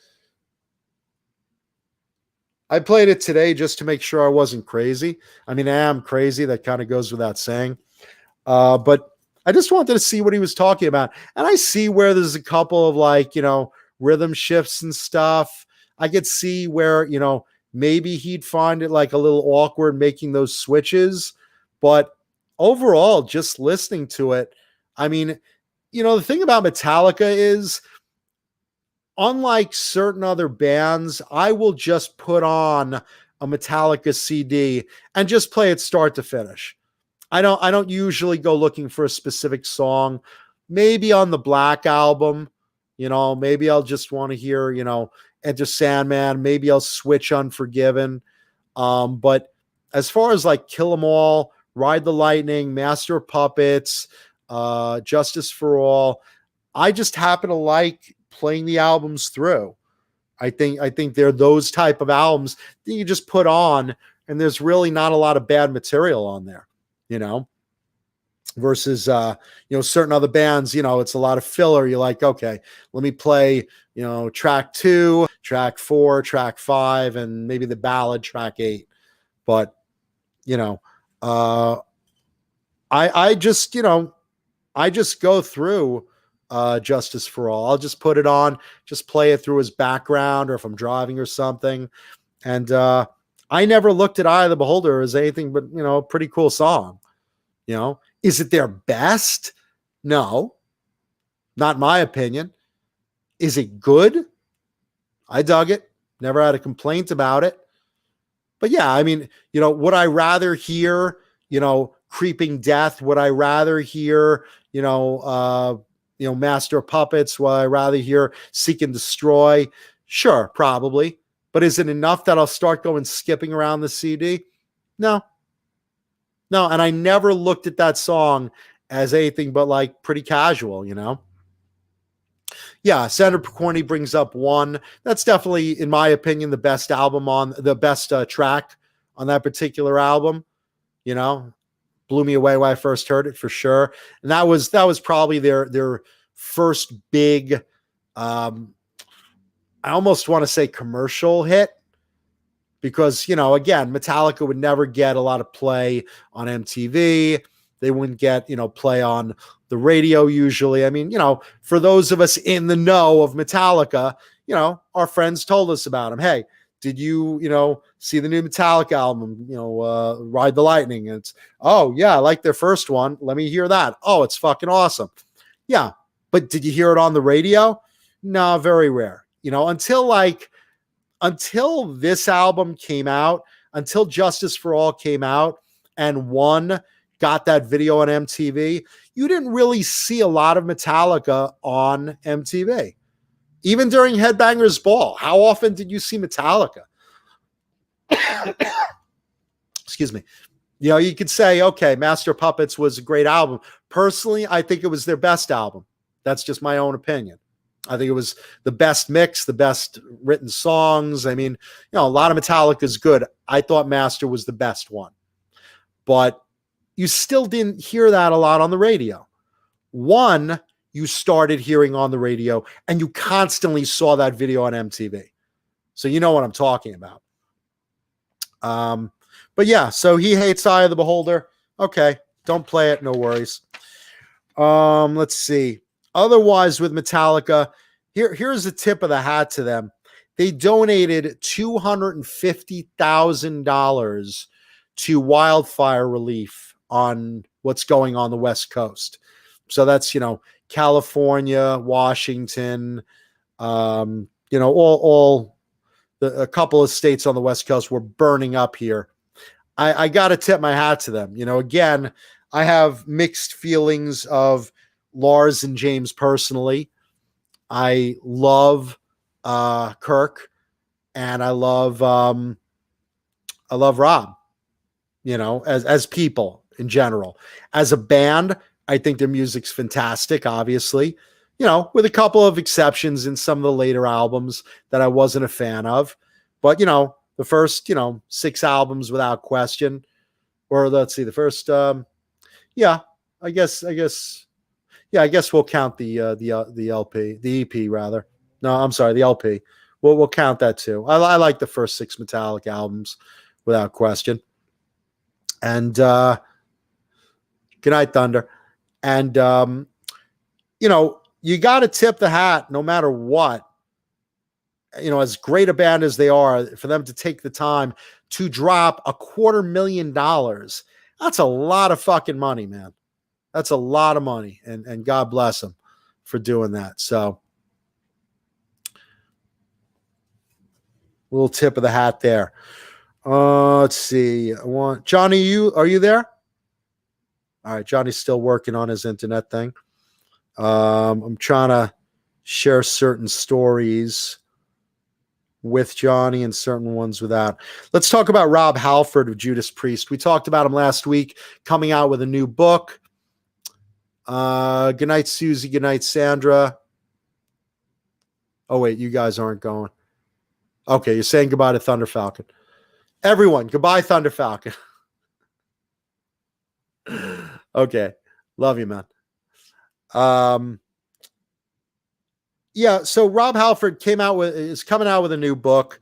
I played it today just to make sure I wasn't crazy. I mean, I am crazy. That kind of goes without saying. But I just wanted to see what he was talking about. And I see where there's a couple of rhythm shifts and stuff. I could see where, maybe he'd find it like a little awkward making those switches. But overall, just listening to it, I mean, the thing about Metallica is, unlike certain other bands, I will just put on a Metallica CD and just play it start to finish. I don't usually go looking for a specific song. Maybe on the Black album, maybe I'll just want to hear, Enter Sandman. Maybe I'll switch Unforgiven. But as far as like Kill 'Em All, Ride the Lightning, Master of Puppets, Justice for All, I just happen to like playing the albums through. I think they're those type of albums that you just put on, and there's really not a lot of bad material on there, versus certain other bands, it's a lot of filler. You're like, okay, let me play track 2, track 4, track 5, and maybe the ballad track 8. But I just go through Justice for All. I'll just put it on, just play it through as background, or if I'm driving or something. And I never looked at Eye of the Beholder as anything but, a pretty cool song. Is it their best? No, not my opinion. Is it good? I dug it. Never had a complaint about it. But yeah, I mean, would I rather hear, Creeping Death? Would I rather hear, Master of Puppets? Would I rather hear Seek and Destroy? Sure, probably. But is it enough that I'll start going skipping around the CD? No. And I never looked at that song as anything but like pretty casual, Yeah, Senator Picorni brings up One. That's definitely, in my opinion, the best track on that particular album. Blew me away when I first heard it, for sure. And that was probably their first big, I almost want to say commercial hit, because, again, Metallica would never get a lot of play on MTV. They wouldn't get, play on the radio usually. I mean, for those of us in the know of Metallica, our friends told us about them. Hey, did you, see the new Metallica album, Ride the Lightning? And it's, oh, yeah, I like their first one. Let me hear that. Oh, it's fucking awesome. Yeah. But did you hear it on the radio? No, very rare. Until this album came out, until Justice for All came out and One got that video on MTV, you didn't really see a lot of Metallica on MTV. Even during Headbangers Ball, how often did you see Metallica? Excuse me. You could say, okay, Master of Puppets was a great album. Personally, I think it was their best album. That's just my own opinion. I think it was the best mix, the best written songs. I mean, a lot of Metallica is good. I thought Master was the best one. But you still didn't hear that a lot on the radio. One, you started hearing on the radio, and you constantly saw that video on MTV. So you know what I'm talking about. But yeah, so he hates Eye of the Beholder. Okay, don't play it, no worries. Let's see. Otherwise, with Metallica, here's a tip of the hat to them. They donated $250,000 to wildfire relief on what's going on the West Coast. So that's, California, Washington, a couple of states on the West Coast were burning up here. I got to tip my hat to them. Again, I have mixed feelings of Lars and James personally. I love Kirk, and I love Rob, as people in general. As a band, I think their music's fantastic, obviously, with a couple of exceptions in some of the later albums that I wasn't a fan of. But, the first, 6 albums without question, or let's see, the first, I guess we'll count the LP, the EP rather. No, I'm sorry, the LP. We'll count that too. I like the first 6 Metallica albums without question. And Good Night Thunder. And you got to tip the hat no matter what. As great a band as they are, for them to take the time to drop $250,000. That's a lot of fucking money, man. That's a lot of money, and God bless them for doing that. So, little tip of the hat there. Let's see. Johnny, are you there? All right, Johnny's still working on his internet thing. I'm trying to share certain stories with Johnny and certain ones without. Let's talk about Rob Halford of Judas Priest. We talked about him last week, coming out with a new book. Good night, Susie. Good night, Sandra. Oh, wait, you guys aren't going. Okay, you're saying goodbye to Thunder Falcon. Everyone, goodbye, Thunder Falcon. Okay, love you, man. So Rob Halford is coming out with a new book.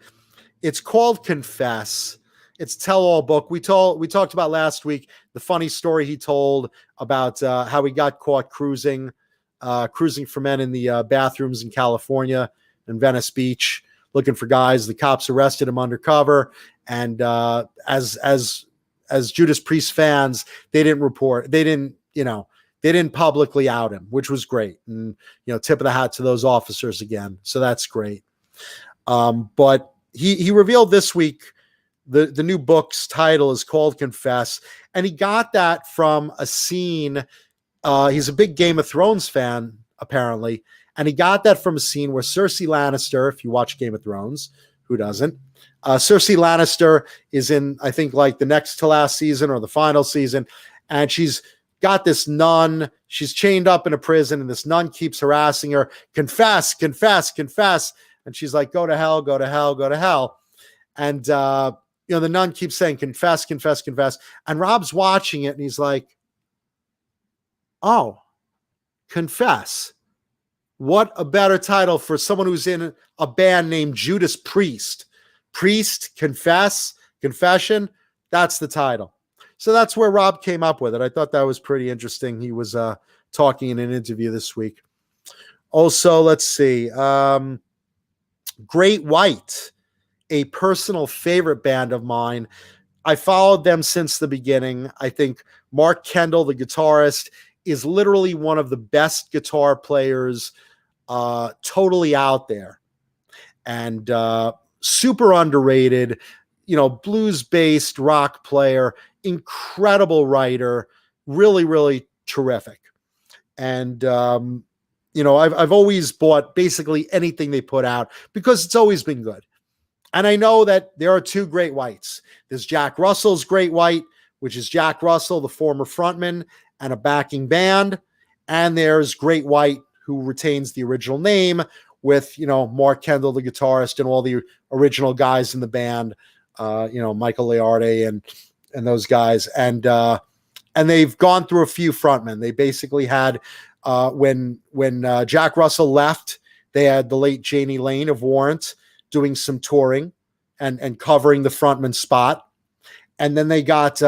It's called Confess. It's a tell-all book. We talked about last week the funny story he told about how he got caught cruising for men in the bathrooms in California and Venice Beach, looking for guys. The cops arrested him undercover, and as Judas Priest fans, they didn't report. They didn't publicly out him, which was great. And, tip of the hat to those officers again. So that's great. But he revealed this week the new book's title is called Confess. And he got that from a scene. He's a big Game of Thrones fan, apparently. And he got that from a scene where Cersei Lannister, if you watch Game of Thrones, who doesn't? Cersei Lannister is in, I think, like the next to last season or the final season. And she's got this nun. She's chained up in a prison, and this nun keeps harassing her. Confess, confess, confess. And she's like, go to hell, go to hell, go to hell. And, the nun keeps saying, confess, confess, confess. And Rob's watching it, and he's like, oh, confess. What a better title for someone who's in a band named Judas Priest. Priest, confess, confession. That's the title. So that's where Rob came up with it. I thought that was pretty interesting. He was talking in an interview this week. Also, let's see. Great White a personal favorite band of mine. I followed them since the beginning. I think Mark Kendall, the guitarist, is literally one of the best guitar players totally out there, and super underrated, blues-based rock player, incredible writer, really, really terrific. And I've always bought basically anything they put out because it's always been good. And I know that there are two great whites. There's Jack Russell's Great White, which is Jack Russell, the former frontman, and a backing band. And there's Great White, who retains the original name with, Mark Kendall, the guitarist, and all the original guys in the band, Michael Learte and those guys. And they've gone through a few frontmen. They basically had, when Jack Russell left, they had the late Janie Lane of Warrant doing some touring and covering the frontman spot. And then they got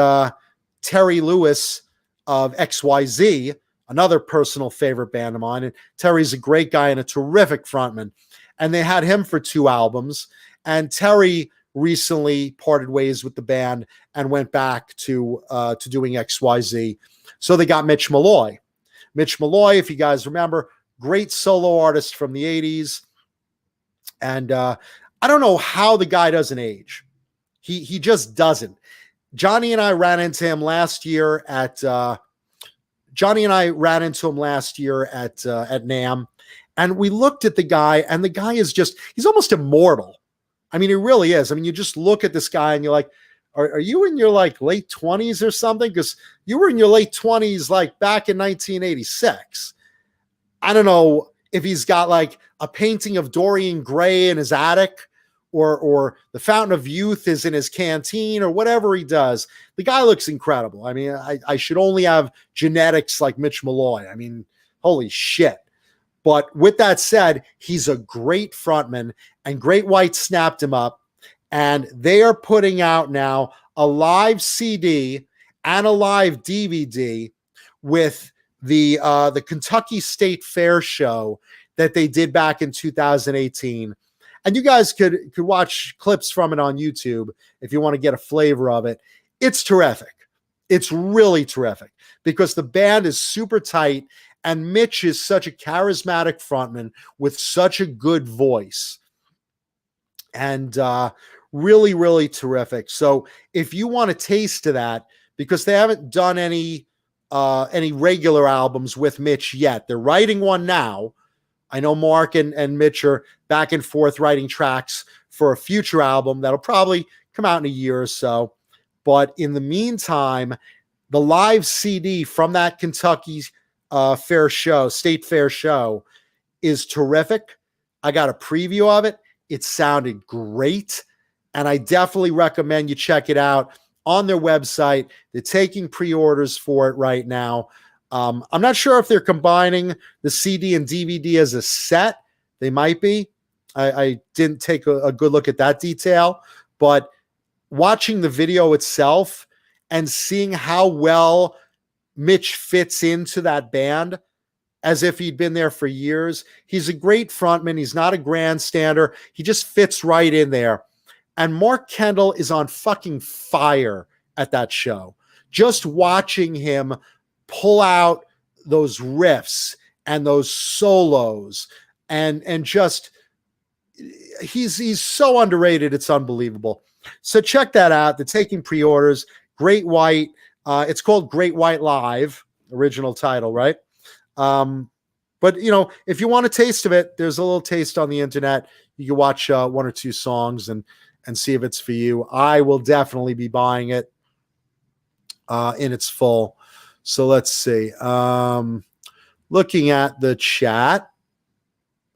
Terry Lewis of XYZ, another personal favorite band of mine. And Terry's a great guy and a terrific frontman. And they had him for 2 albums. And Terry recently parted ways with the band and went back to doing XYZ. So they got Mitch Malloy. Mitch Malloy, if you guys remember, great solo artist from the 80s. And I don't know how the guy doesn't age. He just doesn't. Johnny and I ran into him last year at NAMM, and we looked at the guy, and the guy is he's almost immortal. I mean, he really is. I mean, you just look at this guy and you're like, are you in your like late 20s or something? Because you were in your late 20s like back in 1986. I don't know if he's got like a painting of Dorian Gray in his attic, or the Fountain of Youth is in his canteen, or whatever he does. The guy looks incredible. I mean, I should only have genetics like Mitch Malloy. I mean, holy shit. But with that said, he's a great frontman, and Great White snapped him up, and they are putting out now a live CD and a live DVD with the Kentucky State Fair show that they did back in 2018. And you guys could watch clips from it on YouTube if you want to get a flavor of it. It's terrific. It's really terrific because the band is super tight, and Mitch is such a charismatic frontman with such a good voice. And really, really terrific. So if you want a taste of that, because they haven't done any regular albums with Mitch yet. They're writing one now. I know Mark and Mitch are back and forth writing tracks for a future album that'll probably come out in a year or so. But in the meantime, the live CD from that Kentucky State Fair show is terrific. I got a preview of it. It sounded great. And I definitely recommend you check it out on their website. They're taking pre-orders for it right now. I'm not sure if they're combining the CD and DVD as a set. They might be. I didn't take a good look at that detail, but watching the video itself and seeing how well Mitch fits into that band as if he'd been there for years. He's a great frontman. He's not a grandstander. He just fits right in there. And Mark Kendall is on fucking fire at that show. Just watching him pull out those riffs and those solos and just he's so underrated, it's unbelievable. So check that out. They're taking pre-orders. Great White. It's called Great White Live, original title, right? But if you want a taste of it, there's a little taste on the internet. You can watch 1 or 2 songs and see if it's for you. I will definitely be buying it in its full. So let's see. Looking at the chat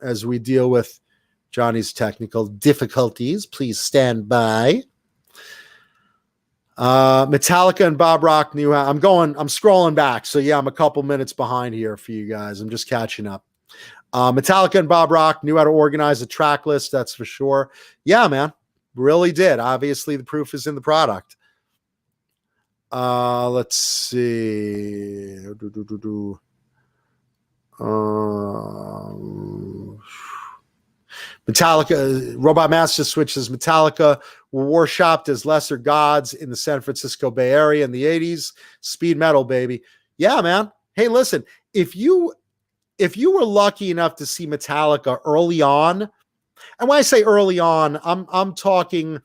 as we deal with Johnny's technical difficulties. Please stand by. Metallica and Bob Rock knew how. I'm scrolling back. So yeah, I'm a couple minutes behind here for you guys. I'm just catching up. Metallica and Bob Rock knew how to organize a track list. That's for sure. Yeah, man. Really did. Obviously, the proof is in the product. Let's see. Metallica, Robot Master Switch says Metallica were worshipped as lesser gods in the San Francisco Bay Area in the 80s. Speed metal, baby. Yeah, man. Hey, listen, if you were lucky enough to see Metallica early on, and when I say early on, I'm talking,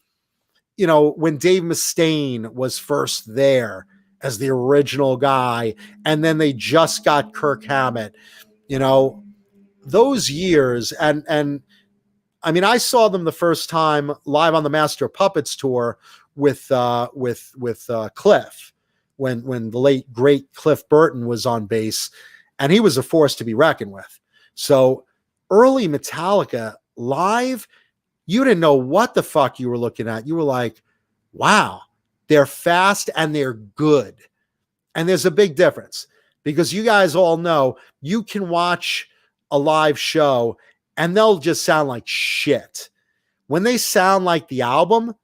when Dave Mustaine was first there as the original guy, and then they just got Kirk Hammett, those years, and I mean, I saw them the first time live on the Master of Puppets tour with Cliff, when the late great Cliff Burton was on bass, and he was a force to be reckoned with. So early Metallica live, you didn't know what the fuck you were looking at. You were like, wow, they're fast and they're good. And there's a big difference, because you guys all know you can watch a live show and they'll just sound like shit. When they sound like the album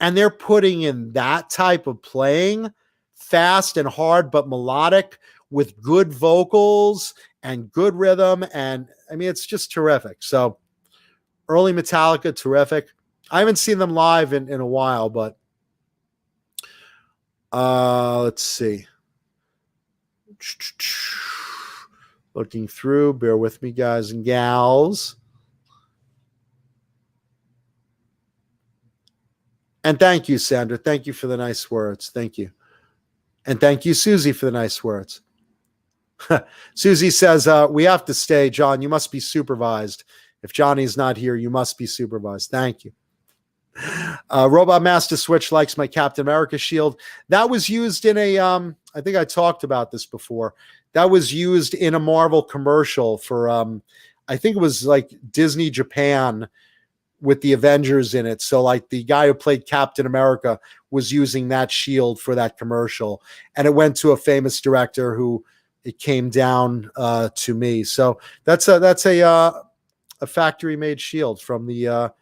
and they're putting in that type of playing, fast and hard but melodic, with good vocals and good rhythm, and I mean, it's just terrific. So early Metallica, terrific. I haven't seen them live in a while, but let's see. Looking through, bear with me, guys and gals. And thank you, Sandra. Thank you for the nice words. Thank you. And thank you, Susie, for the nice words. Susie says, we have to stay, John. You must be supervised. If Johnny's not here, you must be supervised. Thank you. Robot Master Switch likes my Captain America shield. That was used in I think I talked about this before. That was used in a Marvel commercial for, I think it was like Disney Japan, with the Avengers in it. So like the guy who played Captain America was using that shield for that commercial, and it went to a famous director who it came down to me. So that's a factory made shield from the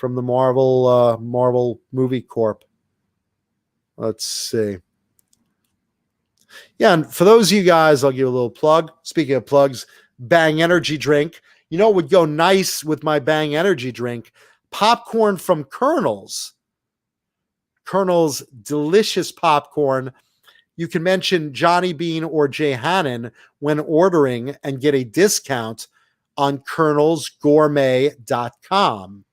Marvel movie corp. Let's see. Yeah, and for those of you guys, I'll give a little plug. Speaking of plugs, Bang energy drink. You know what would go nice with my Bang energy drink? Popcorn from Colonel's. Colonel's delicious popcorn. You can mention Johnny Beane or Jay Hannon when ordering and get a discount on colonelsgourmet.com.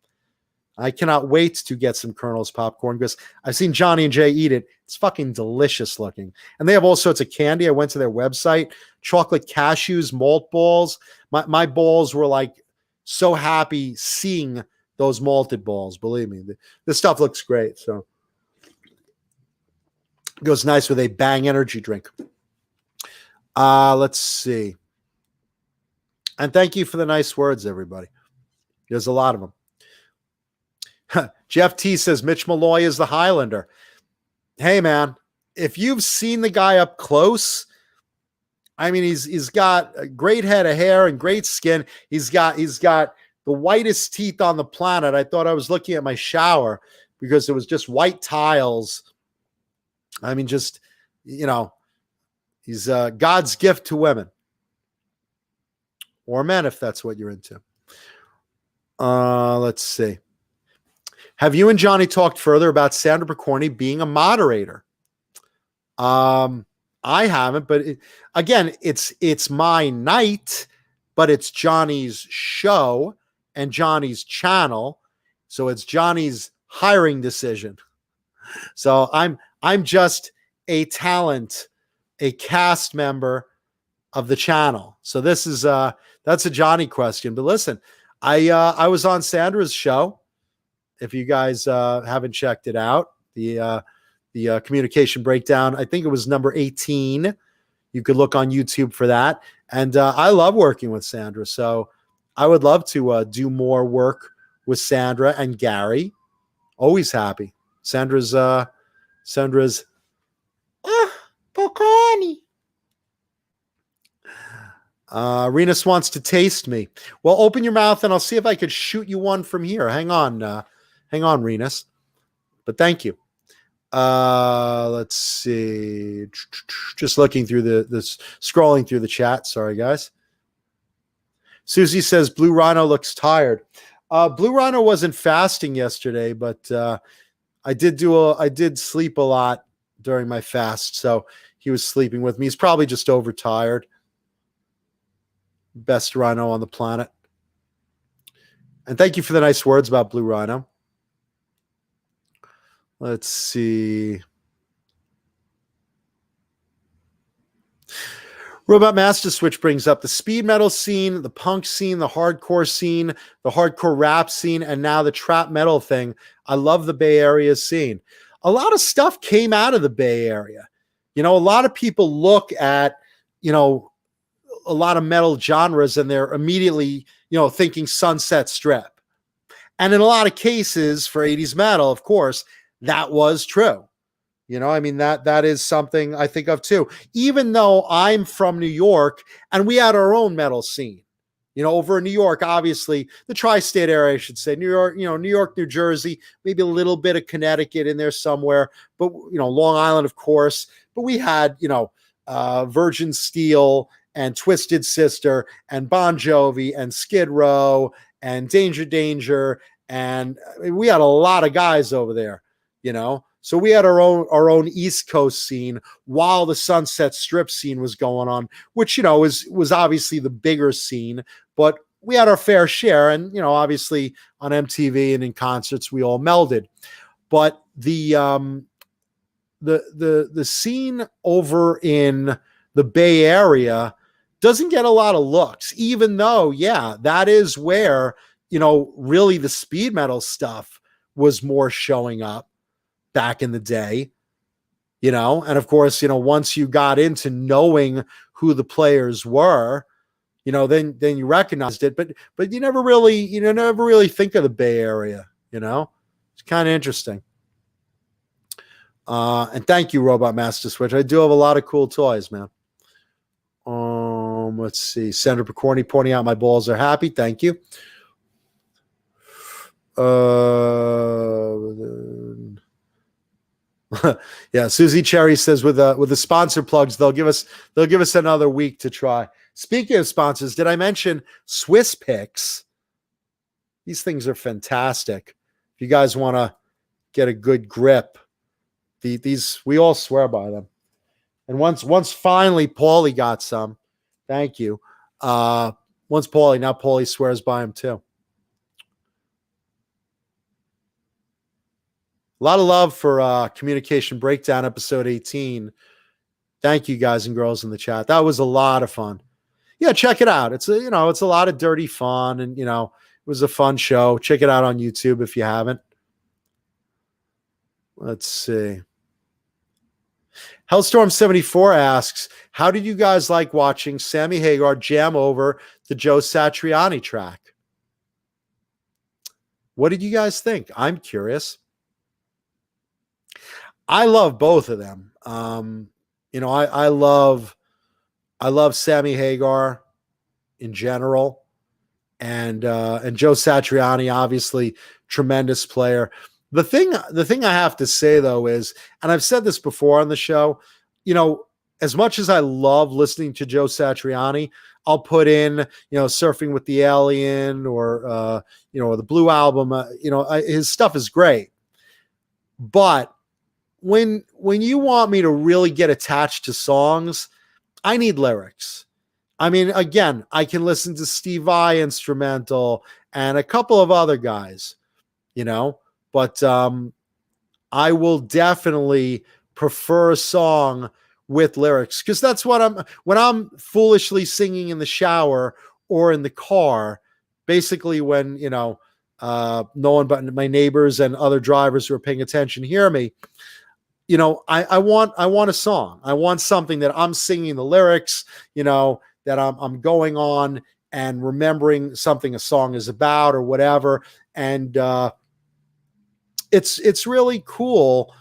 I cannot wait to get some Colonel's popcorn, because I've seen Johnny and Jay eat it. It's fucking delicious looking. And they have all sorts of candy. I went to their website. Chocolate cashews, malt balls. My balls were like so happy seeing those malted balls. Believe me, this stuff looks great. So it goes nice with a Bang energy drink. Let's see. And thank you for the nice words, everybody. There's a lot of them. Jeff T says Mitch Malloy is the Highlander. Hey, man, if you've seen the guy up close, I mean, he's got a great head of hair and great skin. He's got the whitest teeth on the planet. I thought I was looking at my shower, because it was just white tiles. I mean, just, he's God's gift to women, or men, if that's what you're into. Let's see. Have you and Johnny talked further about Sandra Picorni being a moderator? I haven't, but again, it's my night, but it's Johnny's show and Johnny's channel, so it's Johnny's hiring decision. So I'm just a talent, a cast member of the channel. So this is that's a Johnny question. But listen, I was on Sandra's show. If you guys haven't checked it out, the communication breakdown, I think it was number 18. You could look on YouTube for that. And I love working with Sandra. So I would love to do more work with Sandra and Gary. Always happy. Sandra's Picorni. Renus wants to taste me. Well, open your mouth and I'll see if I could shoot you one from here. Hang on, Renus. But thank you. Let's see. Just looking through scrolling through the chat. Sorry, guys. Susie says Blue Rhino looks tired. Blue Rhino wasn't fasting yesterday, but I did sleep a lot during my fast, so he was sleeping with me. He's probably just overtired. Best rhino on the planet. And thank you for the nice words about Blue Rhino. Let's see. Robot Master Switch brings up the speed metal scene, the punk scene, the hardcore scene, the hardcore rap scene, and now the trap metal thing. I love the Bay Area scene. A lot of stuff came out of the Bay Area. A lot of people look at, a lot of metal genres and they're immediately, thinking Sunset Strip. And in a lot of cases for 80s metal, of course, that was true. That is something I think of too. Even though I'm from New York and we had our own metal scene, over in New York, obviously the tri-state area, I should say, New York, New Jersey, maybe a little bit of Connecticut in there somewhere, but Long Island, of course. But we had, Virgin Steel and Twisted Sister and Bon Jovi and Skid Row and Danger Danger, and we had a lot of guys over there, So we had our own East Coast scene while the Sunset Strip scene was going on, which was obviously the bigger scene, but we had our fair share, and obviously on MTV and in concerts we all melded. But the scene over in the Bay Area doesn't get a lot of looks, even though, that is where really the speed metal stuff was more showing up back in the day, and of course, once you got into knowing who the players were, then you recognized it, but you never really think of the Bay Area, it's kind of interesting. And thank you, Robot Master Switch. I do have a lot of cool toys, man. Let's see. Senator Picorni pointing out my balls are happy. Thank you. Yeah, Susie Cherry says with the sponsor plugs, they'll give us another week to try. Speaking of sponsors, did I mention Swiss Picks? These things are fantastic. If you guys want to get a good grip, these we all swear by them. And once finally Paulie got some, thank you. Now Paulie swears by him too. A lot of love for Communication Breakdown episode 18. Thank you guys and girls in the chat. That was a lot of fun. Yeah, check it out. It's a lot of dirty fun, and it was a fun show. Check it out on YouTube if you haven't. Let's see. Hellstorm74 asks, how did you guys like watching Sammy Hagar jam over the Joe Satriani track? What did you guys think? I'm curious. I love both of them. I love Sammy Hagar in general, and Joe Satriani, obviously tremendous player. The thing I have to say though is, and I've said this before on the show, as much as I love listening to Joe Satriani, I'll put in, Surfing with the Alien or the Blue Album. His stuff is great, but when you want me to really get attached to songs, I need lyrics. I mean, again, I can listen to Steve Vai instrumental and a couple of other guys, but I will definitely prefer a song with lyrics, because that's what when I'm foolishly singing in the shower or in the car, basically when, no one but my neighbors and other drivers who are paying attention hear me. I want a song. I want something that I'm singing the lyrics, that I'm going on and remembering something a song is about or whatever. And it's really cool,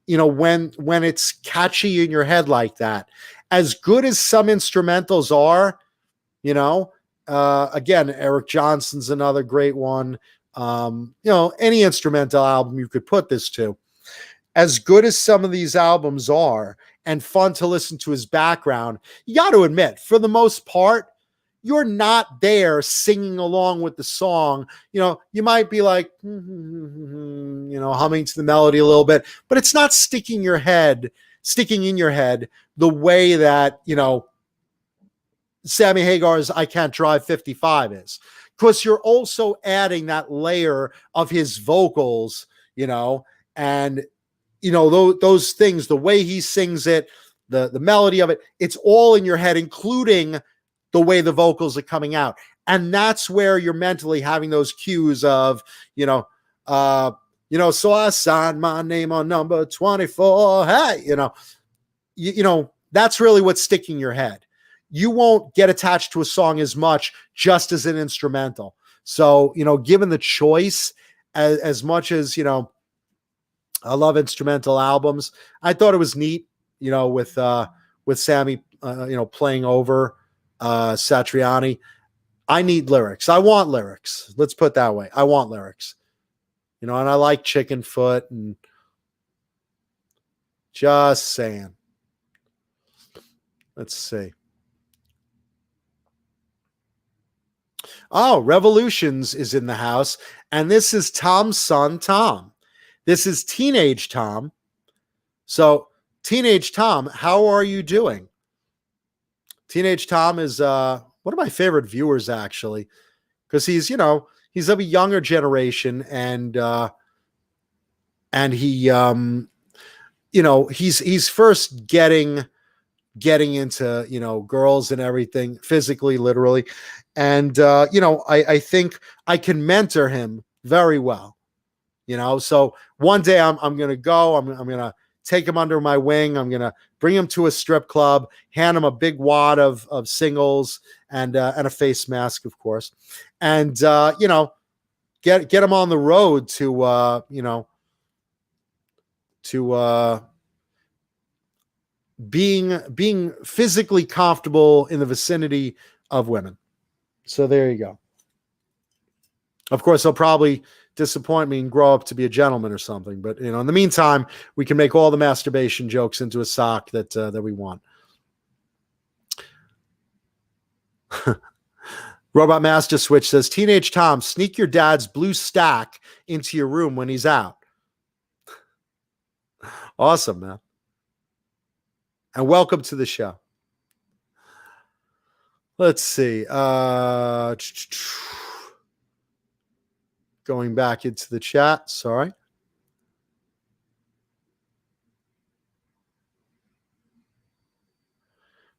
when it's catchy in your head like that. As good as some instrumentals are, again, Eric Johnson's another great one. Any instrumental album you could put this to. As good as some of these albums are and fun to listen to his background, you got to admit, for the most part, you're not there singing along with the song. You know, you might be like, humming to the melody a little bit, but it's not sticking in your head the way that, Sammy Hagar's I Can't Drive 55 is. Because you're also adding that layer of his vocals, and, those things, the way he sings it, the melody of it, it's all in your head, including the way the vocals are coming out. And that's where you're mentally having those cues of, so I signed my name on number 24. Hey, that's really what's sticking in your head. You won't get attached to a song as much just as an instrumental. So, given the choice, as much as, I love instrumental albums, I thought it was neat, with Sammy, playing over Satriani. I need lyrics. I want lyrics. Let's put it that way. I want lyrics. And I like Chicken Foot, and just saying. Let's see. Oh, Revolutions is in the house, and this is Tom's son, Tom. This is Teenage Tom. So, Teenage Tom, how are you doing? Teenage Tom is one of my favorite viewers, actually, because he's, he's of a younger generation, and he, he's first getting into, girls and everything, physically, literally. And, I think I can mentor him very well, so one day I'm going to go, I'm going to take him under my wing. I'm going to bring him to a strip club, hand him a big wad of singles and a face mask, of course. And, get him on the road to being physically comfortable in the vicinity of women. So there you go. Of course, he'll probably disappoint me and grow up to be a gentleman or something. But, in the meantime, we can make all the masturbation jokes into a sock that we want. Robot Master Switch says, Teenage Tom, sneak your dad's blue stack into your room when he's out. Awesome, man. And welcome to the show. Let's see. Going back into the chat. Sorry.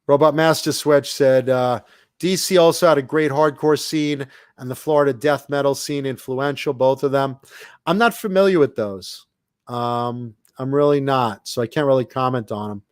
Robot Master Switch said, DC also had a great hardcore scene and the Florida death metal scene influential, both of them. I'm not familiar with those. I'm really not, so I can't really comment on them.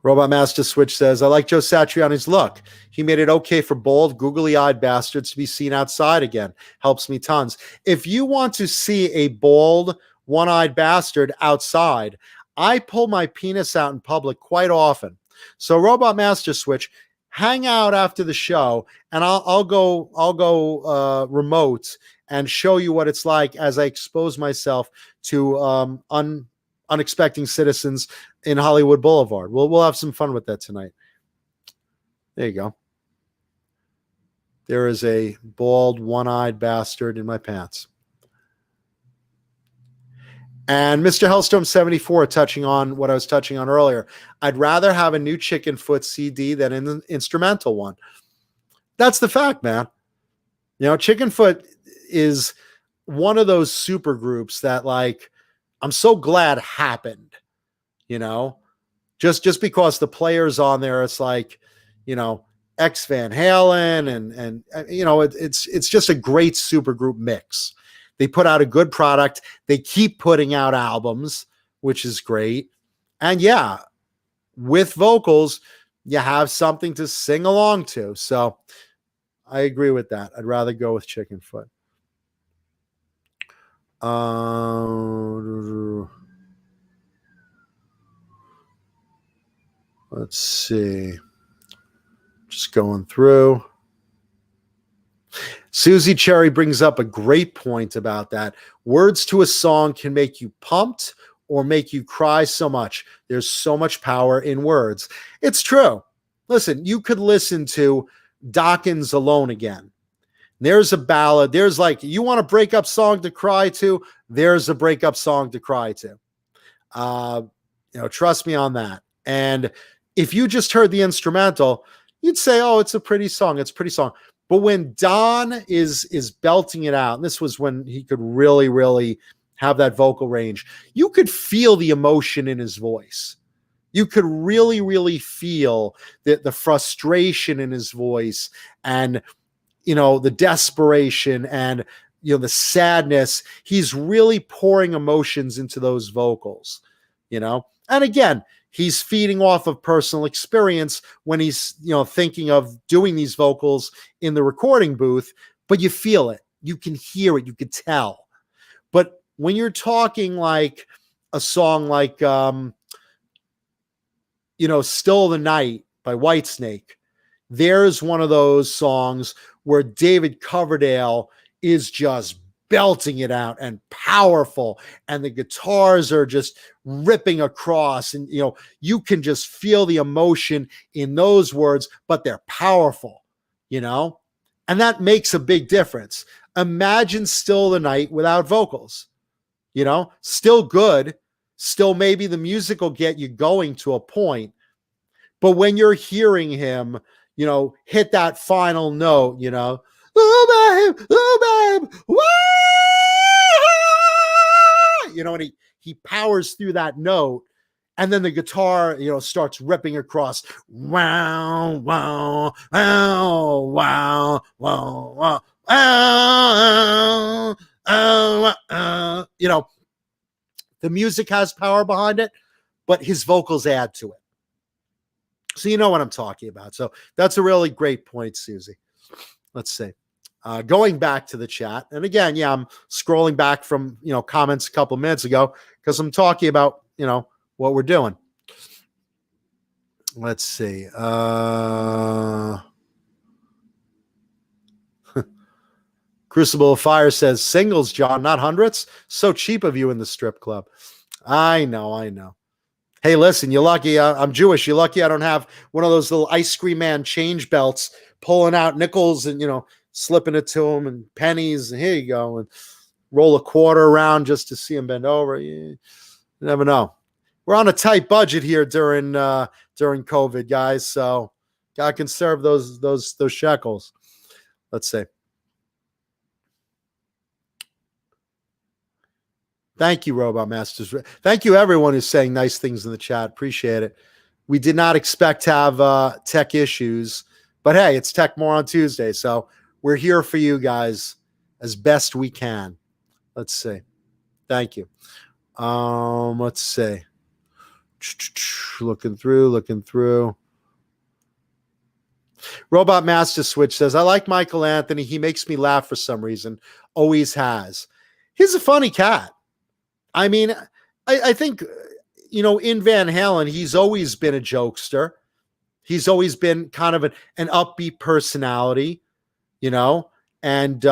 Robot Master Switch says, I like Joe Satriani's look. He made it okay for bald, googly-eyed bastards to be seen outside again. Helps me tons. If you want to see a bald, one-eyed bastard outside, I pull my penis out in public quite often. So Robot Master Switch, hang out after the show, and I'll go remote and show you what it's like as I expose myself to unexpected citizens in Hollywood Boulevard. We'll have some fun with that tonight. There you go. There is a bald, one-eyed bastard in my pants. And Mr. Hellstorm 74 touching on what I was touching on earlier. I'd rather have a new Chicken Foot CD than an instrumental one. That's the fact, man. Chicken Foot is one of those super groups that, like, I'm so glad happened, just because the players on there, it's like, X Van Halen and it's just a great super group mix. They put out a good product. They keep putting out albums, which is great. And yeah, with vocals, you have something to sing along to. So I agree with that. I'd rather go with Chicken Foot. Let's see. Just going through. Susie Cherry brings up a great point about that. Words to a song can make you pumped or make you cry so much. There's so much power in words. It's true. listen, you could listen to Dawkins Alone Again. There's a ballad. There's like, you want a breakup song to cry to? There's a breakup song to cry to. Trust me on that. And if you just heard the instrumental, you'd say, oh, it's a pretty song. It's a pretty song. But when Don is belting it out, and this was when he could really, really have that vocal range, you could feel the emotion in his voice. You could really, really feel the frustration in his voice, and the desperation, and the sadness. He's really pouring emotions into those vocals, and again, he's feeding off of personal experience when he's thinking of doing these vocals in the recording booth, but you feel it, you can hear it, you can tell. But when you're talking like a song like Still the Night by Whitesnake, there's one of those songs where David Coverdale is just belting it out and powerful, and the guitars are just ripping across, and you can just feel the emotion in those words, but they're powerful, and that makes a big difference. Imagine Still the Night without vocals, still good, still maybe the music will get you going to a point, but when you're hearing him hit that final note, oh babe, oh babe, woo! And he powers through that note, and then the guitar, starts ripping across. Wow, wow, wow, wow, wow, wow, the music has power behind it, but his vocals add to it. So you know what I'm talking about. So that's a really great point, Susie. Let's see. Going back to the chat. And again, yeah, I'm scrolling back from, comments a couple of minutes ago because I'm talking about, what we're doing. Let's see. Crucible of Fire says, singles, John, not hundreds. So cheap of you in the strip club. I know. Hey, listen, you're lucky. I'm Jewish. You're lucky I don't have one of those little ice cream man change belts, pulling out nickels and, slipping it to him, and pennies. And here you go. And roll a quarter around just to see him bend over. You never know. We're on a tight budget here during COVID, guys. So gotta conserve those shekels. Let's see. Thank you, Robot Masters. Thank you, everyone who's saying nice things in the chat. Appreciate it. We did not expect to have tech issues, but hey, it's Tech More on Tuesday, so we're here for you guys as best we can. Let's see. Thank you. Let's see. Looking through. Robot Master Switch says, I like Michael Anthony. He makes me laugh for some reason. Always has. He's a funny cat. I mean, I think, in Van Halen, he's always been a jokester. He's always been kind of an upbeat personality, and,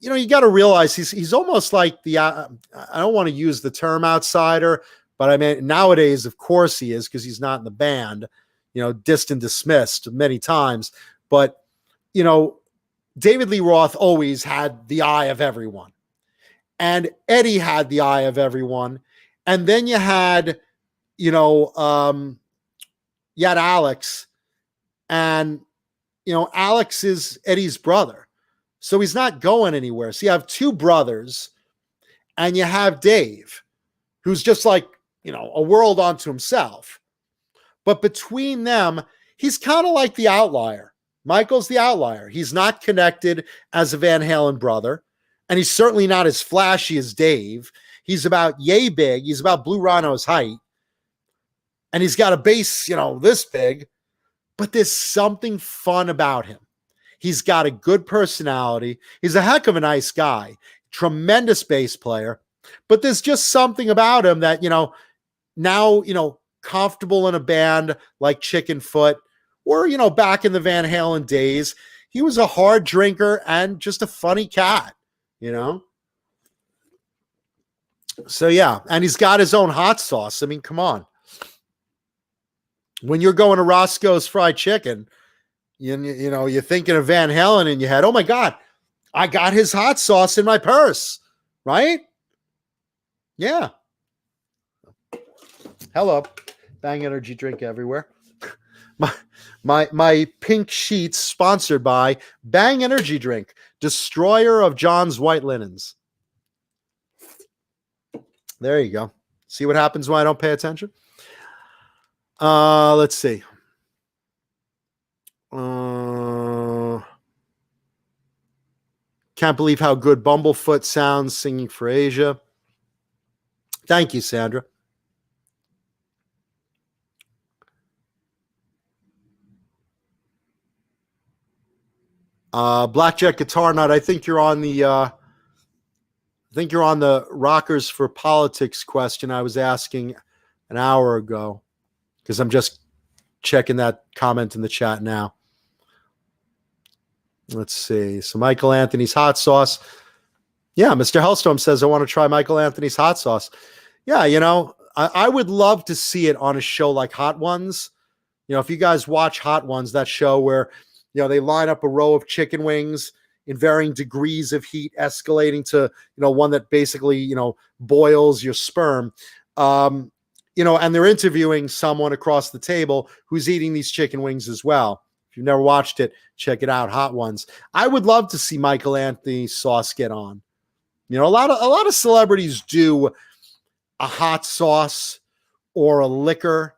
you got to realize he's almost like I don't want to use the term outsider, but I mean, nowadays, of course he is, because he's not in the band, dissed and dismissed many times. But, David Lee Roth always had the eye of everyone. And Eddie had the eye of everyone. And then you had, Alex. And, Alex is Eddie's brother. So he's not going anywhere. So you have two brothers, and you have Dave, who's just like, a world unto himself. But between them, he's kind of like the outlier. Michael's the outlier. He's not connected as a Van Halen brother. And he's certainly not as flashy as Dave. He's about yay big. He's about Blue Rhino's height. And he's got a bass, this big. But there's something fun about him. He's got a good personality. He's a heck of a nice guy. Tremendous bass player. But there's just something about him that, now, comfortable in a band like Chickenfoot, or, back in the Van Halen days, he was a hard drinker and just a funny cat. So yeah, and he's got his own hot sauce. I mean, come on. when you're going to Roscoe's Fried Chicken, you know, you're thinking of Van Halen in your head. Oh my God, I got his hot sauce in my purse, right? Yeah. Hello, Bang energy drink everywhere. My pink sheets sponsored by Bang energy drink, destroyer of John's white linens. There you go. See what happens when I don't pay attention? Let's see. Can't believe how good Bumblefoot sounds singing for Asia. Thank you, Sandra. Blackjack Guitar Nut, I think you're on the Rockers for Politics question I was asking an hour ago, because I'm just checking that comment in the chat now. Let's see. So Michael Anthony's hot sauce. Yeah, Mr. Hellstorm says, I want to try Michael Anthony's hot sauce. Yeah, you know, I would love to see it on a show like Hot Ones. You know, if you guys watch Hot Ones, that show where, you know, they line up a row of chicken wings in varying degrees of heat, escalating to, you know, one that basically, you know, boils your sperm. You know, and they're interviewing someone across the table who's eating these chicken wings as well. If you've never watched it, check it out. Hot Ones. I would love to see Michael Anthony's sauce get on. You know, a lot of celebrities do a hot sauce or a liquor.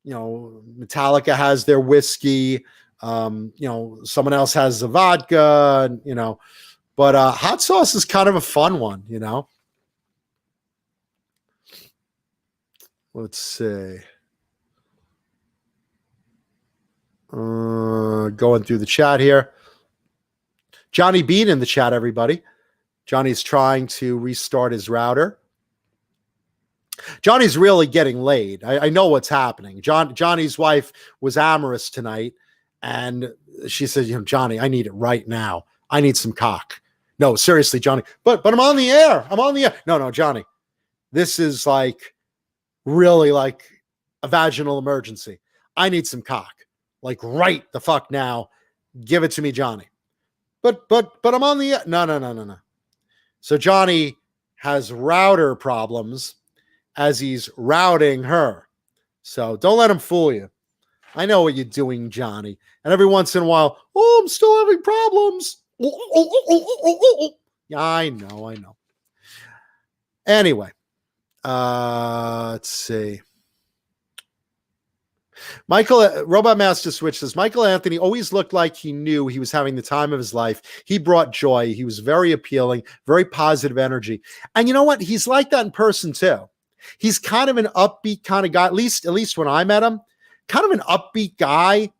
You know, Metallica has their whiskey. You know, someone else has the vodka. You know, but hot sauce is kind of a fun one. You know. Let's see. Going through the chat here. Johnny Beane in the chat, everybody. Johnny's trying to restart his router. Johnny's really getting laid. I know what's happening. Johnny's wife was amorous tonight, and she said, you know, Johnny, I need it right now. I need some cock. No, seriously, Johnny. But I'm on the air. I'm on the air. No, Johnny. This is like really like a vaginal emergency. I need some cock. Like right the fuck now. Give it to me, Johnny. But I'm on the no. So Johnny has router problems as he's routing her. So don't let him fool you. I know what you're doing, Johnny. And every once in a while, oh, I'm still having problems. Yeah, I know. Anyway, let's see. Robot Master Switch says, Michael Anthony always looked like he knew he was having the time of his life. He brought joy. He was very appealing, very positive energy. And you know what? He's like that in person too. He's kind of an upbeat kind of guy, at least when I met him, kind of an upbeat guy.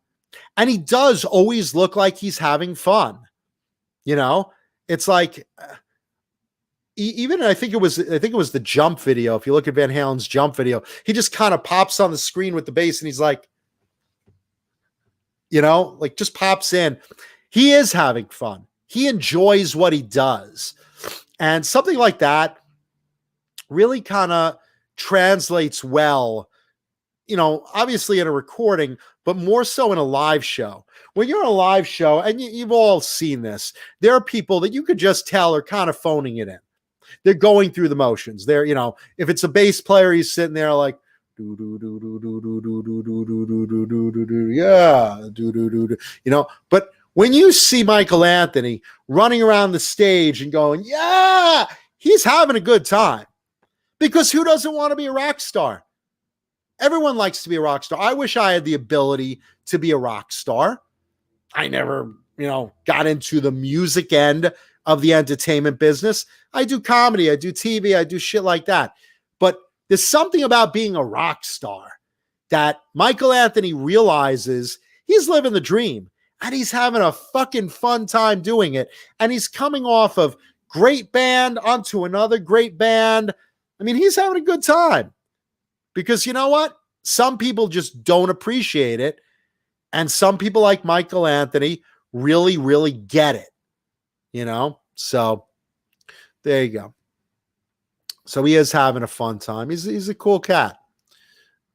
And he does always look like he's having fun. You know, it's like, even I think it was the Jump video. If you look at Van Halen's Jump video, he just kind of pops on the screen with the bass and he's like, you know, like just pops in. He is having fun. He enjoys what he does. And something like that really kind of translates well, you know, obviously in a recording, but more so in a live show. When you're in a live show, and you've all seen this, there are people that you could just tell are kind of phoning it in. They're going through the motions. They're, you know, if it's a bass player, he's sitting there like, do do do do do do do do do do do do do do, yeah, do do do do, you know. But when you see Michael Anthony running around the stage and going, yeah, he's having a good time, because who doesn't want to be a rock star? Everyone likes to be a rock star. I wish I had the ability to be a rock star. I never, you know, got into the music end of the entertainment business. I do comedy, I do TV, I do shit like that. But there's something about being a rock star that Michael Anthony realizes he's living the dream and he's having a fucking fun time doing it. And he's coming off of great band onto another great band. I mean, he's having a good time, because you know what? Some people just don't appreciate it. And some people like Michael Anthony really, really get it. You know, so there you go. So he is having a fun time. He's a cool cat.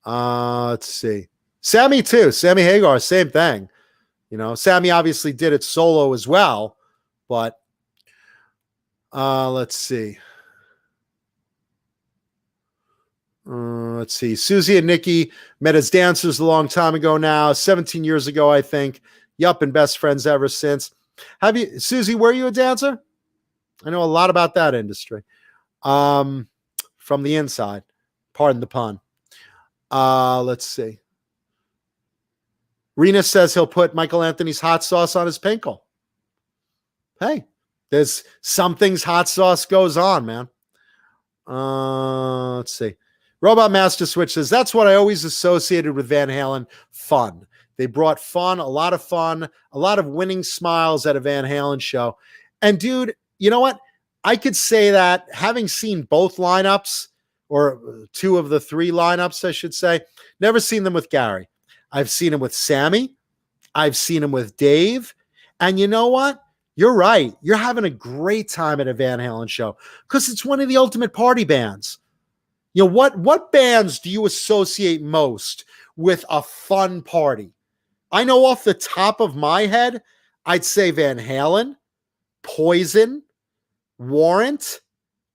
Let's see. Sammy too. Sammy Hagar, same thing. Sammy obviously did it solo as well, but let's see. Let's see. Susie and Nikki met as dancers a long time ago now, 17 years ago, I think. Yup, and best friends ever since. Susie, were you a dancer? I know a lot about that industry. From the inside. Pardon the pun. Let's see. Rena says he'll put Michael Anthony's hot sauce on his pinkle. Hey, there's some things hot sauce goes on, man. Let's see. Robot Master Switch says, that's what I always associated with Van Halen, fun. They brought fun, a lot of winning smiles at a Van Halen show. And dude, you know what? I could say that having seen both lineups, or two of the three lineups, I should say, never seen them with Gary. I've seen him with Sammy. I've seen him with Dave. And you know what? You're right. You're having a great time at a Van Halen show because it's one of the ultimate party bands. What bands do you associate most with a fun party? I know off the top of my head, I'd say Van Halen, Poison, Warrant.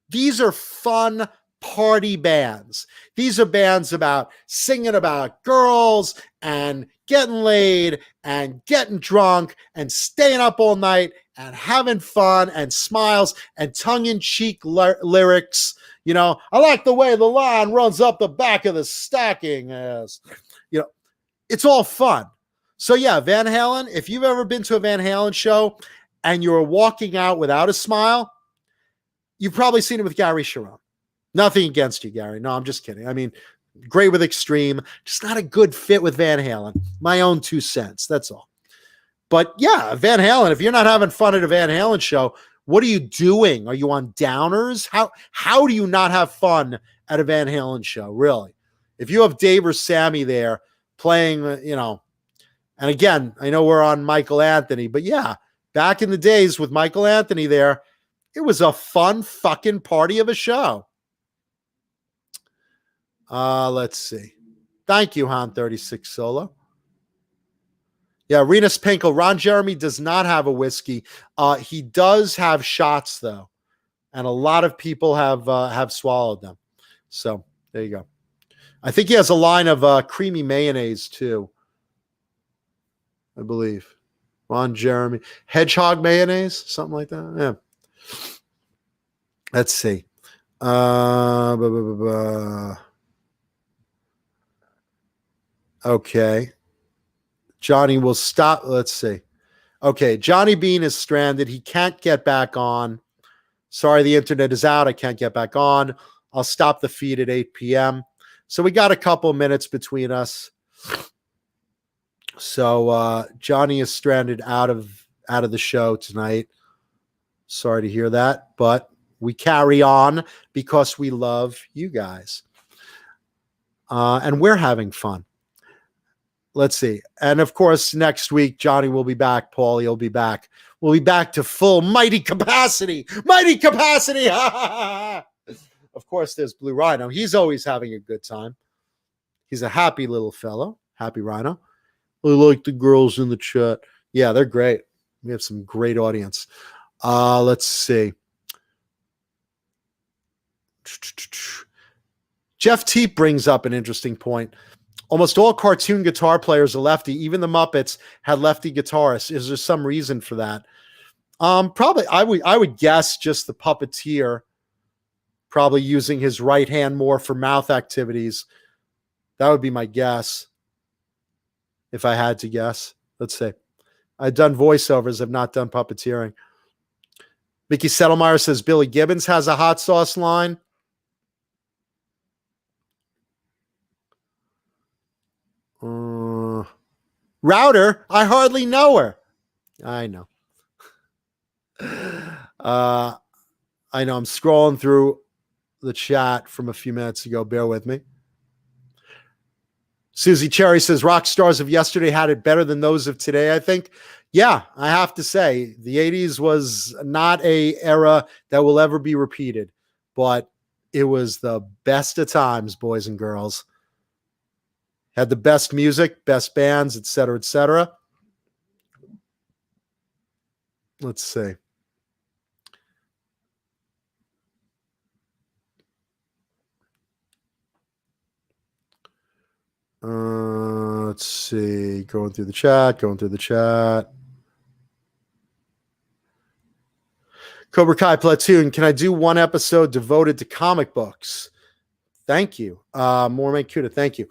These are fun party bands. These are bands about singing about girls and getting laid and getting drunk and staying up all night and having fun and smiles and tongue-in-cheek lyrics. I like the way the line runs up the back of the stocking. It's all fun. So yeah, Van Halen, if you've ever been to a Van Halen show and you're walking out without a smile, you've probably seen it with Gary Sharon. Nothing against you, Gary. No, I'm just kidding. I mean, great with Extreme, just not a good fit with Van Halen. My own 2 cents, that's all. But yeah, Van Halen, if you're not having fun at a Van Halen show, what are you doing? Are you on downers? How do you not have fun at a Van Halen show, really? If you have Dave or Sammy there playing, and again, I know we're on Michael Anthony, but yeah, back in the days with Michael Anthony there, it was a fun fucking party of a show. Let's see. Thank you, Han36 Solo. Yeah, Renus Pinkel. Ron Jeremy does not have a whiskey. He does have shots, though. And a lot of people have swallowed them. So, there you go. I think he has a line of creamy mayonnaise, too. I believe. Ron Jeremy. Hedgehog mayonnaise? Something like that? Yeah. Let's see. Okay. Johnny will stop. Let's see. Okay. Johnny Beane is stranded. He can't get back on. Sorry, the internet is out. I can't get back on. I'll stop the feed at 8 p.m. So we got a couple minutes between us. So Johnny is stranded out of the show tonight. Sorry to hear that, but we carry on because we love you guys. And we're having fun. Let's see. And of course, next week, Johnny will be back. Paulie will be back. We'll be back to full mighty capacity. Mighty capacity. Of course, there's Blue Rhino. He's always having a good time. He's a happy little fellow. Happy Rhino. I like the girls in the chat. Yeah, they're great. We have some great audience. Let's see. Jeff Teep brings up an interesting point. Almost all cartoon guitar players are lefty. Even the Muppets had lefty guitarists. Is there some reason for that? Probably, I would guess just the puppeteer probably using his right hand more for mouth activities. That would be my guess. If I had to guess. Let's see. I've done voiceovers. I've not done puppeteering. Mickey Settlemeyer says Billy Gibbons has a hot sauce line. Router, I hardly know her. I know. I know. I'm scrolling through the chat from a few minutes ago. Bear with me. Susie Cherry says rock stars of yesterday had it better than those of today, I think. Yeah, I have to say the 80s was not a era that will ever be repeated, but it was the best of times, boys and girls. had the best music, best bands, etc., etc. Let's see. Let's see. Going through the chat. Cobra Kai Platoon. Can I do one episode devoted to comic books? Thank you. Mormon Kuda. Thank you.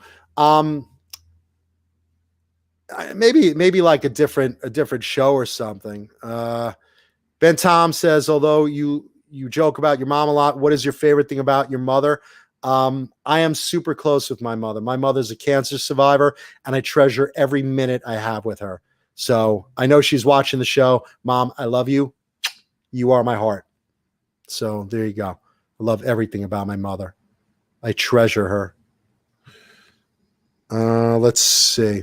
Maybe like a different show or something. Ben Tom says, although you joke about your mom a lot, what is your favorite thing about your mother? I am super close with my mother. My mother's a cancer survivor, and I treasure every minute I have with her. So I know she's watching the show. Mom, I love you. You are my heart. So there you go. I love everything about my mother. I treasure her. Let's see.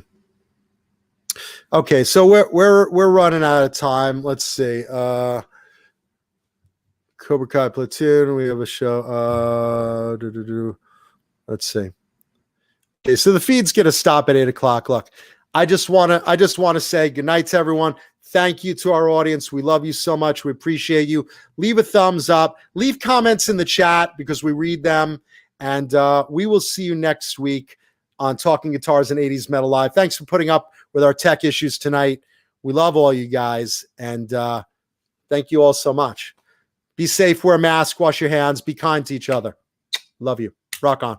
Okay, so we're running out of time. Let's see. Cobra Kai Platoon. We have a show. Let's see. Okay, so the feed's gonna stop at 8:00. Look, I just wanna say good night to everyone. Thank you to our audience. We love you so much. We appreciate you. Leave a thumbs up. Leave comments in the chat because we read them. And we will see you next week on Talking Guitars and 80s Metal Live. Thanks for putting up with our tech issues tonight. We love all you guys. And thank you all so much. Be safe. Wear a mask. Wash your hands. Be kind to each other. Love you. Rock on.